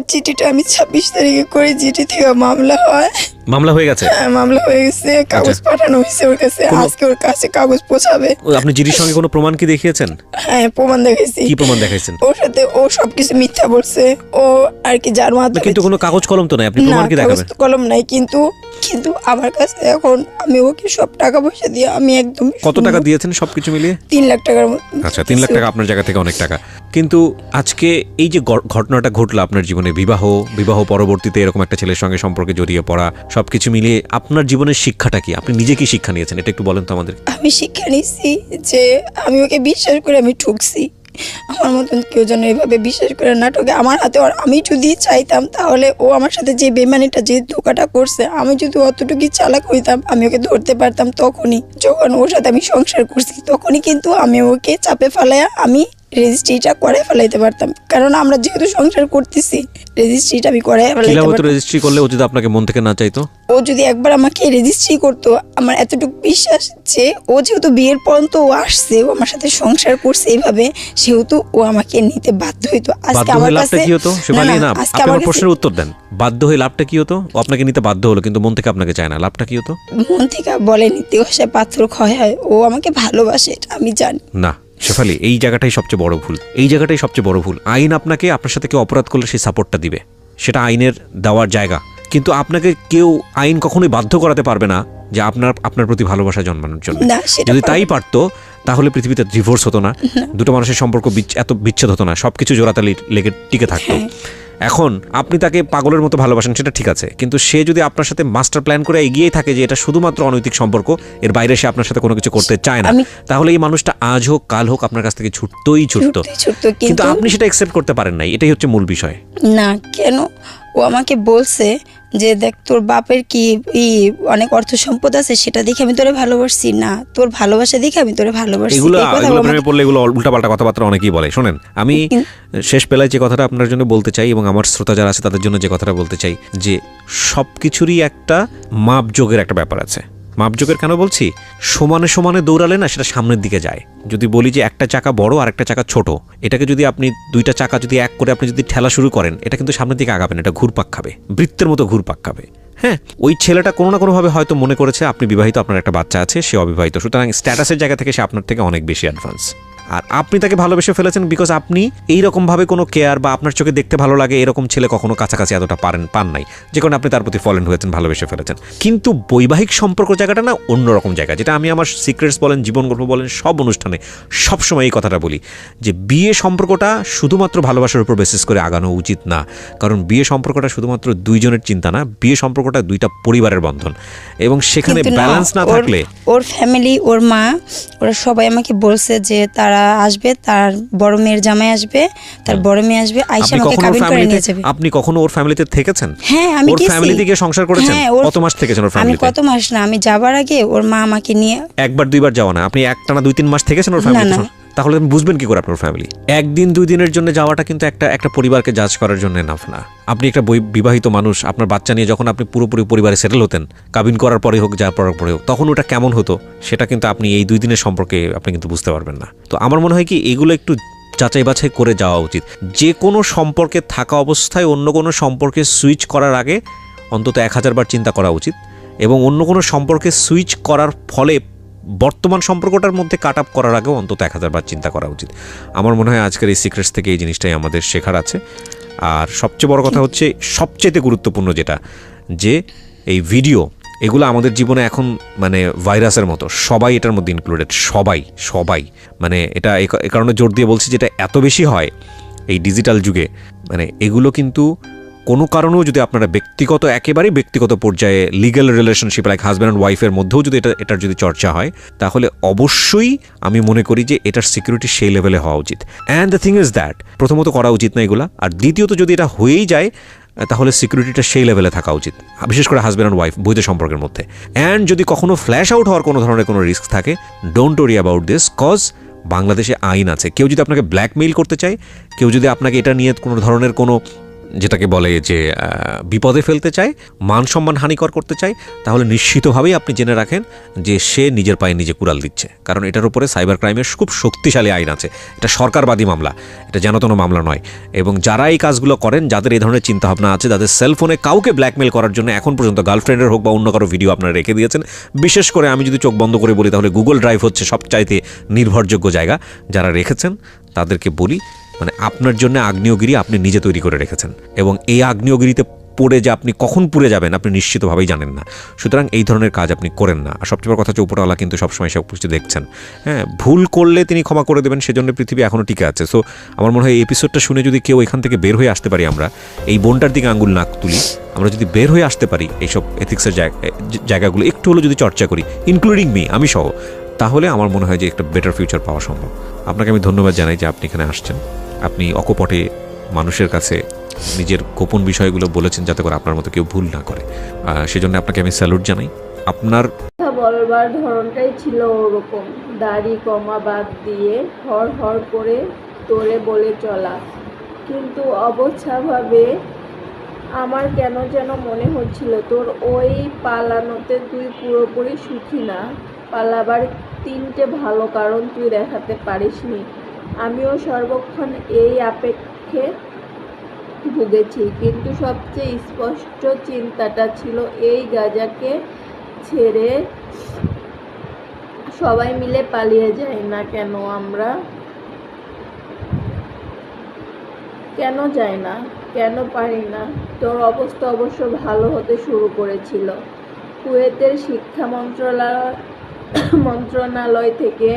চিঠিটা আমি 26 তারিখে করে, চিঠি থেকে মামলা হয়। মামলা হয়ে গেছে? হ্যাঁ, মামলা হয়ে গেছে, কাগজ পাঠানো হয়েছে ওর কাছে, আজকে ওর কাছে কাগজ পৌঁছাবে। আপনি জিডির সঙ্গে কোনো প্রমাণ কি দেখিয়েছেন? হ্যাঁ, প্রমাণ দেখাইছি। কি প্রমাণ দেখাইছেন? ওর সাথে ও সবকিছু মিথ্যা বলছে, ও আর কি যার মাধ্যমে। কিন্তু কোনো কাগজ কলম তো নাই, আপনি প্রমাণ কি দেখাবেন? কাগজ কলম নাই, কিন্তু আমার কাছে এখন আমি ওকে সব টাকা পয়সা দিয়ে আমি একদম। কত টাকা দিয়েছেন সবকিছু মিলিয়ে? 3 লাখ টাকার মতো। আচ্ছা, 3 লাখ টাকা আপনার জায়গা থেকে অনেক টাকা। কিন্তু আজকে এই যে ঘটনাটা ঘটলো আপনার জীবনে, বিবাহ পরবর্তীতে এরকম একটা ছেলের সঙ্গে সম্পর্কে জড়িয়ে পড়া, সবকিছু মিলিয়ে আপনার জীবনের শিক্ষাটা কি? আপনি নিজে কি শিক্ষা নিয়েছেন, এটা একটু বলেন তো আমাদের। আমি শিক্ষা নিয়েছি যে আমি ওকে বিশ্বাস করে আমি ঠকছি। আমার মতন কেউ যেন এভাবে বিশ্বাস করে না ঠকে আমার হাতে। আমি যদি চাইতাম তাহলে ও আমার সাথে যে বেমানিটা, যে ধোকাটা করছে, আমি যদি অতটুকু চালাক হইতাম আমি ওকে ধরতে পারতাম তখনই, যখন ওর সাথে আমি সংসার করছি তখনই কিন্তু আমি ওকে চাপে ফেলাইয়া আমি রেজিস্ট্রিটা করে ফেলাইতে পারতাম। কারণ আমরা যেহেতু সংসার করতেছি, রেজিস্ট্রিটা আমি করে ফেলাইতে পারতাম। রেজিস্ট্রি করলে ও যদি আপনাকে মন থেকে না চাইতো? ও যদি একবার আমাকে রেজিস্ট্রি করতো, আমার এতটুকু বিশ্বাস যে ও যেহেতু বিয়ের পর্যন্ত ও আসছে, ও আমার সাথে সংসার করছে এইভাবে, সেহেতু ও আমাকে নিতে বাধ্য হইতো। আজকে আমার কাছে কি হতো শেফালি? না, আপনি আমার প্রশ্নের উত্তর দেন। বাধ্য হয়ে লাভটা কি হতো? ও আপনাকে নিতে বাধ্য হলো কিন্তু মন থেকে আপনাকে চায় না, লাভটা কি হতো? মন থেকে বলে নিতে সে পাথর ক্ষয় হয়, ও আমাকে ভালোবাসে, এটা আমি জানি। না শেফালি, এই জায়গাটাই সবচেয়ে বড় ভুল, এই জায়গাটাই সবচেয়ে বড় ভুল। আইন আপনাকে, আপনার সাথে কেউ অপরাধ করলে সেই সাপোর্টটা দিবে, সেটা আইনের দেওয়ার জায়গা। কিন্তু আপনাকে কেউ আইন কখনোই বাধ্য করাতে পারবে না যে আপনার প্রতি ভালোবাসা জন্মানোর জন্য। যদি তাই পারতো তাহলে পৃথিবীতে ডিভোর্স হতো না, দুটো মানুষের সম্পর্ক এত বিচ্ছেদ হতো না, সবকিছু জোড়াতালি লেগে টিকে থাকতো। এখন আপনি তাকে পাগলের মতো ভালোবাসেন, সেটা ঠিক আছে, কিন্তু সে যদি আপনার সাথে মাস্টার প্ল্যান করে এগিয়েই থাকে যে এটা শুধুমাত্র অনৈতিক সম্পর্ক, এর বাইরে সে আপনার সাথে কোনো কিছু করতে চায় না, তাহলে এই মানুষটা আজ হোক কাল হোক আপনার কাছ থেকে ছুটতো। কিন্তু আপনি সেটা অ্যাকসেপ্ট করতে পারেন নাই, এটাই হচ্ছে মূল বিষয়। না, কেন ও আমাকে বলছে যে দেখ তোর বাপের কি অনেক অর্থ সম্পদ আছে, সেটা দেখে আমি তোরে ভালোবাসছি না, তোর ভালোবাসা দেখে আমি তোরে ভালোবাসছি। এগুলো প্রেমে পড়লে এগুলো উল্টাপাল্টা কথাবার্তা অনেকেই বলে। শোনেন, আমি শেষ বেলায় যে কথাটা আপনার জন্য বলতে চাই এবং আমার শ্রোতা যারা আছে তাদের জন্য যে কথাটা বলতে চাই, যে সবকিছুরই একটা মাপযোগের একটা ব্যাপার আছে। মাপযোগের কেন বলছি? সমানে সমানে দৌড়ালে না সেটা সামনের দিকে যায়। যদি বলি যে একটা চাকা বড় আর একটা চাকা ছোট, এটাকে যদি আপনি দুইটা চাকা যদি এক করে আপনি যদি ঠেলা শুরু করেন, এটা কিন্তু সামনের দিকে আগাবেন, এটা ঘুরপাক খাবে, বৃত্তের মতো ঘুরপাক খাবে। হ্যাঁ, ওই ছেলেটা কোনো না কোনোভাবে হয়তো মনে করেছে আপনি বিবাহিত, আপনার একটা বাচ্চা আছে, সে অবিবাহিত, সুতরাং স্ট্যাটাসের জায়গা থেকে সে আপনার থেকে অনেক বেশি অ্যাডভান্স। আর আপনি তাকে ভালোবেসে ফেলেছেন বিকজ আপনি এইরকমভাবে কোনো কেয়ার বা আপনার চোখে দেখতে ভালো লাগে এরকম ছেলে কখনো কাছাকাছি এতটা পান নাই, যে কারণে আপনি তার প্রতি ফলেন হয়েছেন, ভালোবেসে ফেলেছেন। কিন্তু বৈবাহিক সম্পর্ক জায়গাটা না অন্যরকম জায়গা, যেটা আমি আমার সিক্রেটস বলেন, জীবন গল্প বলেন, সব অনুষ্ঠানে সবসময় এই কথাটা বলি যে বিয়ে সম্পর্কটা শুধুমাত্র ভালোবাসার উপর বেসিস করে আগানো উচিত না। কারণ বিয়ে সম্পর্কটা শুধুমাত্র দুইজনের চিন্তা না, বিয়ে সম্পর্কটা দুইটা পরিবারের বন্ধন, এবং সেখানে ব্যালেন্স না থাকলে ওর ফ্যামিলি, ওর মা, ওরা সবাই আমাকে বলছে যে তারা আসবে, তার বড় মেয়ের জামাই আসবে, তার বড় মেয়ে আসবে, আয়েশা আমাকে কাবিন করে নিয়ে যাবে। আপনি কখনো ওর ফ্যামিলিতে থেকেছেন? হ্যাঁ, আমি ওর ফ্যামিলিতে গিয়ে সংসার করেছেন? কত মাস থেকেছেন ওর ফ্যামিলিতে? আমি কত মাস না, আমি যাবার আগে ওর মা আমাকে নিয়ে একবার দুইবার যাওয়া না, আপনি একটানা 2-3 মাস থেকেছেন ওর ফ্যামিলিতে? তাহলে আপনি বুঝবেন কি করে আপনার ফ্যামিলি? একদিন 2 দিনের জন্য যাওয়াটা কিন্তু একটা পরিবারকে জাজ করার জন্য এনাফ না। আপনি একটা বিবাহিত মানুষ, আপনার বাচ্চা নিয়ে যখন আপনি পুরোপুরি পরিবারে সেটেল হতেন, কাবিন করার পরে হোক, যাওয়ার পরে হোক, তখন ওটা কেমন হতো সেটা কিন্তু আপনি এই 2 দিনের সম্পর্কে আপনি কিন্তু বুঝতে পারবেন না। তো আমার মনে হয় কি এগুলো একটু যাচাই বাছাই করে যাওয়া উচিত। যে কোনো সম্পর্কে থাকা অবস্থায় অন্য কোনো সম্পর্কে সুইচ করার আগে অন্তত 1000 বার চিন্তা করা উচিত, এবং অন্য কোনো সম্পর্কে সুইচ করার ফলে বর্তমান সম্পর্কটার মধ্যে কাট আপ করার আগেও অন্তত 1000 বার চিন্তা করা উচিত। আমার মনে হয় আজকের এই সিক্রেটস থেকে এই জিনিসটাই আমাদের শেখার আছে। আর সবচেয়ে বড় কথা হচ্ছে, সবচেয়ে গুরুত্বপূর্ণ যেটা, যে এই ভিডিও এগুলো আমাদের জীবনে এখন মানে ভাইরাসের মতো, সবাই এটার মধ্যে ইনক্লুডেড, সবাই মানে এটা এই কারণে জোর দিয়ে বলছি যেটা এত বেশি হয় এই ডিজিটাল যুগে, মানে এগুলো কিন্তু কোনো কারণেও যদি আপনারা একেবারেই ব্যক্তিগত পর্যায়ে legal relationship like husband and ওয়াইফের মধ্যেও যদি এটার যদি চর্চা হয়, তাহলে অবশ্যই আমি মনে করি যে এটার সিকিউরিটি সেই লেভেলে হওয়া উচিত। And the thing is that, প্রথমত করা উচিত না এগুলা, আর দ্বিতীয়ত যদি এটা হয়েই যায় তাহলে সিকিউরিটিটা সেই লেভেলে থাকা উচিত, বিশেষ করে হাজব্যান্ড অ্যান্ড ওয়াইফ বৈধ সম্পর্কের মধ্যে। অ্যান্ড যদি কখনো ফ্ল্যাশ আউট হওয়ার কোনো ধরনের কোনো রিস্ক থাকে, don't worry about this, cause বাংলাদেশে আইন আছে। কেউ যদি আপনাকে ব্ল্যাকমেইল করতে চায়, কেউ যদি আপনাকে এটা নিয়ে কোনো ধরনের কোনো যেটাকে বলে যে বিপদে ফেলতে চায়, মান সম্মান হানিকর করতে চায়, তাহলে নিশ্চিতভাবেই আপনি জেনে রাখেন যে সে নিজের পায়ে নিজে কুড়াল দিচ্ছে। কারণ এটার উপরে সাইবার ক্রাইমের খুব শক্তিশালী আইন আছে। এটা সরকারবাদী মামলা, এটা যেনতেন মামলা নয়। এবং যারা এই কাজগুলো করেন, যাদের এই ধরনের চিন্তাভাবনা আছে, যাদের সেলফোনে কাউকে ব্ল্যাকমেল করার জন্য এখন পর্যন্ত গার্লফ্রেন্ডের হোক বা অন্য কারো ভিডিও আপনারা রেখে দিয়েছেন, বিশেষ করে আমি যদি চোখ বন্ধ করে বলি তাহলে গুগল ড্রাইভ হচ্ছে সবচাইতে নির্ভরযোগ্য জায়গা। যারা রেখেছেন তাদেরকে বলি, মানে আপনার জন্য আগ্নেয়গিরি আপনি নিজে তৈরি করে রেখেছেন, এবং এই আগ্নেয়গিরিতে পড়ে যে আপনি কখন পুড়ে যাবেন আপনি নিশ্চিতভাবেই জানেন না। সুতরাং এই ধরনের কাজ আপনি করেন না। আর সবচেয়ে বড় কথা হচ্ছে উপরওয়ালা কিন্তু সবসময় সব কিছু দেখছেন। হ্যাঁ, ভুল করলে তিনি ক্ষমা করে দেবেন, সেজন্য পৃথিবী এখনও টিকে আছে। সো আমার মনে হয় এই এপিসোডটা শুনে যদি কেউ এখান থেকে বের হয়ে আসতে পারি, আমরা এই বোনটার দিকে আঙ্গুল না তুলি, আমরা যদি বের হয়ে আসতে পারি এইসব এথিক্সের জায়গাগুলো একটু হলেও যদি চর্চা করি, ইনক্লুডিং মি, আমি সহ, তাহলে আমার মনে হয় যে একটা বেটার ফিউচার পাওয়া সম্ভব। আপনাকে আমি ধন্যবাদ জানাই যে আপনি এখানে আসছেন। আপনি অকপটে মানুষের কাছে নিজের গোপন বিষয়গুলো বলেছেন যাতে করে আপনার মতো কেউ ভুল না করে। সেজন্য আপনাকে আমি স্যালুট জানাই। আপনার কথা বলবার ধরনটাই ছিল ওরকম, দাড়ি কমা বাদ দিয়ে হর হর করে তোরে বলে চলা। কিন্তু অবস্থাভাবে আমার কেন যেন মনে হচ্ছিল তোর ওই পালানোতে তুই পুরোপুরি সুখী না। পালাবার 3টে ভালো কারণ তুই দেখাতে পারিসনি। আমিও সর্বক্ষণ এই আপেক্ষে ভুগেছি, কিন্তু সবচেয়ে স্পষ্ট চিন্তাটা ছিল এই গাজাকে ছেড়ে সবাই মিলে পালিয়ে যাই না কেন আমরা? কেন যাই না, কেন পারি না? তোর অবস্থা অবশ্য ভালো হতে শুরু করেছিল। কুয়েতের শিক্ষা মন্ত্রণালয় থেকে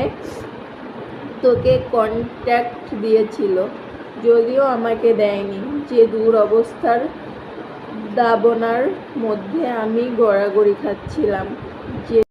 তোকে কন্ট্যাক্ট দিয়েছিল, যদিও আমাকে দেয়নি। যে দুরবস্থার দাবনার মধ্যে আমি গড়াগড়ি খাচ্ছিলাম, যে